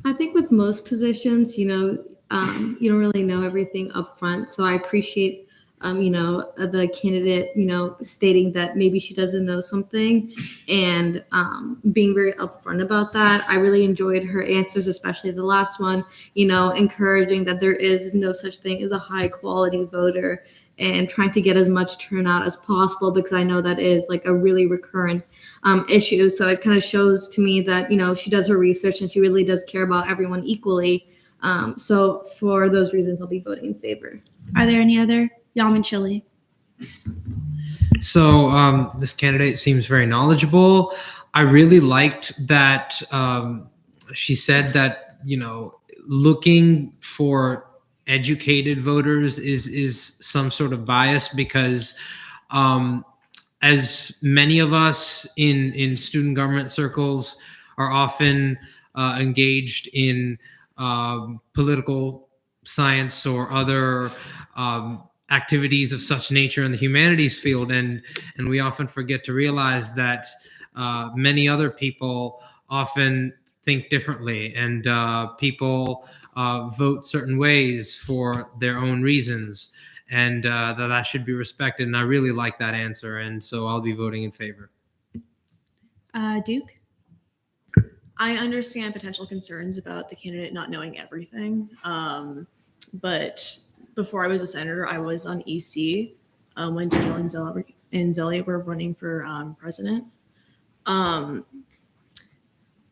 I think with most positions, you don't really know everything up front. So I appreciate, the candidate, stating that maybe she doesn't know something and being very upfront about that. I really enjoyed her answers, especially the last one, encouraging that there is no such thing as a high quality voter and trying to get as much turnout as possible, because I know that is like a really recurrent issue. So it kind of shows to me that, she does her research and she really does care about everyone equally. So for those reasons, I'll be voting in favor. Are there any other? Yaman Chili. So this candidate seems very knowledgeable. I really liked that she said that, looking for educated voters is some sort of bias, because as many of us in student government circles are often engaged in political science or other activities of such nature in the humanities field, and we often forget to realize that many other people often think differently, and people vote certain ways for their own reasons. and that should be respected. And I really like that answer, and so I'll be voting in favor. Duke? I understand potential concerns about the candidate not knowing everything. But before I was a senator, I was on EC when Daniel and Zelli were running for president.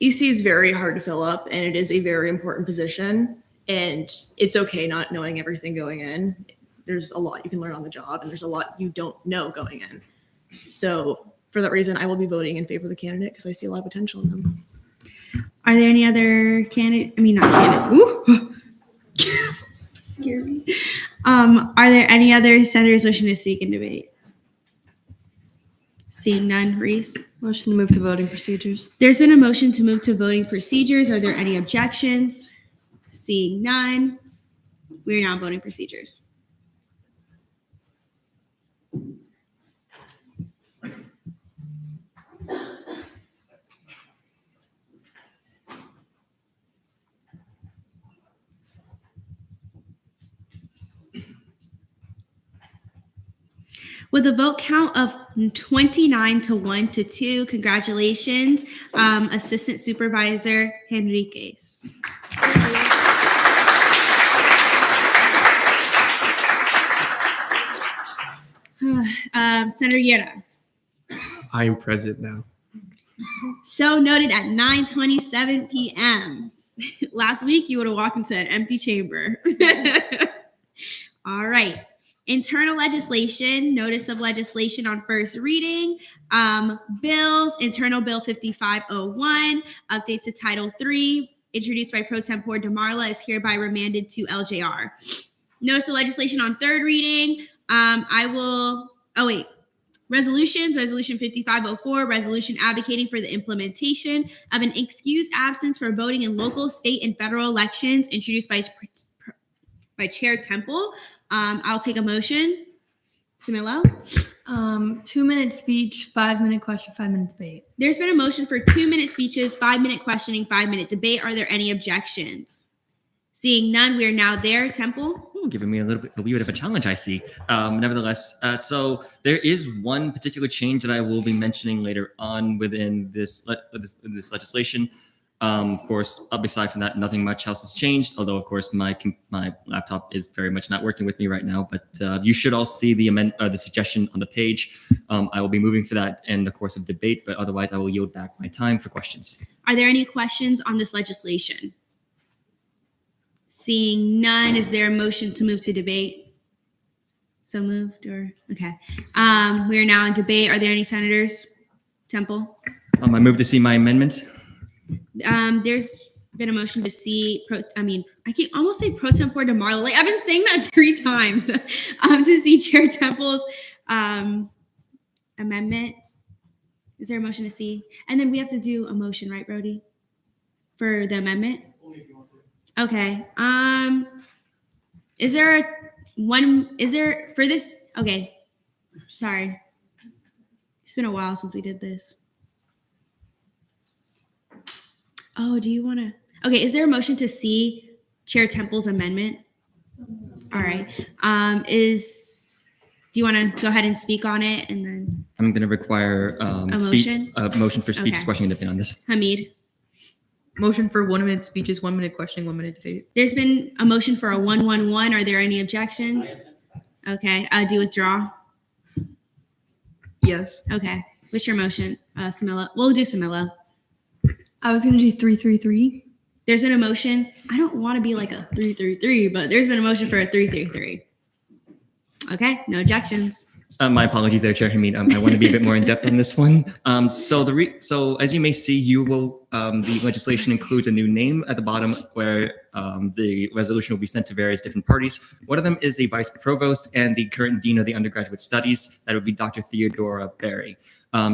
EC is very hard to fill up, and it is a very important position. And it's okay not knowing everything going in. There's a lot you can learn on the job, and there's a lot you don't know going in. So for that reason, I will be voting in favor of the candidate because I see a lot of potential in them. Are there any other candidate? I mean, not candidate. Ooh. Scared me. Are there any other senators wishing to speak in debate? Seeing none, Reese? Motion to move to voting procedures. There's been a motion to move to voting procedures. Are there any objections? Seeing none, we are now voting procedures. With a vote count of 29 to 1 to 2, congratulations, Assistant Supervisor Henriquez. Senator Yera. I am present now. So noted at 9:27 p.m. Last week, you would have walked into an empty chamber. All right. Internal legislation, notice of legislation on first reading, bills, Internal Bill 5501, updates to Title III, introduced by Pro Tempore DeMarla, is hereby remanded to LJR. Notice of legislation on third reading, resolutions, Resolution 5504, resolution advocating for the implementation of an excused absence for voting in local, state, and federal elections, introduced by Chair Temple. I'll take a motion. Samilo? 2-minute speech, 5-minute question, 5-minute debate. There's been a motion for 2-minute speeches, 5-minute questioning, 5-minute debate. Are there any objections? Seeing none, we are now there. Temple? Giving me a wee bit of a challenge, I see. Nevertheless, so there is one particular change that I will be mentioning later on within this legislation. Of course, aside from that, nothing much else has changed. Although, of course, my laptop is very much not working with me right now. But you should all see the suggestion on the page. I will be moving for that in the course of debate. But otherwise, I will yield back my time for questions. Are there any questions on this legislation? Seeing none, is there a motion to move to debate? So moved, or okay. We are now in debate. Are there any senators? Temple? I move to see my amendment. There's been a motion to see I keep almost say Pro Tempore DeMarla. Like I've been saying that 3 times. To see Chair Temple's amendment. Is there a motion to see? And then we have to do a motion, right, Brody? For the amendment? Okay. Is there for this? Okay. Sorry. It's been a while since we did this. Oh, do you want to? Okay, is there a motion to see Chair Temple's amendment? All right. Do you want to go ahead and speak on it, and then I'm going to require a motion? A motion for speeches, Okay. questioning, and debate on this. Hamid? Motion for 1-minute speeches, 1-minute questioning, 1-minute debate. There's been a motion for a 1-1-1. Are there any objections? Okay. Do you withdraw? Yes. Okay. What's your motion, Samila? We'll do Samila. I was going to do 3-3-3. There's been a motion. I don't want to be like a 3-3-3, but there's been a motion for a 3-3-3. Okay, no objections. My apologies there, Chair Hamid. I want to be a bit more in depth on this one. So as you may see, the legislation includes a new name at the bottom where the resolution will be sent to various different parties. One of them is a vice provost and the current dean of the undergraduate studies. That would be Dr. Theodora Berry.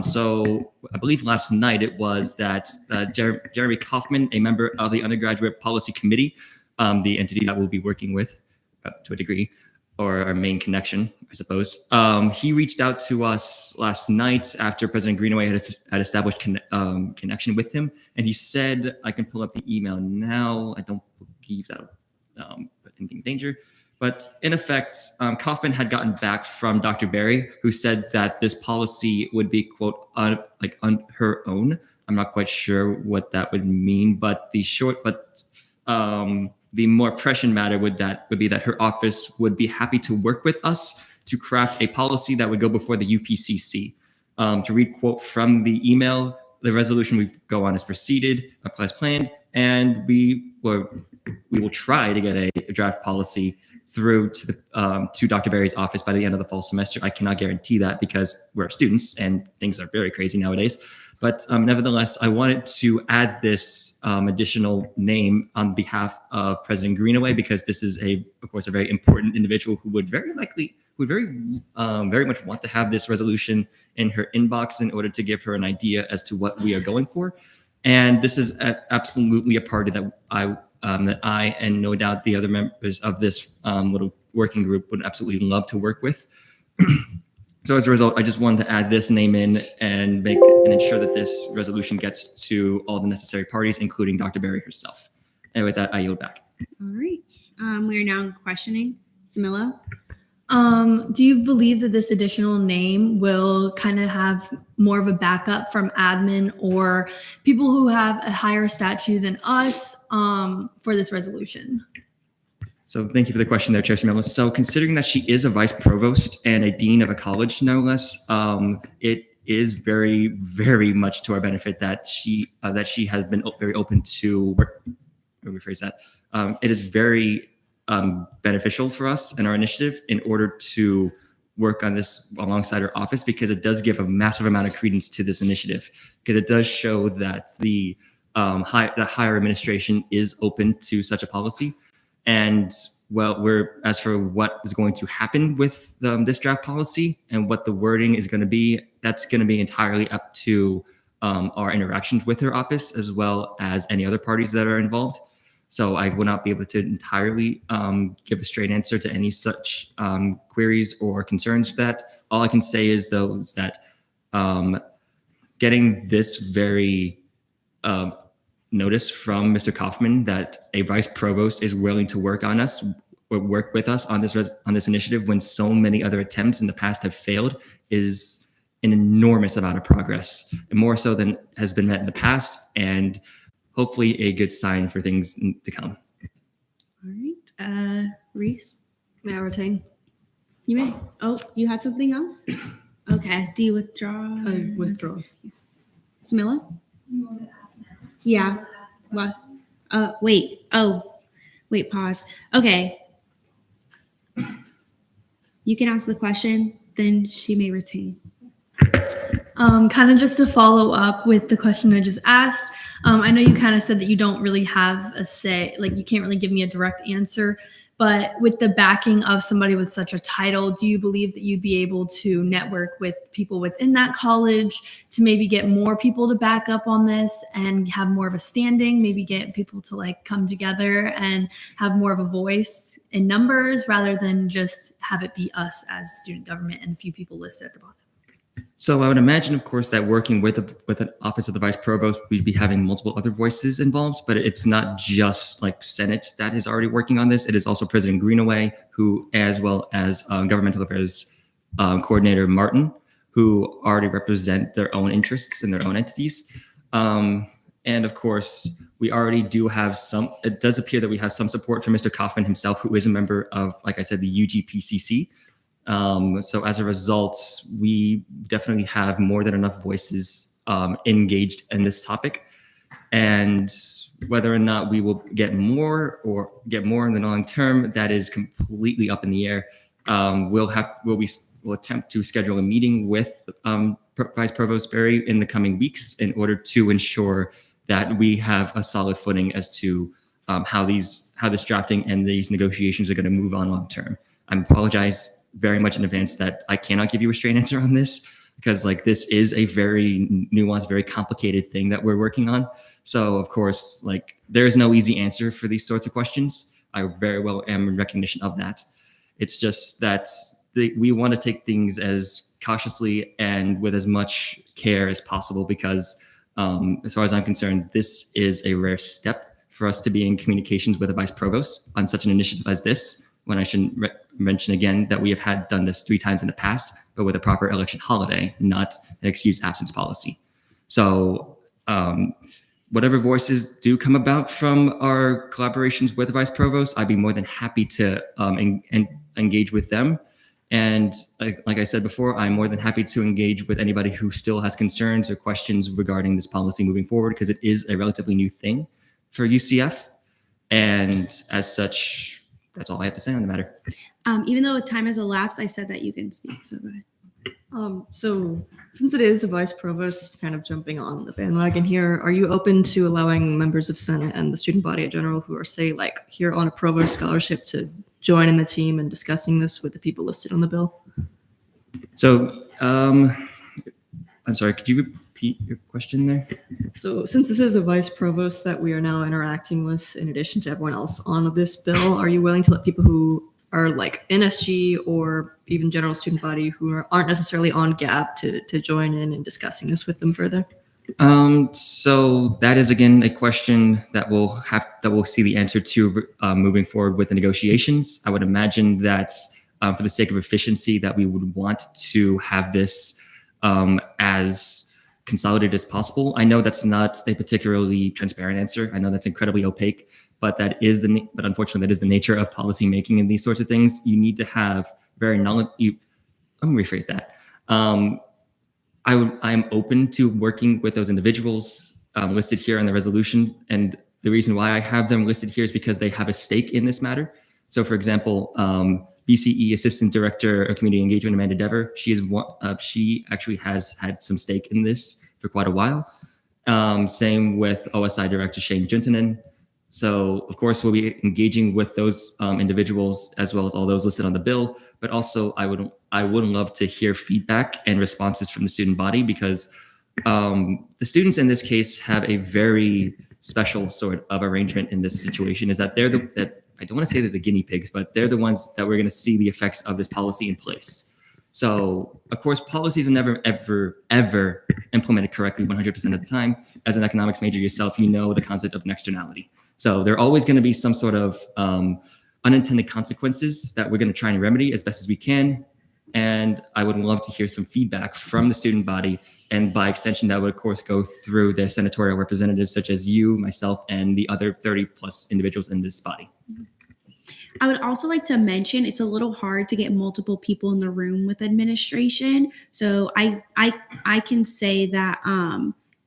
So I believe last night it was that Jeremy Kaufman, a member of the undergraduate policy committee, the entity that we'll be working with to a degree, or our main connection, I suppose. He reached out to us last night after President Greenaway had established connection with him. And he said, I can pull up the email now. I don't believe that put anything in danger. But in effect, Kaufman had gotten back from Dr. Berry, who said that this policy would be, quote, on her own. I'm not quite sure what that would mean, but the more prescient matter would be that her office would be happy to work with us to craft a policy that would go before the UPCC. To read quote from the email, the resolution we go on as proceeded, as planned, and we will try to get a draft policy through to Dr. Berry's office by the end of the fall semester. I cannot guarantee that because we're students and things are very crazy nowadays. But nevertheless, I wanted to add this additional name on behalf of President Greenaway because this is, of course, a very important individual who would very much want to have this resolution in her inbox in order to give her an idea as to what we are going for. And this is absolutely a party that I and no doubt the other members of this little working group would absolutely love to work with. So as a result, I just wanted to add this name in and ensure that this resolution gets to all the necessary parties, including Dr. Berry herself. And with that, I yield back. All right. We are now questioning. Samila? Do you believe that this additional name will kind of have more of a backup from admin or people who have a higher statute than us for this resolution? So thank you for the question there, Chair Samila. So considering that she is a vice provost and a dean of a college, no less, it is very, very much to our benefit that she has been very open to work. Let me rephrase that. It is very beneficial for us and our initiative in order to work on this alongside our office because it does give a massive amount of credence to this initiative because it does show that the higher administration is open to such a policy. And as for what is going to happen with this draft policy and what the wording is going to be, that's going to be entirely up to our interactions with her office as well as any other parties that are involved. So I will not be able to entirely give a straight answer to any such queries or concerns with that. All I can say is that getting this very notice from Mr. Kaufman that a vice provost is willing to work with us on this initiative when so many other attempts in the past have failed is an enormous amount of progress, and more so than has been met in the past, and hopefully a good sign for things to come. All right. Reese? May I retain? You may. Oh, you had something else? Okay. Do you withdraw? I withdraw. Samila? Yeah. What? Wait. Oh, wait, pause. Okay. You can ask the question, then she may retain. Kind of just to follow up with the question I just asked. I know you kind of said that you don't really have a say, like you can't really give me a direct answer, but with the backing of somebody with such a title, do you believe that you'd be able to network with people within that college to maybe get more people to back up on this and have more of a standing, maybe get people to like come together and have more of a voice in numbers rather than just have it be us as student government and a few people listed at the bottom? So I would imagine, of course, that working with an office of the vice provost, we'd be having multiple other voices involved, but it's not just like Senate that is already working on this. It is also President Greenaway, who, as well as governmental affairs coordinator Martin, who already represent their own interests and their own entities. And of course, we already do have it does appear that we have some support from Mr. Kaufman himself, who is a member of, like I said, the UGPCC. So as a result, we definitely have more than enough voices engaged in this topic. And whether or not we will get more in the long term, that is completely up in the air. We'll attempt to schedule a meeting with Vice Provost Berry in the coming weeks in order to ensure that we have a solid footing as to how this drafting and these negotiations are going to move on long term. I apologize very much in advance that I cannot give you a straight answer on this because this is a very nuanced, very complicated thing that we're working on. So of course, there is no easy answer for these sorts of questions. I very well am in recognition of that. It's just that we want to take things as cautiously and with as much care as possible because as far as I'm concerned, this is a rare step for us to be in communications with a vice provost on such an initiative as this. when I should mention again that we have done this 3 times in the past, but with a proper election holiday, not an excused absence policy. So whatever voices do come about from our collaborations with the Vice Provost, I'd be more than happy to engage with them. And like I said before, I'm more than happy to engage with anybody who still has concerns or questions regarding this policy moving forward, because it is a relatively new thing for UCF. And as such, that's all I have to say on the matter. Even though time has elapsed, I said that you can speak, so go ahead. So since it is a vice provost kind of jumping on the bandwagon here, are you open to allowing members of Senate and the student body in general who are, say, like here on a provost scholarship to join in the team and discussing this with the people listed on the bill? So I'm sorry, could you repeat your question there? So since this is a vice provost that we are now interacting with in addition to everyone else on this bill, are you willing to let people who are like NSG or even general student body who aren't necessarily on GAP to join in discussing this with them further? So that is again a question that we'll see the answer to moving forward with the negotiations. I would imagine that for the sake of efficiency, that we would want to have this as consolidated as possible. I know that's not a particularly transparent answer. I know that's incredibly opaque, but but unfortunately that is the nature of policy making in these sorts of things. You need to have very let me rephrase that. I'm open to working with those individuals listed here in the resolution. And the reason why I have them listed here is because they have a stake in this matter. So for example, BCE Assistant Director of Community Engagement, Amanda Dever, she actually has had some stake in this for quite a while. Same with OSI Director Shane Juntanen. So of course, we'll be engaging with those individuals as well as all those listed on the bill, but also I would love to hear feedback and responses from the student body, because the students in this case have a very special sort of arrangement in this situation, is that I don't want to say they're the guinea pigs, but they're the ones that we're going to see the effects of this policy in place. So of course, policies are never, ever implemented correctly 100% of the time. As an economics major yourself, you know the concept of an externality. So there are always going to be some sort of unintended consequences that we're going to try and remedy as best as we can. And I would love to hear some feedback from the student body. And by extension, that would, of course, go through their senatorial representatives, such as you, myself, and the other 30 plus individuals in this body. I would also like to mention it's a little hard to get multiple people in the room with administration. So I can say that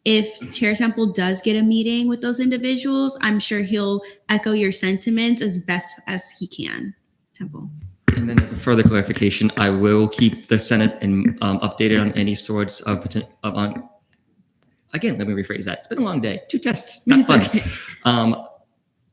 if Chair Temple does get a meeting with those individuals, I'm sure he'll echo your sentiments as best as he can. Temple. And then as a further clarification, I will keep the Senate updated on any sorts of again, let me rephrase that. It's been a long day. 2 tests, not fun. Okay.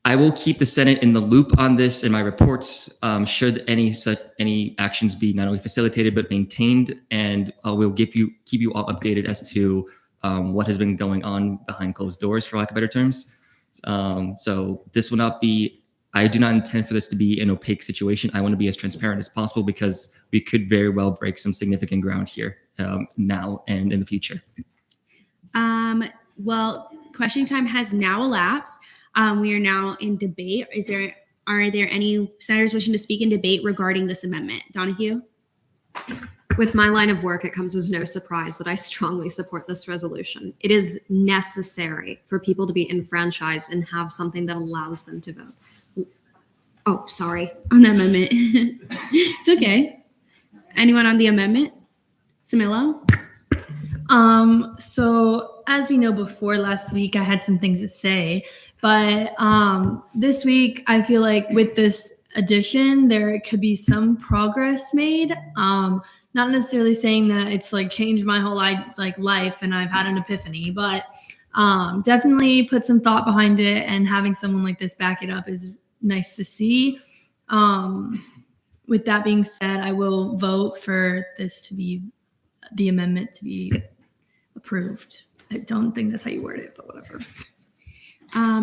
I will keep the Senate in the loop on this in my reports, should any actions be not only facilitated but maintained, and we'll keep you all updated as to what has been going on behind closed doors, for lack of better terms. So this will not be. I do not intend for this to be an opaque situation. I want to be as transparent as possible, because we could very well break some significant ground here now and in the future. Well, questioning time has now elapsed. We are now in debate. Are there any senators wishing to speak in debate regarding this amendment? Donahue? With my line of work, it comes as no surprise that I strongly support this resolution. It is necessary for people to be enfranchised and have something that allows them to vote. Oh, sorry. On the amendment. It's okay. Anyone on the amendment? Samilo? So as we know, before last week, I had some things to say, but this week, I feel like with this addition, there could be some progress made. Not necessarily saying that it's like changed my whole life and I've had an epiphany, but definitely put some thought behind it, and having someone like this back it up is nice to see. With that being said, I will vote for the amendment to be approved. I don't think that's how you word it, but whatever.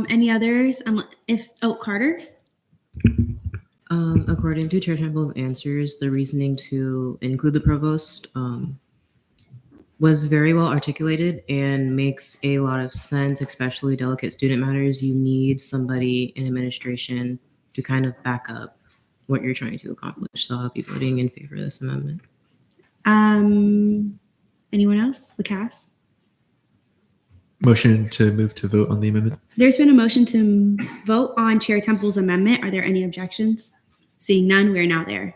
Any others? Carter? According to Chair Temple's answers, the reasoning to include the provost was very well articulated and makes a lot of sense, especially delicate student matters. You need somebody in administration to kind of back up what you're trying to accomplish. So I'll be voting in favor of this amendment. Anyone else? The cast? Motion to move to vote on the amendment. There's been a motion to vote on Chair Temple's amendment. Are there any objections? Seeing none, we are now there.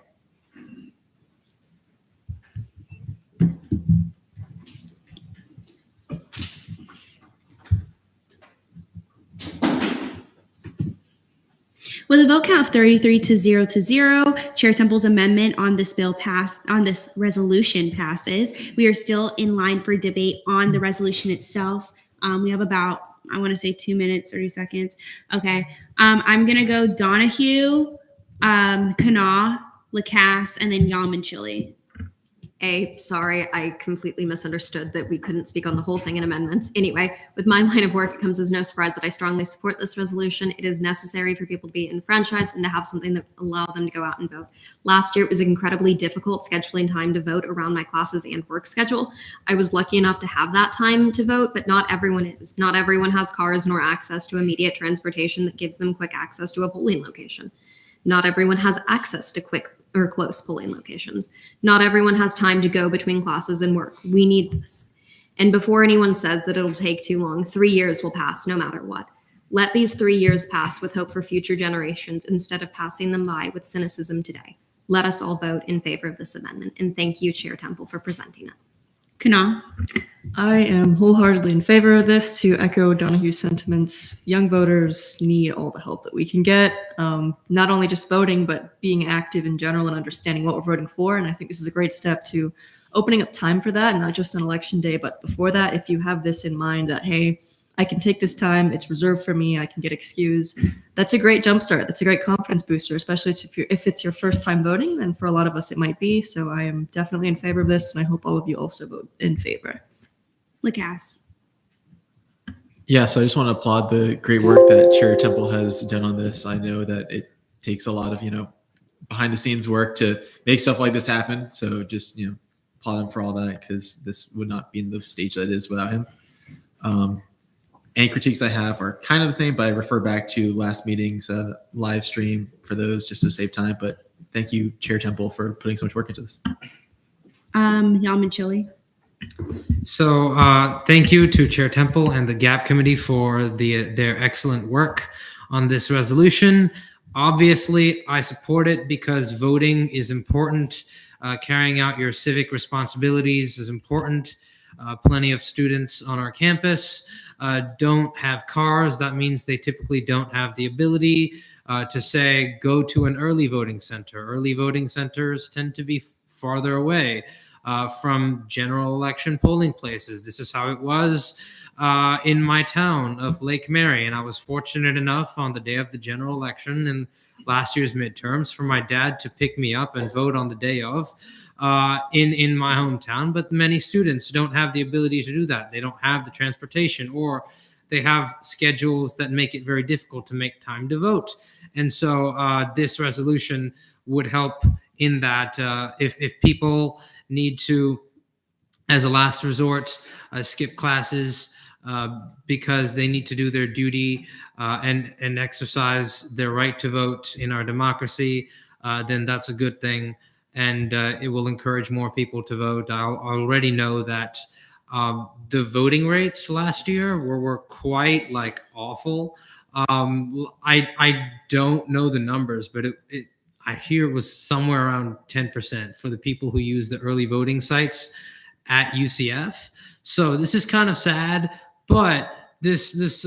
With a vote count of 33 to 0, Chair Temple's amendment on this resolution passes. We are still in line for debate on the resolution itself. We have about, I want to say 2 minutes, 30 seconds. Okay. I'm going to go Donahue, Kanawha, Lacasse, and then Yalman-Chile. Sorry, I completely misunderstood that we couldn't speak on the whole thing in amendments. Anyway, with my line of work, it comes as no surprise that I strongly support this resolution. It is necessary for people to be enfranchised and to have something that allow them to go out and vote. Last year, it was incredibly difficult scheduling time to vote around my classes and work schedule. I was lucky enough to have that time to vote, but not everyone is. Not everyone has cars nor access to immediate transportation that gives them quick access to a polling location. Not everyone has access to quick or close polling locations. Not everyone has time to go between classes and work. We need this. And before anyone says that it'll take too long, 3 years will pass no matter what. Let these 3 years pass with hope for future generations instead of passing them by with cynicism today. Let us all vote in favor of this amendment. And thank you, Chair Temple, for presenting it. Kanawha? I am wholeheartedly in favor of this. To echo Donahue's sentiments, young voters need all the help that we can get, not only just voting, but being active in general and understanding what we're voting for. And I think this is a great step to opening up time for that, and not just on election day, but before that, if you have this in mind that, hey, I can take this time, it's reserved for me, I can get excused. That's a great jumpstart. That's a great confidence booster, especially if it's your first time voting, and for a lot of us it might be. So I am definitely in favor of this, and I hope all of you also vote in favor. Lacasse? Yeah, so I just want to applaud the great work that Chair Temple has done on this. I know that it takes a lot of, behind the scenes work to make stuff like this happen. So just, applaud him for all that, because this would not be in the stage that it is without him. And critiques I have are kind of the same, but I refer back to last meeting's live stream for those just to save time. But thank you, Chair Temple, for putting so much work into this. Yalman-Chile? So thank you to Chair Temple and the GAP committee for their excellent work on this resolution. Obviously, I support it because voting is important. Carrying out your civic responsibilities is important. Plenty of students on our campus don't have cars. That means they typically don't have the ability to say, go to an early voting center. Early voting centers tend to be farther away from general election polling places. This is how it was in my town of Lake Mary. And I was fortunate enough on the day of the general election and last year's midterms for my dad to pick me up and vote on the day of in my hometown. But many students don't have the ability to do that. They don't have the transportation, or they have schedules that make it very difficult to make time to vote. And so this resolution would help in that if people need to, as a last resort, skip classes because they need to do their duty and exercise their right to vote in our democracy, then that's a good thing. And it will encourage more people to vote. I already know that the voting rates last year were quite awful. I don't know the numbers, but I hear it was somewhere around 10% for the people who use the early voting sites at UCF. So this is kind of sad, but this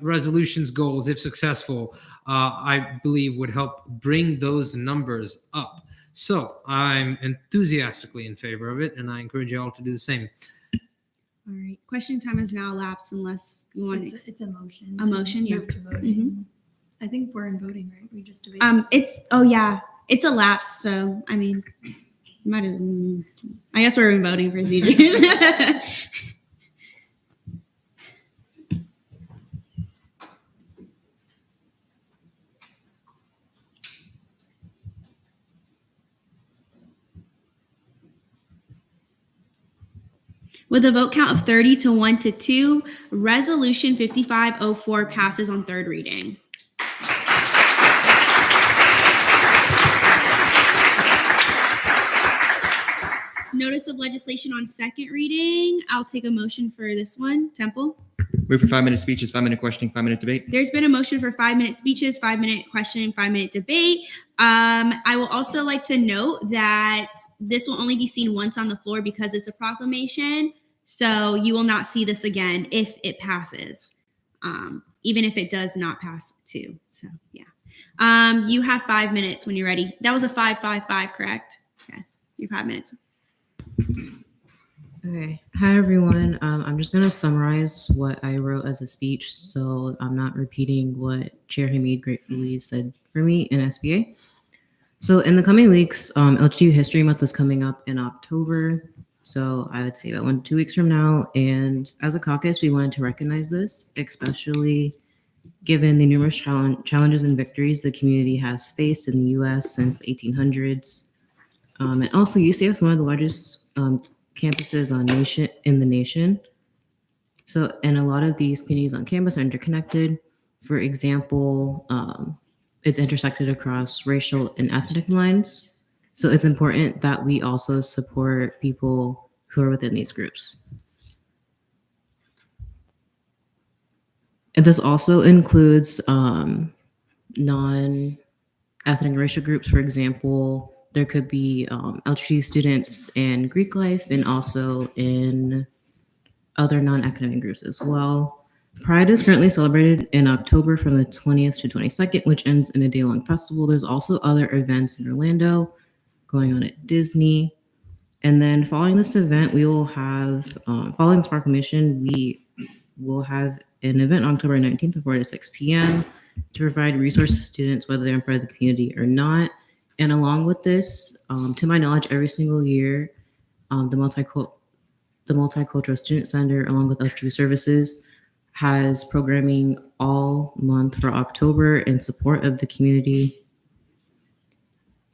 resolution's goals, if successful, I believe would help bring those numbers up. So I'm enthusiastically in favor of it, and I encourage you all to do the same. All right. Question time has now elapsed unless you want It's a motion. a motion. Yeah. Move to voting. Mhm. I think we're in voting, right? We just debated. It's elapsed. So I mean, I guess we're in voting procedures. With a vote count of 30 to 1 to 2, Resolution 5504 passes on third reading. Notice of legislation on second reading. I'll take a motion for this one. Temple. Move for 5-minute speeches, 5-minute questioning, 5-minute debate. There's been a motion for 5-minute speeches, 5-minute questioning, 5-minute debate. I will also like to note that this will only be seen once on the floor because it's a proclamation. So you will not see this again if it passes, even if it does not pass too. So yeah. You have 5 minutes when you're ready. That was a 5-5-5, correct? Okay, you have 5 minutes. Okay. Hi, everyone. I'm just going to summarize what I wrote as a speech, so I'm not repeating what Chair Hamid gratefully said for me in SBA. So in the coming weeks, LGU History Month is coming up in October, so I would say about 1 to 2 weeks from now. And as a caucus, we wanted to recognize this, especially given the numerous challenges and victories the community has faced in the U.S. since the 1800s. And also, UCF is one of the largest campuses in the nation. So, and a lot of these communities on campus are interconnected. For example, it's intersected across racial and ethnic lines. So it's important that we also support people who are within these groups. And this also includes non-ethnic racial groups. For example, there could be LGBT students in Greek life and also in other non-academic groups as well. Pride is currently celebrated in October from the 20th to 22nd, which ends in a day-long festival. There's also other events in Orlando going on at Disney. And then following this event, we will have, following this proclamation, we will have an event on October 19th from 4 to 6 p.m. to provide resources to students, whether they're in part of the community or not. And along with this, to my knowledge, every single year, the Multicultural Student Center, along with LGBT Services, has programming all month for October in support of the community.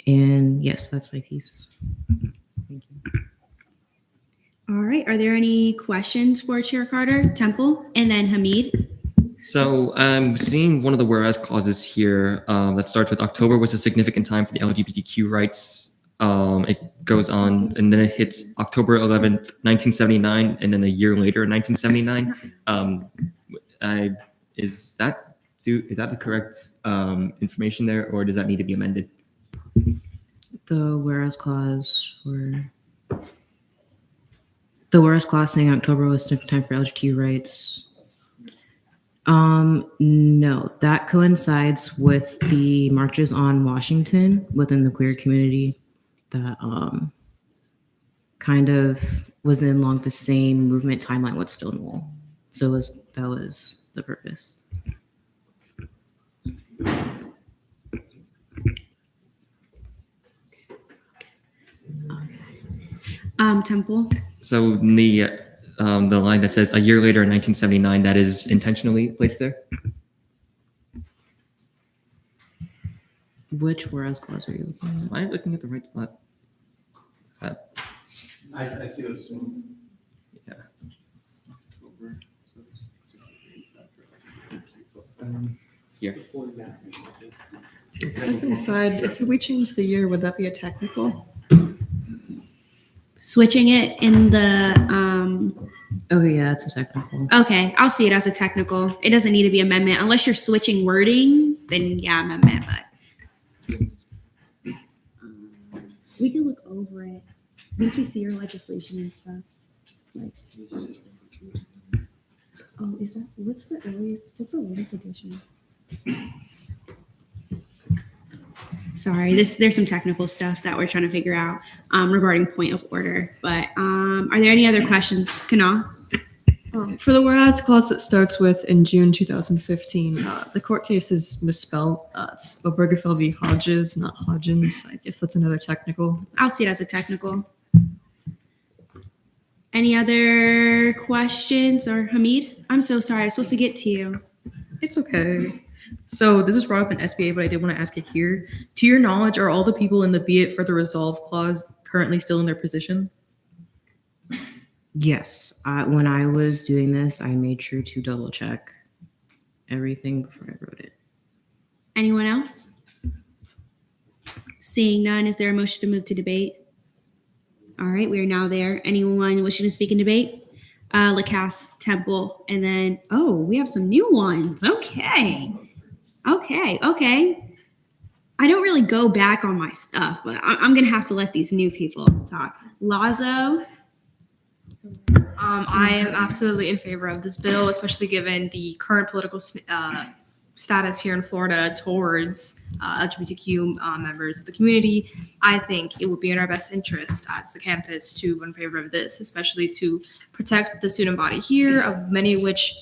And yes, that's my piece. Thank you. All right. Are there any questions for Chair Carter, Temple, and then Hamid? So I'm seeing one of the whereas clauses here that starts with October was a significant time for the LGBTQ rights. It goes on and then it hits October 11th, 1979, and then a year later, 1979. Is that the correct information there, or does that need to be amended? The whereas clause saying October was a time for LGBT rights. No, that coincides with the marches on Washington within the queer community that kind of was in along the same movement timeline with Stonewall. So that was the purpose. Temple. So the line that says a year later in 1979, that is intentionally placed there? Which whereas clause are you looking at? Am I looking at the right spot? I see what you're saying. Yeah. Here. As an aside, if we change the year, would that be a technical? Switching it in the Okay, yeah, it's a technical. Okay, I'll see it as a technical. It doesn't need to be amendment unless you're switching wording. Then yeah, amendment. But we can look over it once we see your legislation and stuff. Like, oh, is that what's the earliest? What's the latest edition? Sorry, there's some technical stuff that we're trying to figure out regarding point of order. But are there any other questions, Kana? For the whereas clause that starts with in June 2015, the court case is misspelled. It's Obergefell v. Hodges, not Hodgins. I guess that's another technical. I'll see it as a technical. Any other questions? Or Hamid? I'm so sorry. I was supposed to get to you. It's okay. So this was brought up in SBA, but I did want to ask it here. To your knowledge, are all the people in the be it further resolve clause currently still in their position? Yes. When I was doing this, I made sure to double check everything before I wrote it. Anyone else? Seeing none, is there a motion to move to debate? All right, we are now there. Anyone wishing to speak in debate? Lacasse, Temple, and then, oh, we have some new ones. Okay. I don't really go back on my stuff, but I'm going to have to let these new people talk. Lazo. I am absolutely in favor of this bill, especially given the current political status here in Florida towards LGBTQ members of the community. I think it would be in our best interest as a campus to vote in favor of this, especially to protect the student body here, of many of which,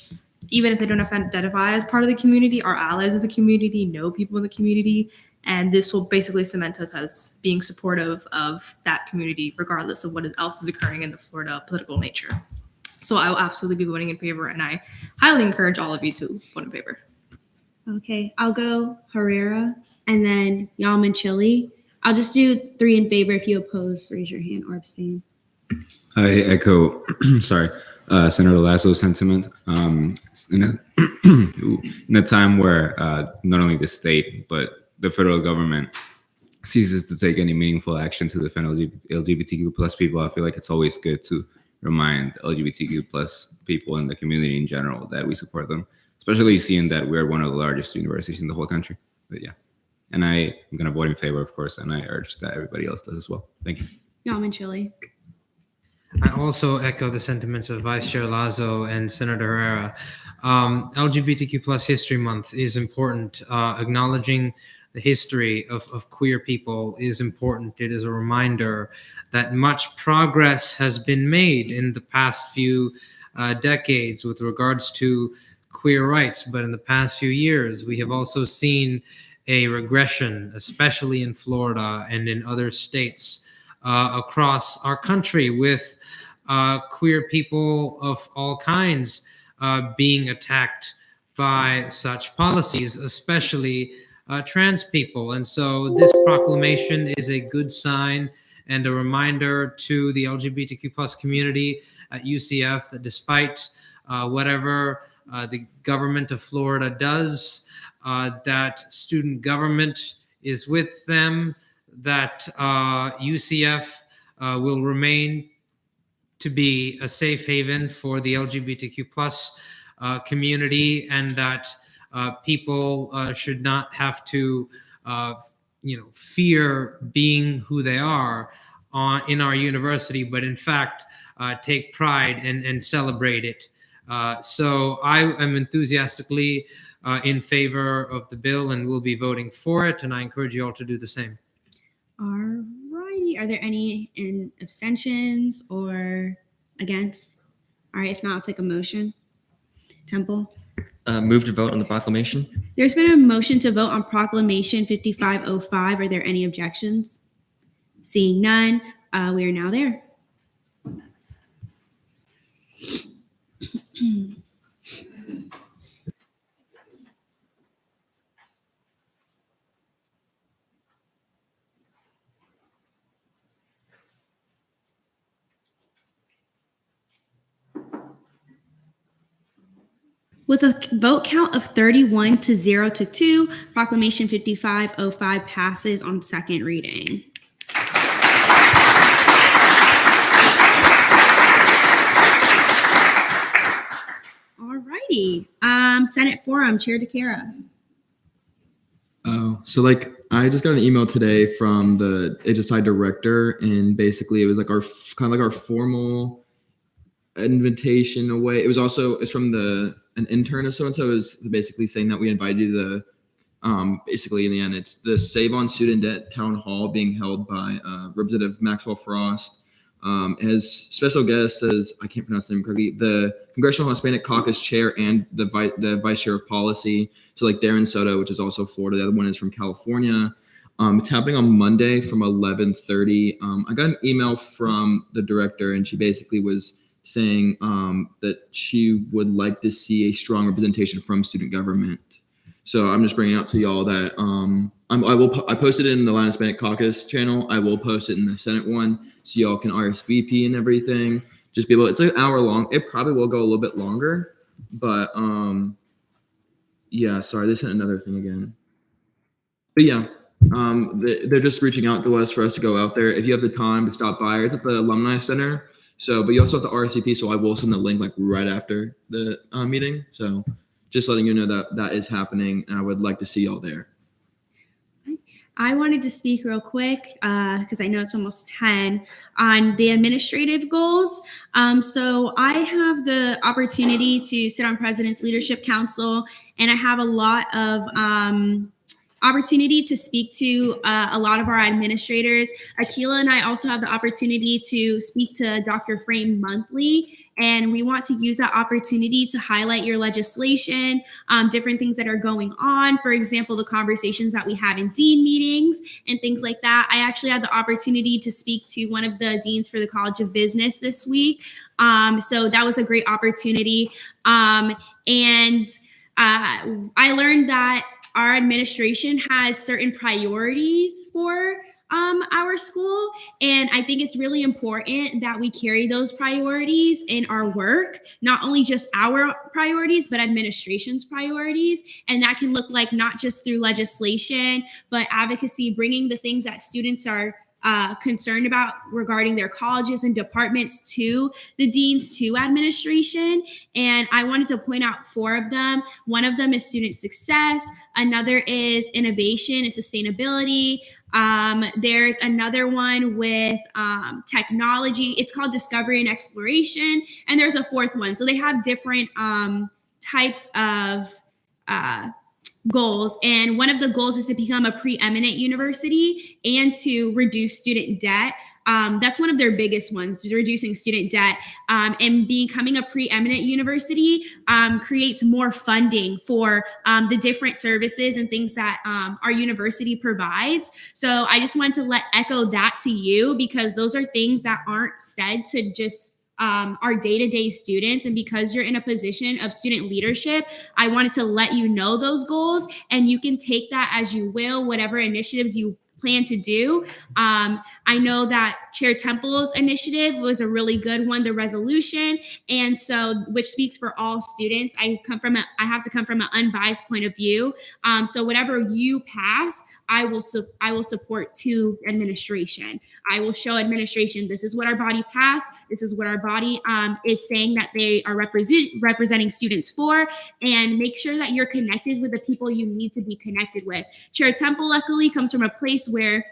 even if they don't identify as part of the community, are allies of the community, know people in the community, and this will basically cement us as being supportive of that community, regardless of what else is occurring in the Florida political nature. So I will absolutely be voting in favor, and I highly encourage all of you to vote in favor. Okay, I'll go Herrera and then Yalman-Chili. I'll just do 3 in favor. If you oppose, raise your hand or abstain. I echo, Senator Lazo's sentiment. In a time where not only the state, but the federal government ceases to take any meaningful action to defend LGBTQ plus people, I feel like it's always good to remind LGBTQ plus people in the community in general that we support them, especially seeing that we're one of the largest universities in the whole country. But yeah, and I am going to vote in favor, of course, and I urge that everybody else does as well. Thank you. Yalman-Chili. I also echo the sentiments of Vice Chair Lazo and Senator Herrera. LGBTQ plus History Month is important. Acknowledging the history of queer people is important. It is a reminder that much progress has been made in the past few decades with regards to queer rights. But in the past few years, we have also seen a regression, especially in Florida and in other states across our country, with queer people of all kinds being attacked by such policies, especially trans people. And so this proclamation is a good sign and a reminder to the LGBTQ plus community at UCF that despite whatever the government of Florida does, that student government is with them, that UCF will remain to be a safe haven for the LGBTQ plus community, and that people should not have to, fear being who they are in our university, but in fact, take pride and celebrate it. So I am enthusiastically in favor of the bill and will be voting for it, and I encourage you all to do the same. All righty. Are there any abstentions or against? All right, if not, I'll take a motion. Temple. Move to vote on the proclamation. There's been a motion to vote on Proclamation 5505. Are there any objections? Seeing none, we are now there. With a vote count of 31 to 0 to 2, Proclamation 5505 passes on second reading. All righty. Senate Forum, Chair DeCara. Oh, so I just got an email today from the HSI director, and basically it was like our formal invitation away. It was also, it's from an intern of so-and-so is basically saying that we invited you to basically in the end, it's the Save on Student Debt Town Hall being held by Representative Maxwell Frost. As special guest as, I can't pronounce the name correctly, the Congressional Hispanic Caucus Chair and the Vice Chair of Policy. So Darren Soto, which is also Florida. The other one is from California. It's happening on Monday from 11:30. I got an email from the director, and she basically was saying that she would like to see a strong representation from student government. So I'm just bringing out to y'all that I posted it in the Latin Hispanic Caucus channel. I will post it in the Senate one, so y'all can RSVP and everything. Just be able. It's like an hour long. It probably will go a little bit longer, but yeah. Sorry, they sent another thing again. But yeah, They're just reaching out to us for us to go out there. If you have the time to stop by, it's at the Alumni Center. So, but you also have the RSVP, so I will send the link like right after the meeting. So just letting you know that that is happening, and I would like to see y'all there. I wanted to speak real quick because I know it's almost 10 on the administrative goals. So I have the opportunity to sit on President's Leadership Council, and I have a lot of opportunity to speak to a lot of our administrators. Akila and I also have the opportunity to speak to Dr. Frame monthly, and we want to use that opportunity to highlight your legislation, different things that are going on. For example, the conversations that we have in dean meetings and things like that. I actually had the opportunity to speak to one of the deans for the College of Business this week. So that was a great opportunity. I learned that our administration has certain priorities for our school. And I think it's really important that we carry those priorities in our work, not only just our priorities, but administration's priorities. And that can look like not just through legislation, but advocacy, bringing the things that students are concerned about regarding their colleges and departments to the deans, to administration. And I wanted to point out 4 of them. One of them is student success. Another is innovation and sustainability. There's another one with technology. It's called discovery and exploration. And there's a 4th one. So they have different types of goals. And one of the goals is to become a preeminent university and to reduce student debt. That's one of their biggest ones, reducing student debt. And becoming a preeminent university creates more funding for the different services and things that our university provides. So I just wanted to echo that to you, because those are things that aren't said to just our day-to-day students. And because you're in a position of student leadership, I wanted to let you know those goals, and you can take that as you will, whatever initiatives you plan to do. I know that Chair Temple's initiative was a really good one, the resolution, and so which speaks for all students. I have to come from an unbiased point of view. So whatever you pass, I will support to administration. I will show administration this is what our body passed. This is what our body is saying that they are representing students for, and make sure that you're connected with the people you need to be connected with. Chair Temple luckily comes from a place where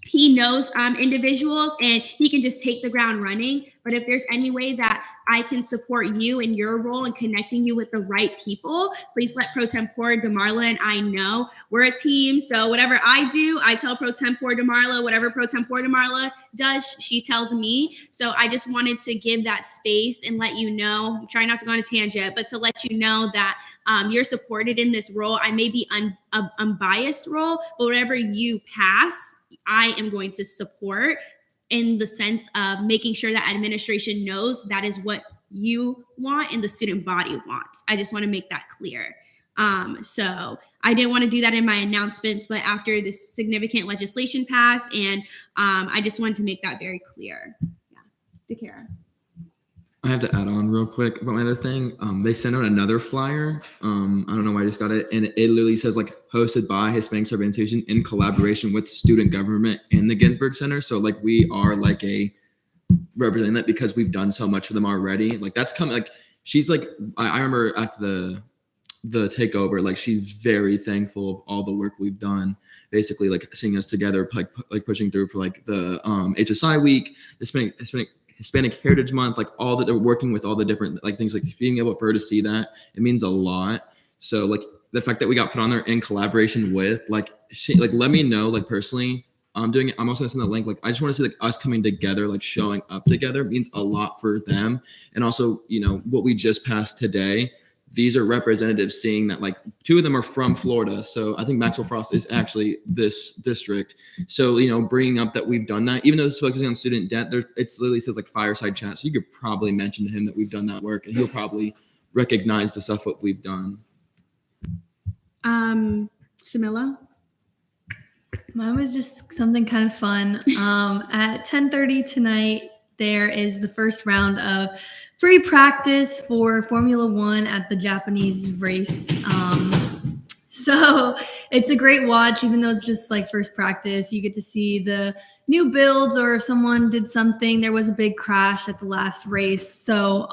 he knows individuals and he can just take the ground running. But if there's any way that I can support you in your role and connecting you with the right people, please let Pro Tempore DeMarla and I know. We're a team, so whatever I do, I tell Pro Tempore DeMarla. Whatever Pro Tempore DeMarla does, she tells me. So I just wanted to give that space and let you know, try not to go on a tangent, but to let you know that you're supported in this role. I may be unbiased role, but whatever you pass, I am going to support, in the sense of making sure that administration knows that is what you want and the student body wants. I just want to make that clear. So I didn't want to do that in my announcements, but after this significant legislation passed, and I just wanted to make that very clear. Yeah, DeCara. I have to add on real quick about my other thing. They sent out another flyer. I don't know why I just got it. And it literally says like hosted by Hispanic Service Institution in collaboration with student government in the Ginsburg Center. So like we are like representing that because we've done so much for them already. Like that's coming, like she's like, I remember at the takeover, like she's very thankful of all the work we've done. Basically like seeing us together, like pushing through for like the HSI week, Hispanic Heritage Month, like all that they're working with all the different like things, like being able for her to see that, it means a lot. So like the fact that we got put on there in collaboration with like she like let me know like personally. I'm doing it. I'm also gonna send the link. Like I just want to see like us coming together, like showing up together means a lot for them. And also, you know, what we just passed today. These are representatives seeing that like 2 of them are from Florida. So I think Maxwell Frost is actually this district. So, you know, bringing up that we've done that, even though it's focusing on student debt, it's literally says like fireside chat. So you could probably mention to him that we've done that work and he'll probably recognize the stuff what we've done. Samila? Mine was just something kind of fun. At 10:30 tonight, there is the first round of free practice for Formula One at the Japanese race. So it's a great watch, even though it's just like first practice. You get to see the new builds, or if someone did something. There was a big crash at the last race, so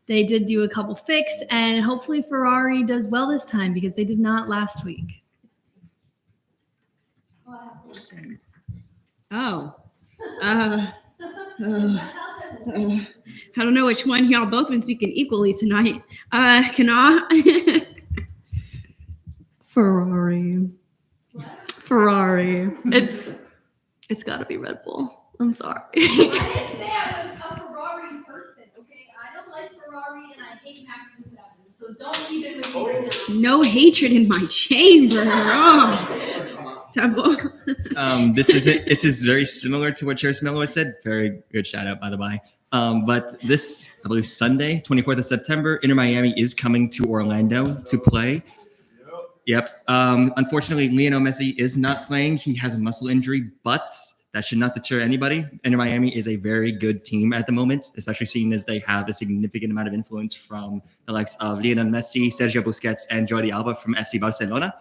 they did do a couple fix, and hopefully Ferrari does well this time because they did not last week. Oh. I don't know which one. Y'all both been speaking equally tonight. Ferrari. It's got to be Red Bull. I'm sorry. I didn't say I was a Ferrari person, okay? I don't like Ferrari and I hate Max Verstappen, so don't even with me right now. No hatred in my chamber. Temple. This is very similar to what Chair Smello had said. Very good shout out, by the by. But this, I believe, Sunday, 24th of September, Inter Miami is coming to Orlando to play. Yep. Unfortunately, Lionel Messi is not playing. He has a muscle injury, but that should not deter anybody. Inter Miami is a very good team at the moment, especially seeing as they have a significant amount of influence from the likes of Lionel Messi, Sergio Busquets, and Jordi Alba from FC Barcelona.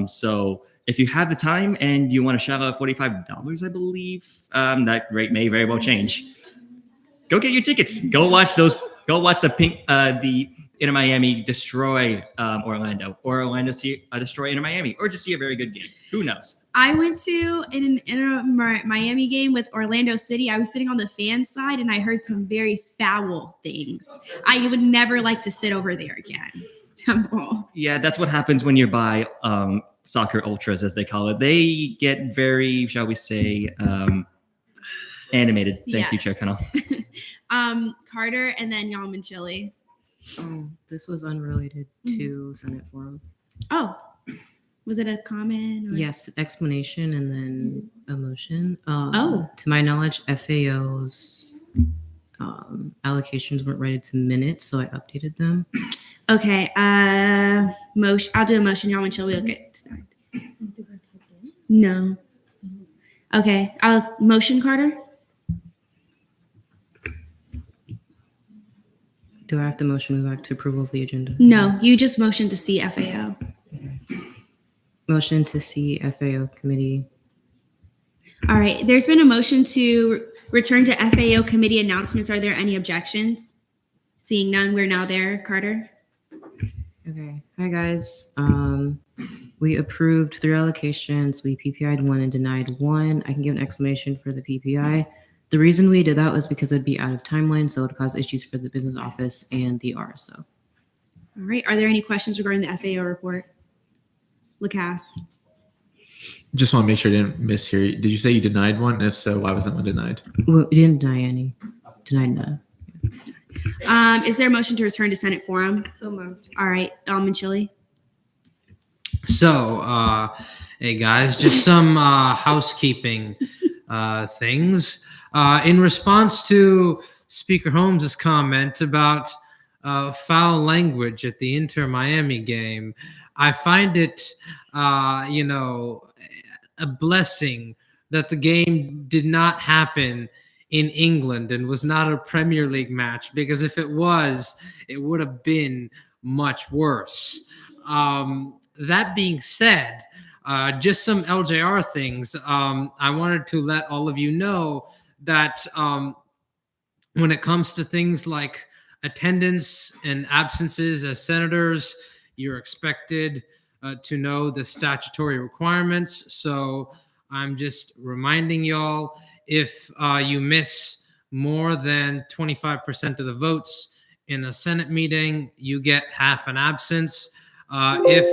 So if you have the time and you want to shell out $45, I believe, that rate may very well change. Go get your tickets. Go watch the Inter Miami destroy Orlando, or Orlando destroy Inter Miami, or just see a very good game. Who knows? I went to an Inter Miami game with Orlando City. I was sitting on the fan side and I heard some very foul things. I would never like to sit over there again. Temple. Yeah, that's what happens when you buy soccer ultras, as they call it. They get very, shall we say, animated. Thank you, Chair Kennel. Carter, and then Yalman. Oh, this was unrelated to Senate Forum. Oh, was it a comment? Or? Yes, explanation and then a motion. Oh. To my knowledge, FAO's allocations weren't ready to minutes, so I updated them. Okay. Motion. I'll do a motion. Yalman will get started. No. Okay. I'll motion, Carter. Do I have to motion move back to approval of the agenda? No, you just motioned to see FAO. Motion to see FAO committee. All right. There's been a motion to return to FAO committee announcements. Are there any objections? Seeing none, we're now there. Carter. Okay. Hi, guys. We approved 3 allocations. We PPI'd 1 and denied 1. I can give an explanation for the PPI. The reason we did that was because it would be out of timeline, so it would cause issues for the business office and the RSO. All right. Are there any questions regarding the FAO report? Lacasse. Just want to make sure I didn't mishear. Did you say you denied one? And if so, why was that one denied? Well, we didn't deny any. Denied none. Is there a motion to return to Senate Forum? So moved. All right. Chile. So, hey guys, just some housekeeping things. In response to Speaker Holmes's comment about foul language at the Inter Miami game, I find it, a blessing that the game did not happen in England and was not a Premier League match, because if it was, it would have been much worse. That being said, just some LJR things. I wanted to let all of you know that when it comes to things like attendance and absences as senators, you're expected to know the statutory requirements. So I'm just reminding y'all, if you miss more than 25% of the votes in a Senate meeting, you get half an absence. If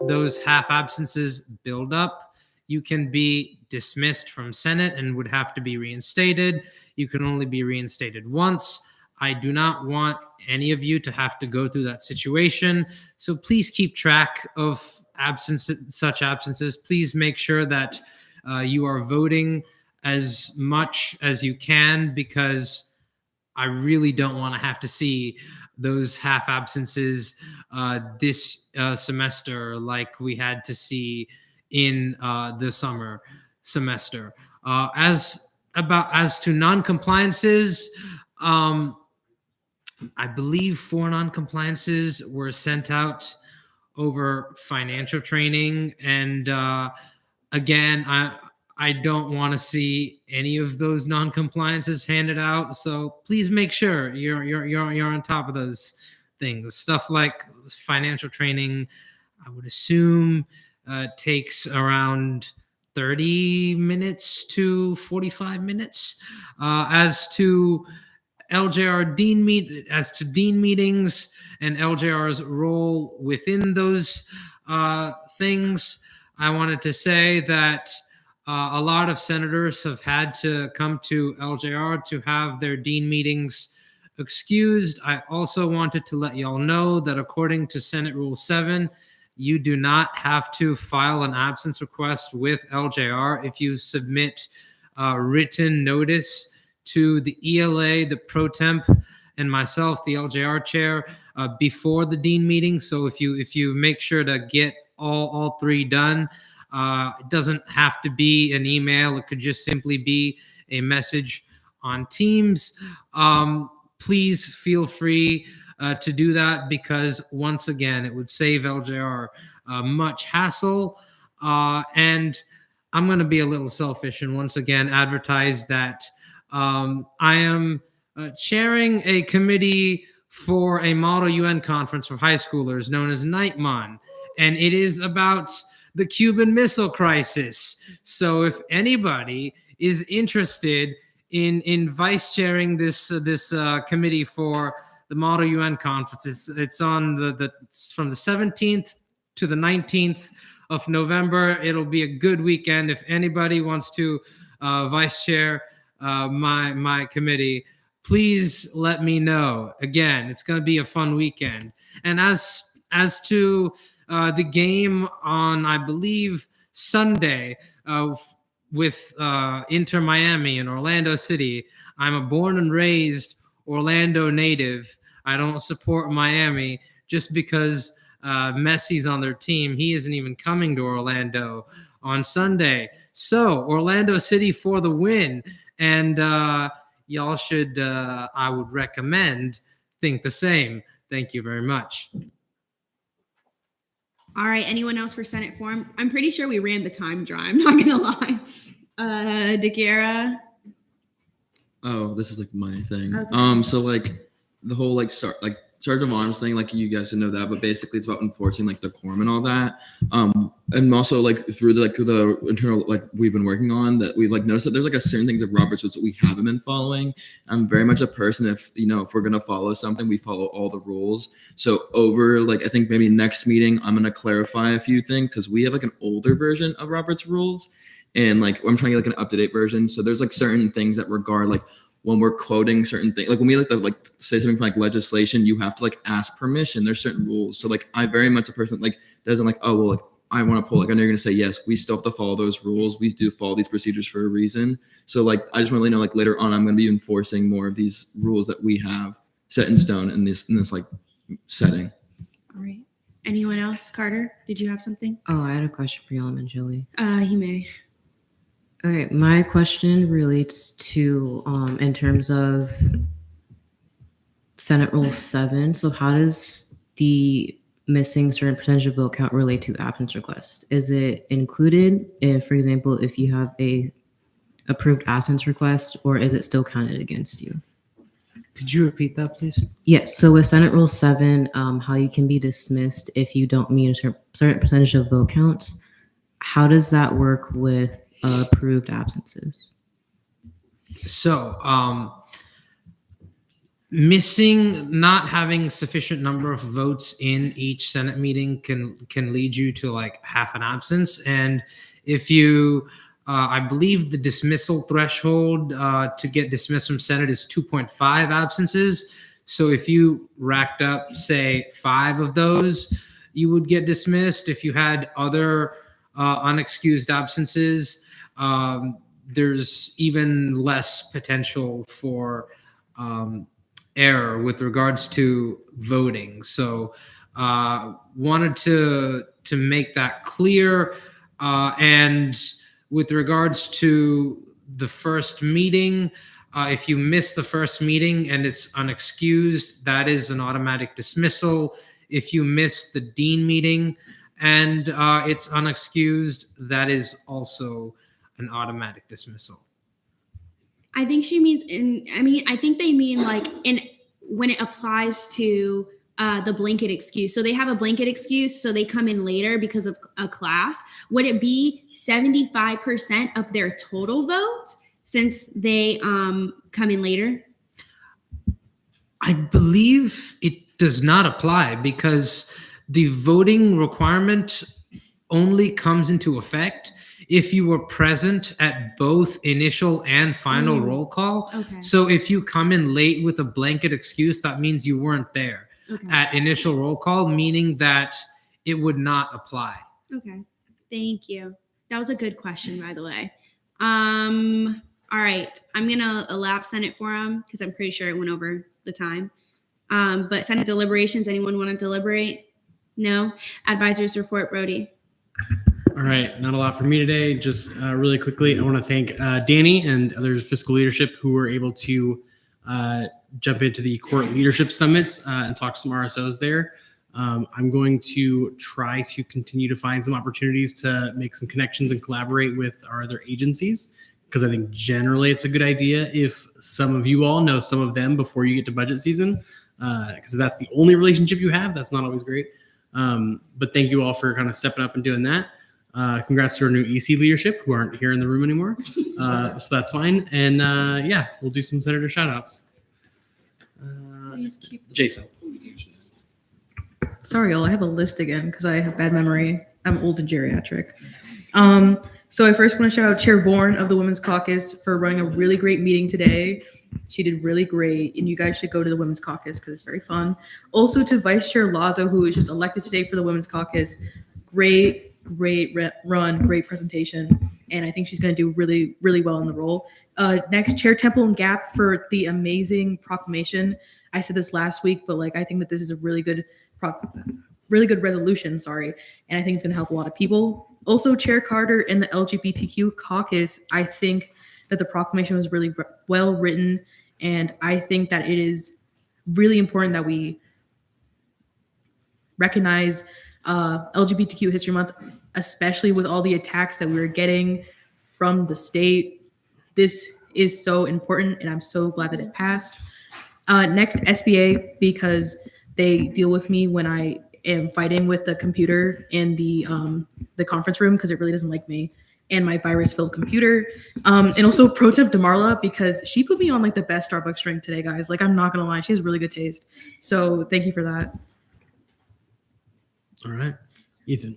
those half absences build up, you can be dismissed from Senate and would have to be reinstated. You can only be reinstated once. I do not want any of you to have to go through that situation. So please keep track of such absences. Please make sure that you are voting as much as you can, because I really don't want to have to see those half absences this semester like we had to see in the summer semester. As to non-compliances, I believe 4 non-compliances were sent out over financial training. And again, I don't want to see any of those non-compliances handed out. So please make sure you're on top of those things. Stuff like financial training, I would assume takes around 30 minutes to 45 minutes. As to dean meetings and LJR's role within those things, I wanted to say that a lot of senators have had to come to LJR to have their dean meetings excused. I also wanted to let y'all know that according to Senate Rule 7, you do not have to file an absence request with LJR if you submit written notice to the ELA, the pro temp, and myself, the LJR chair, before the dean meeting. So if you make sure to get all three done, it doesn't have to be an email. It could just simply be a message on Teams. Please feel free to do that, because once again, it would save LJR much hassle. And I'm going to be a little selfish and once again advertise that I am chairing a committee for a Model UN conference for high schoolers known as NIGHTMON, and it is about the Cuban Missile Crisis. So if anybody is interested in vice chairing this committee for the Model UN conference, it's on it's from the 17th to the 19th of November. It'll be a good weekend. If anybody wants to vice chair my committee, please let me know. Again, it's going to be a fun weekend. And as to the game on, I believe, Sunday with Inter Miami in Orlando City, I'm a born and raised Orlando native. I don't support Miami just because Messi's on their team. He isn't even coming to Orlando on Sunday. So Orlando City for the win. And y'all should, I would recommend, think the same. Thank you very much. All right. Anyone else for Senate Forum? I'm pretty sure we ran the time dry. I'm not going to lie. Dagera. Oh, this is like my thing. Okay. So like the whole Sergeant of Arms thing, like you guys didn't know that, but basically it's about enforcing like the quorum and all that. And also like through the internal, like we've been working on that, we like noticed that there's like a certain things of Robert's rules that we haven't been following. I'm very much a person, if we're gonna follow something, we follow all the rules. So over like I think maybe next meeting I'm gonna clarify a few things, because we have like an older version of Robert's rules, and like I'm trying to get like an up-to-date version. So there's like certain things that regard like when we're quoting certain things, like when we like say something like legislation, you have to like ask permission. There's certain rules. So like I very much a person like doesn't like, oh well, like I want to pull, like I know you're gonna say yes, we still have to follow those rules. We do follow these procedures for a reason. So like I just want to let you know, like later on I'm gonna be enforcing more of these rules that we have set in stone in this like setting. All right. Anyone else? Carter, did you have something? Oh, I had a question for y'all, Manjuli. You may. Okay, my question relates to in terms of Senate Rule 7. So how does the missing certain percentage of vote count relate to absence request? Is it included if, for example, if you have a approved absence request, or is it still counted against you? Could you repeat that, please? Yes. So with Senate Rule 7, how you can be dismissed if you don't meet a certain percentage of vote counts, how does that work with approved absences? So, not having sufficient number of votes in each Senate meeting can lead you to like half an absence. And if you, I believe the dismissal threshold to get dismissed from Senate is 2.5 absences. So if you racked up, say, 5 of those, you would get dismissed. If you had other unexcused absences, there's even less potential for error with regards to voting. So wanted to make that clear. And with regards to the first meeting, if you miss the first meeting and it's unexcused, that is an automatic dismissal. If you miss the dean meeting and it's unexcused, that is also an automatic dismissal. I think she means I think they mean like when it applies to the blanket excuse. So they have a blanket excuse, so they come in later because of a class. Would it be 75% of their total vote since they come in later? I believe it does not apply because the voting requirement only comes into effect if you were present at both initial and final roll call. Okay. So if you come in late with a blanket excuse, that means you weren't there at initial roll call, meaning that it would not apply. Okay. Thank you. That was a good question, by the way. All right. I'm going to allow Senate forum because I'm pretty sure it went over the time. But Senate deliberations, anyone want to deliberate? No? Advisors report, Brody. All right, not a lot for me today. Just really quickly, I want to thank Danny and other fiscal leadership who were able to jump into the court leadership summit and talk to some RSOs there. I'm going to try to continue to find some opportunities to make some connections and collaborate with our other agencies, because I think generally it's a good idea if some of you all know some of them before you get to budget season, because if that's the only relationship you have, that's not always great. But thank you all for kind of stepping up and doing that. Congrats to our new EC leadership who aren't here in the room anymore. So that's fine. And yeah, we'll do some senator shout outs. Jason. Sorry, y'all. I have a list again because I have bad memory. I'm old and geriatric. So I first want to shout out Chair Vaughan of the Women's Caucus for running a really great meeting today. She did really great, and you guys should go to the Women's Caucus because it's very fun. Also to Vice Chair Lazo, who was just elected today for the Women's Caucus. Great run, great presentation, and I think she's going to do really, really well in the role. Next, Chair Temple and Gap for the amazing proclamation. I said this last week, but I think that this is a really good resolution, and I think it's going to help a lot of people. Also, Chair Carter and the LGBTQ caucus, I think that the proclamation was really well written, and I think that it is really important that we recognize LGBTQ History Month, especially with all the attacks that we're getting from the state. This is so important, and I'm so glad that it passed. Next, SBA, because they deal with me when I am fighting with the computer in the conference room because it really doesn't like me and my virus-filled computer. And also Pro Temp DeMarla, because she put me on the best Starbucks drink today, guys. I'm not gonna lie, she has really good taste. So thank you for that. All right, Ethan.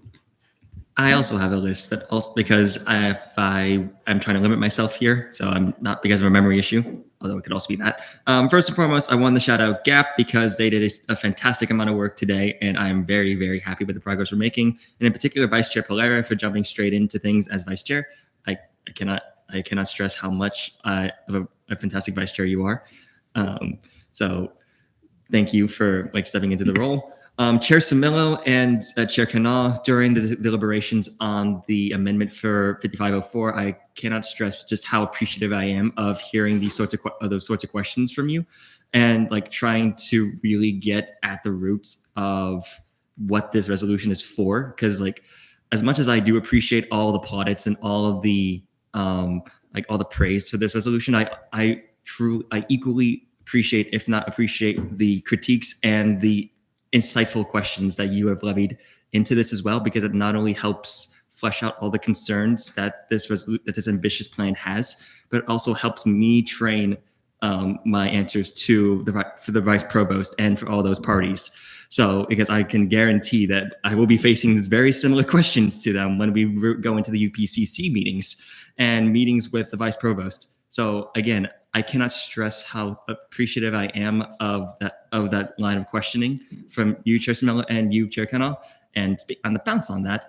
I also have a list, but also because I'm trying to limit myself here, so I'm not because of a memory issue, although it could also be that. First and foremost, I wanted to shout out Gap because they did a fantastic amount of work today, and I'm very, very happy with the progress we're making. And in particular, Vice Chair Polera for jumping straight into things as Vice Chair. I cannot stress how much of a fantastic Vice Chair you are. So thank you for stepping into the role. Chair Samillo and Chair Kanal, during the deliberations on the amendment for 5504, I cannot stress just how appreciative I am of hearing those sorts of questions from you, and trying to really get at the roots of what this resolution is for. Because as much as I do appreciate all the plaudits and all of the all the praise for this resolution, I equally appreciate, if not appreciate, the critiques and the insightful questions that you have levied into this as well, because it not only helps flesh out all the concerns that this ambitious plan has, but it also helps me train my answers for the Vice Provost and for all those parties. So, because I can guarantee that I will be facing very similar questions to them when we go into the UPCC meetings and meetings with the Vice Provost. So again, I cannot stress how appreciative I am of that line of questioning from you, Chair Samillo, and you, Chair Kanal. And on the bounce on that,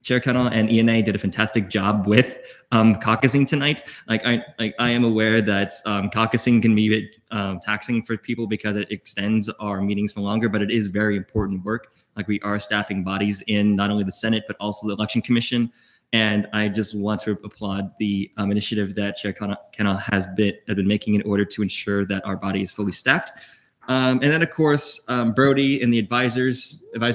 Chair Kanal and ENA did a fantastic job with caucusing tonight. I am aware that caucusing can be a bit taxing for people because it extends our meetings for longer, but it is very important work. We are staffing bodies in not only the Senate, but also the Election Commission. And I just want to applaud the initiative that Chair Kanal has been making in order to ensure that our body is fully staffed. And then, of course, Brody and the advisor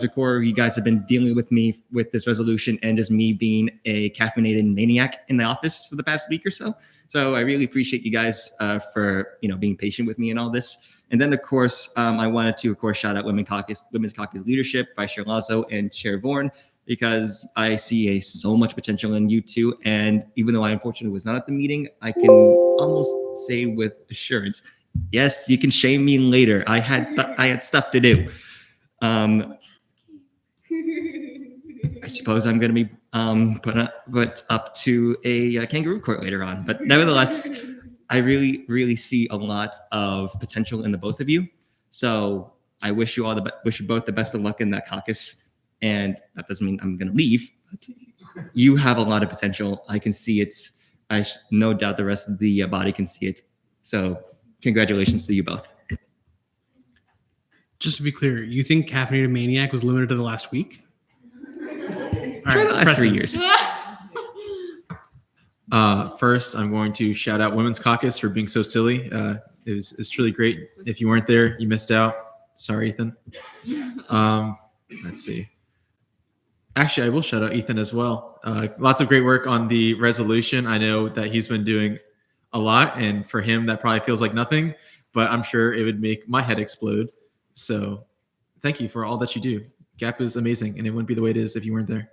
core, you guys have been dealing with me with this resolution and just me being a caffeinated maniac in the office for the past week or so. So I really appreciate you guys for being patient with me and all this. And then, of course, I wanted to, of course, shout out Women's Caucus leadership, Vice Chair Lazo and Chair Vorn, because I see so much potential in you two. And even though I unfortunately was not at the meeting, I can almost say with assurance, yes, you can shame me later. I had stuff to do. I suppose I'm going to be put up to a kangaroo court later on. But nevertheless, I really, really see a lot of potential in the both of you. So I wish you both the best of luck in that caucus. And that doesn't mean I'm going to leave. But you have a lot of potential. I can see it. No doubt the rest of the body can see it. So congratulations to you both. Just to be clear, you think Caffeinated Maniac was limited to the last week? Try the last 3 years. First, I'm going to shout out Women's Caucus for being so silly. It's truly great. If you weren't there, you missed out. Sorry, Ethan. Let's see. Actually, I will shout out Ethan as well. Lots of great work on the resolution. I know that he's been doing a lot, and for him, that probably feels like nothing, but I'm sure it would make my head explode. So thank you for all that you do. GAP is amazing, and it wouldn't be the way it is if you weren't there.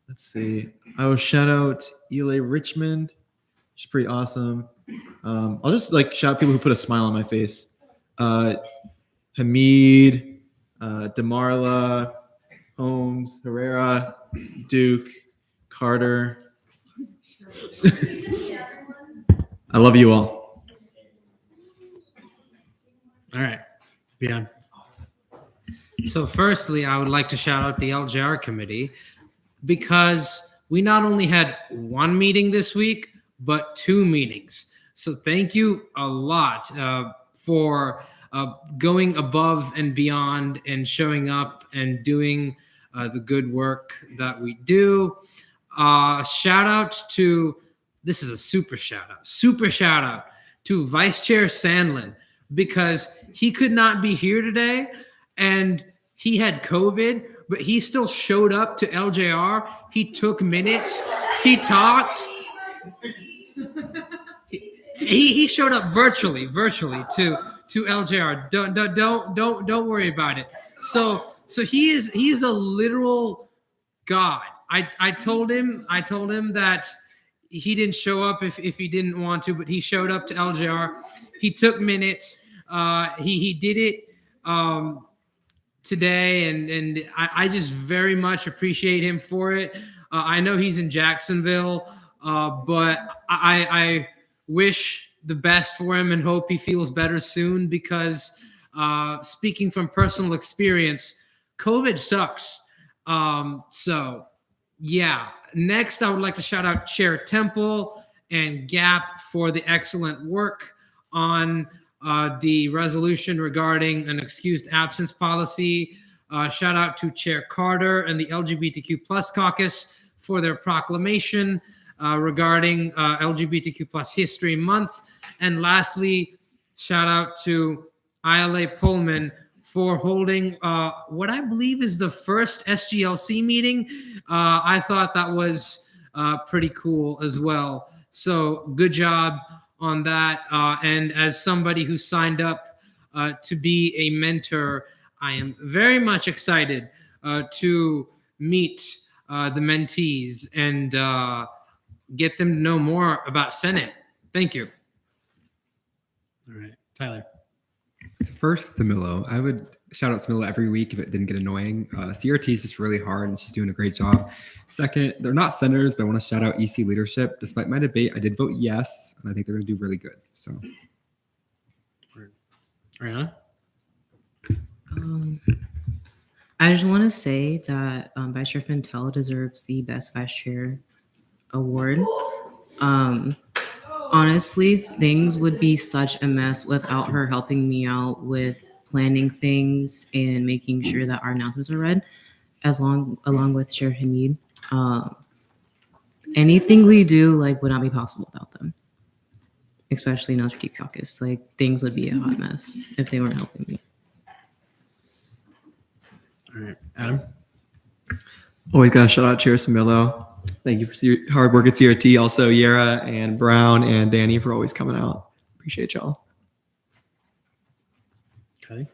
Let's see. I will shout out Eli Richmond. She's pretty awesome. I'll just shout out people who put a smile on my face. Hamid, Demarla, Holmes, Herrera, Duke, Carter. I love you all. All right. Beyond. So firstly, I would like to shout out the LJR committee because we not only had one meeting this week, but 2 meetings. So thank you a lot for going above and beyond and showing up and doing the good work that we do. Shout out to, this is a super shout out to Vice Chair Sandlin, because he could not be here today and he had COVID, but he still showed up to LJR. He took minutes. He talked. He showed up virtually to LJR. Don't worry about it. So he's a literal god. I told him that he didn't show up if he didn't want to, but he showed up to LJR. He took minutes. He did it today, and I just very much appreciate him for it. I know he's in Jacksonville, but I wish the best for him and hope he feels better soon, because speaking from personal experience, COVID sucks. So yeah. Next, I would like to shout out Chair Temple and GAP for the excellent work on the resolution regarding an excused absence policy. Shout out to Chair Carter and the LGBTQ plus caucus for their proclamation regarding LGBTQ plus History Month. And lastly, shout out to ILA Pullman for holding what I believe is the first SGLC meeting. I thought that was pretty cool as well. So good job on that. And as somebody who signed up to be a mentor, I am very much excited to meet the mentees and get them to know more about Senate. Thank you. All right, Tyler. So first, Samilo. I would shout out Samilo every week if it didn't get annoying. CRT is just really hard and she's doing a great job. Second, they're not senators, but I want to shout out EC leadership. Despite my debate, I did vote yes, and I think they're going to do really good. So, Ariana? I just want to say that Vice Chair Fintella deserves the Best Vice Chair award. Honestly, things would be such a mess without her helping me out with planning things and making sure that our announcements are read, along with Chair Hamid. Anything we do would not be possible without them. especially in LGBT caucus. Like things would be a hot mess if they weren't helping me. All right, Adam. Always got to shout out Chair Samillo. Thank you for your hard work at CRT. Also, Yara and Brown and Danny for always coming out. Appreciate y'all. Okay.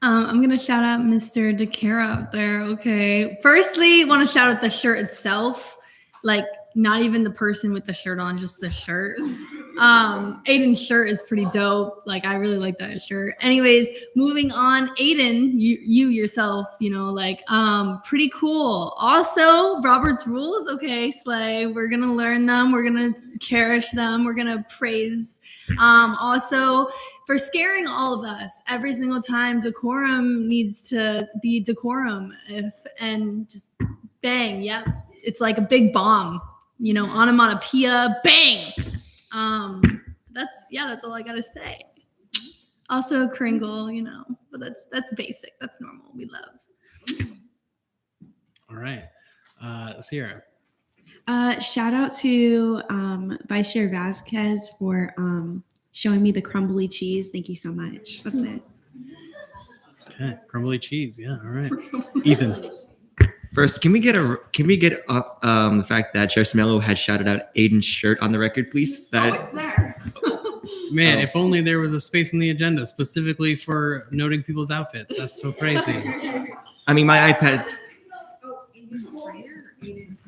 I'm gonna shout out Mr. DeCara out there. Okay. Firstly, want to shout out the shirt itself. Like, not even the person with the shirt on, just the shirt. Aiden's shirt is pretty dope. Like, I really like that shirt. Anyways, moving on. Aiden, you yourself, pretty cool. Also, Robert's Rules. Okay, slay. We're gonna learn them. We're gonna cherish them. We're gonna praise. Also, for scaring all of us every single time, decorum needs to be decorum. And just bang. Yep. It's like a big bomb, onomatopoeia, bang. That's all I gotta say. Also Kringle, but that's basic. That's normal. We love. All right. Sierra. Shout out to Vice Chair Vasquez for showing me the crumbly cheese. Thank you so much. That's it. Okay. Crumbly cheese. Yeah. All right. Ethan. First, can we get the fact that Chair Samillo had shouted out Aiden's shirt on the record, please? It's there. Man, if only there was a space in the agenda specifically for noting people's outfits. That's so crazy. I mean, my iPad.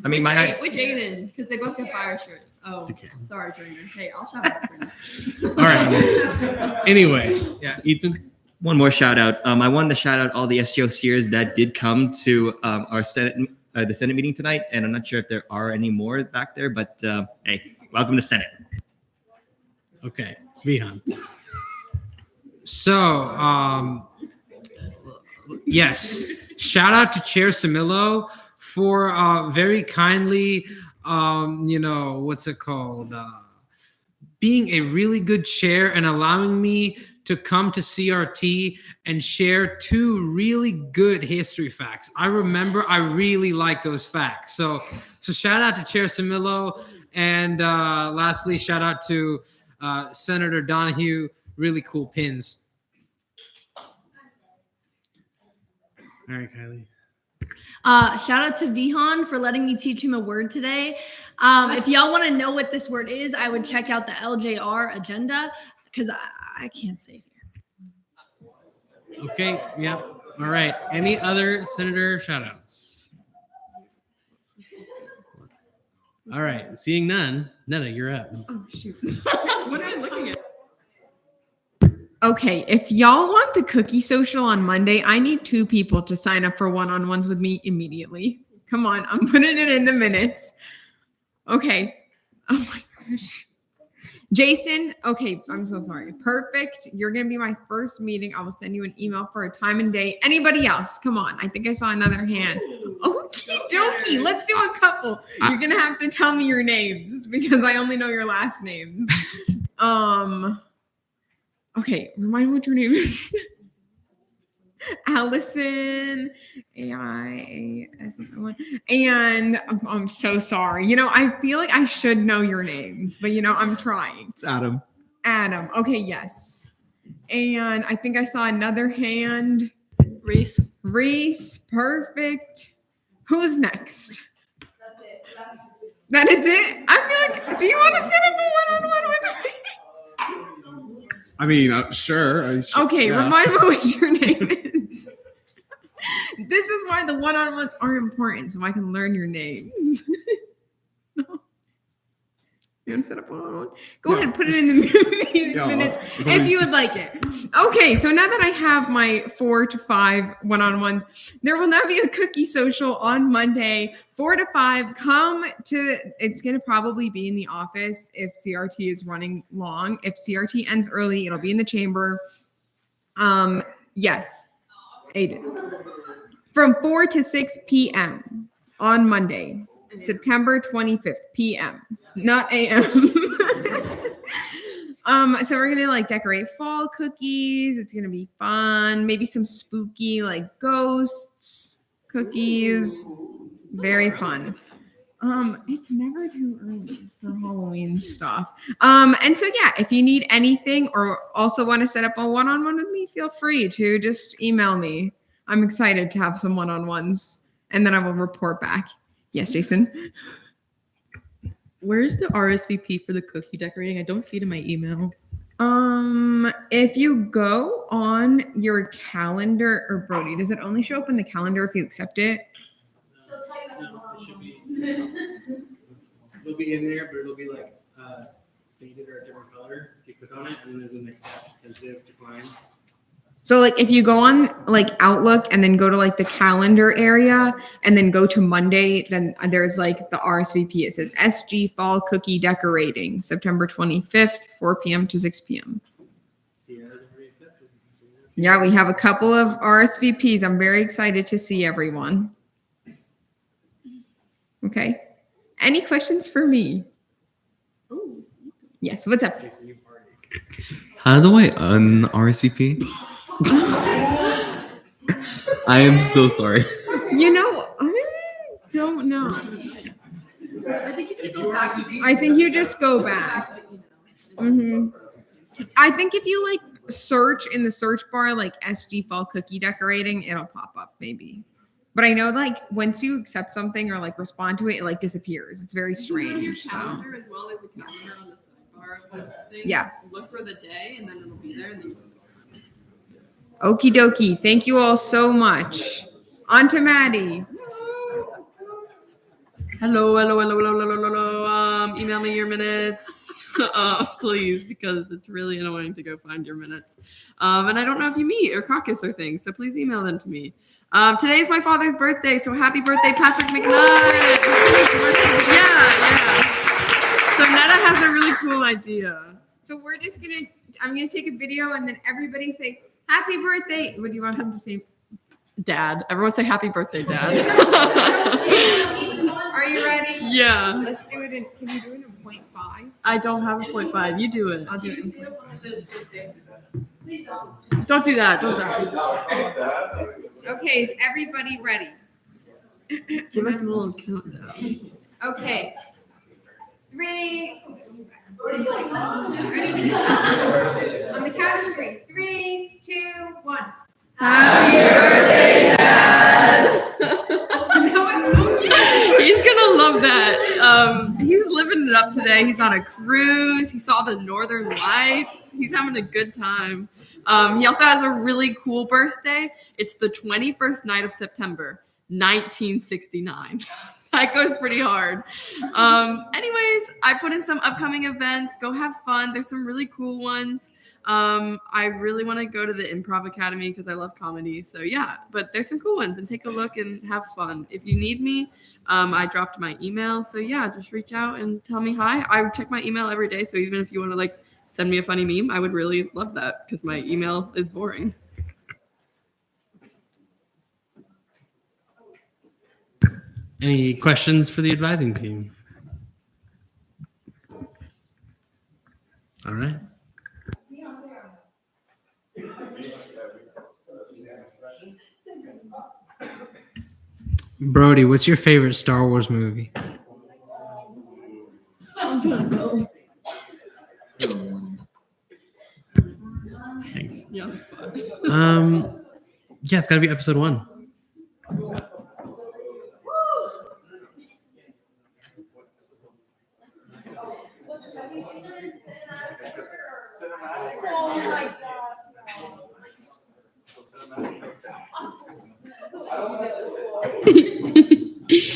I mean, Which Aiden? Because they both get fire shirts. Oh, sorry, trainer. Hey, I'll shout out for you. All right. Anyway, yeah, Ethan. One more shout out. I wanted to shout out all the SGO seers that did come to our Senate, the Senate meeting tonight, and I'm not sure if there are any more back there, but hey, welcome to Senate. Okay, Vihan. So, yes, shout out to Chair Samillo for very kindly, what's it called? Being a really good chair and allowing me to come to CRT and share 2 really good history facts. I remember I really like those facts. So shout out to Chair Samillo. And lastly, shout out to Senator Donahue. Really cool pins. All right, Kylie. Shout out to Vihan for letting me teach him a word today. If y'all want to know what this word is, I would check out the LJR agenda because I can't say it here. Okay, yeah. All right. Any other senator shout outs? All right. Seeing none, Netta, you're up. Oh, shoot. What am I looking at? Okay, if y'all want the cookie social on Monday, I need 2 people to sign up for one-on-ones with me immediately. Come on, I'm putting it in the minutes. Okay. Oh my gosh. Jason, okay, I'm so sorry. Perfect. You're going to be my first meeting. I will send you an email for a time and date. Anybody else? Come on. I think I saw another hand. Okie dokie. Let's do a couple. You're going to have to tell me your names because I only know your last names. Okay, remind me what your name is. Allison, AIASS1. And I'm so sorry. I feel like I should know your names, but I'm trying. It's Adam. Adam. Okay, yes. And I think I saw another hand. Reese, perfect. Who's next? That is it? I feel like, do you want to set up a one-on-one with me? I mean, sure. Okay, yeah. remind me what your name is. This is why the one-on-ones are important, so I can learn your names. No. You want to set up one-on-one? Go ahead, put it in the minutes if you would like it. Okay, so now that I have my 4 to 5 one-on-ones, there will now be a cookie social on Monday, 4 to 5. Come to, it's going to probably be in the office if CRT is running long. If CRT ends early, it'll be in the chamber. Yes, Aiden. From 4 to 6 p.m. on Monday, September 25th, p.m., not a.m. So we're gonna decorate fall cookies. It's gonna be fun. Maybe some spooky ghosts cookies. Very fun. It's never too early for Halloween stuff. And so yeah, if you need anything or also want to set up a one-on-one with me, feel free to just email me. I'm excited to have some one-on-ones, and then I will report back. Yes, Jason. Where's the RSVP for the cookie decorating? I don't see it in my email. If you go on your calendar, or Brody, does it only show up in the calendar if you accept it? It'll be in there, but it'll be like faded or a different color. If you click on it, and then there's an accept, tentative, decline. So like if you go on like Outlook and then go to like the calendar area and then go to Monday, then there's like the RSVP. It says SG Fall Cookie Decorating, September 25th, 4 p.m. to 6 p.m. Yeah, we have a couple of RSVPs. I'm very excited to see everyone. Okay. Any questions for me? Yes, what's up? How do I un-RSVP? I am so sorry. You know, I don't know. I think you just go back. I think if you like search in the search bar like SG Fall Cookie Decorating, it'll pop up maybe. But I know like once you accept something or like respond to it, it like disappears. It's very strange. So As well as a calendar on the sidebar of the thing. Yeah. Look for the day and then it'll be there. And then okie dokie. Thank you all so much. On to Maddie. hello. Email me your minutes, please, because it's really annoying to go find your minutes. And I don't know if you meet or caucus or things, so please email them to me. Today's my father's birthday, so happy birthday, Patrick McKnight. Yeah. So Netta has a really cool idea. So I'm gonna take a video and then everybody say happy birthday. What do you want them to say? Dad. Everyone say happy birthday, Dad. Are you ready? Yeah. Let's do it can you do it in 0.5? I don't have a 0.5. You do it. I'll do it in 0.5. Please Don't do that. Don't do that. Okay, is everybody ready? Give us a little countdown. Okay. 3. Ready? On the count of 3. 3, 2, 1. Happy birthday, Dad. He's gonna love that. He's living it up today. He's on a cruise. He saw the Northern Lights. He's having a good time. He also has a really cool birthday. It's the 21st night of September, 1969. That goes pretty hard. Anyways, I put in some upcoming events. Go have fun. There's some really cool ones. I really want to go to the Improv Academy because I love comedy. So yeah, but there's some cool ones and take a look and have fun. If you need me, I dropped my email. So yeah, just reach out and tell me hi. I check my email every day. So even if you want to like send me a funny meme, I would really love that because my email is boring. Any questions for the advising team? All right. Brody, what's your favorite Star Wars movie? I'm gonna go. Thanks. Yeah, on the spot. Yeah, it's got to be episode 1.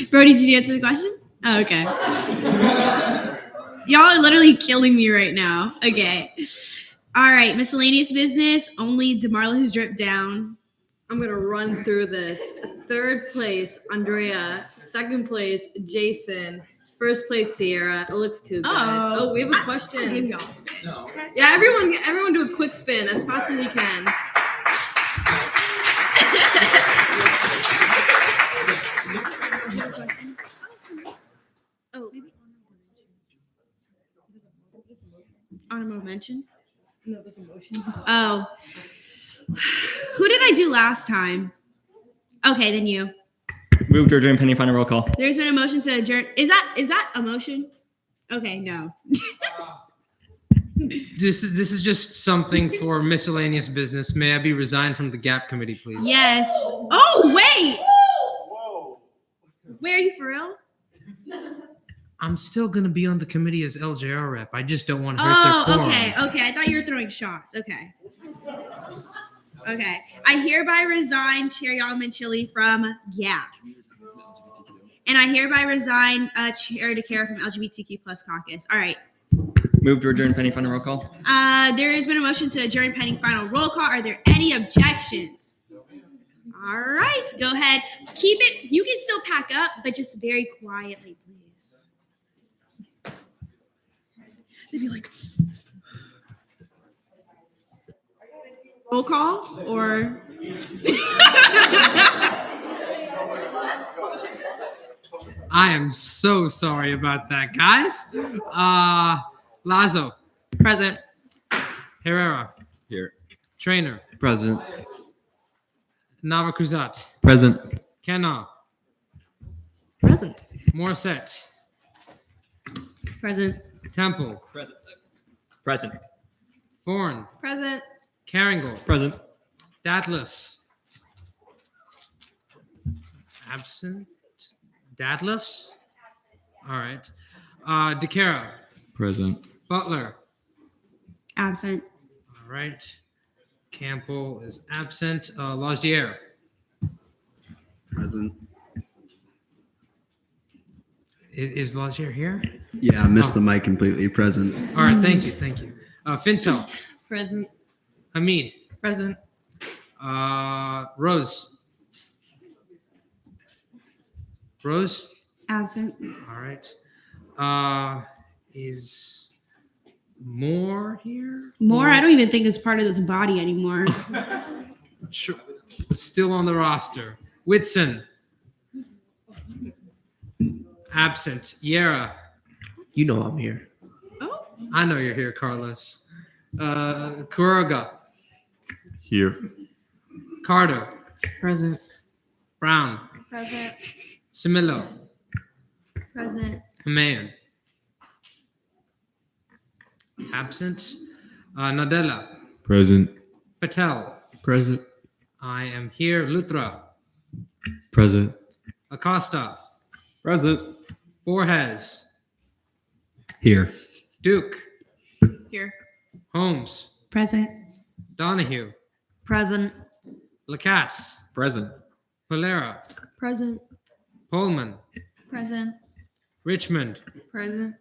Brody, did you answer the question? Oh, okay. Y'all are literally killing me right now. Okay. All right. Miscellaneous business. Only DeMarlo has dripped down. I'm going to run through this. 3rd place, Andrea. 2nd place, Jason. 1st place, Sierra. It looks too good. Oh, we have a question. I'll give y'all a spin. No. Yeah, everyone do a quick spin as fast as you can. Oh, maybe honorable mention. No, there's a motion. Oh, who did I do last time? Okay, then you. Move to adjourn pending final roll call. There's been a motion to adjourn. Is that a motion? Okay, no. This is just something for miscellaneous business. May I be resigned from the GAP committee, please? Yes. Oh, wait. Wait, are you for real? I'm still gonna be on the committee as LJR rep. I just don't want to hurt their quorum. Okay. I thought you were throwing shots. Okay. I hereby resign Chair Yalman-Chili from GAP. And I hereby resign Chair DeCara from LGBTQ plus caucus. All right. Move to adjourn pending final roll call. There has been a motion to adjourn pending final roll call. Are there any objections? All right, go ahead. Keep it. You can still pack up, but just very quietly, please. They'd be like, roll call or. I am so sorry about that, guys. Lazo. Present. Herrera. Here. Trainer. Present. Navacruzat. Present. Kenna. Present. Morissette. Present. Temple. Present. Thorne. Present. Carringle. Present. Datlas. Absent. Datlas. All right. DeCara. Present. Butler. Absent. All right. Campbell is absent. Lazier. Present. Is Lazier here? Yeah, I missed the mic completely. Present. All right. Thank you. Fintel. Present. Hamid. Present. Rose. Rose. Absent. All right. Is Moore here? More? I don't even think it's part of this body anymore. Sure. Still on the roster. Whitson. Absent. Yera. You know I'm here. I know you're here, Carlos. Kuroga. Here. Carter. Present. Brown. Present. Similo. Present. Hamayan. Absent. Nadella. Present. Patel. Present. I am here. Luthra. Present. Acosta. Present. Borges. Here. Duke. Here. Holmes. Present. Donahue. Present. Lacasse. Present. Polera. Present. Pullman. Present. Richmond. Present.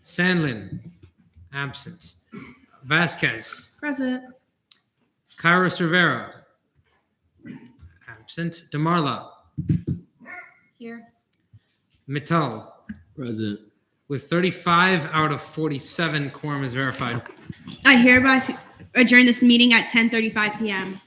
Sandlin. Absent. Vasquez. Present. Kairos Rivera. Absent. DeMarla. Here. Mittal. Present. With 35 out of 47, quorum is verified. I hereby adjourn this meeting at 10:35 p.m.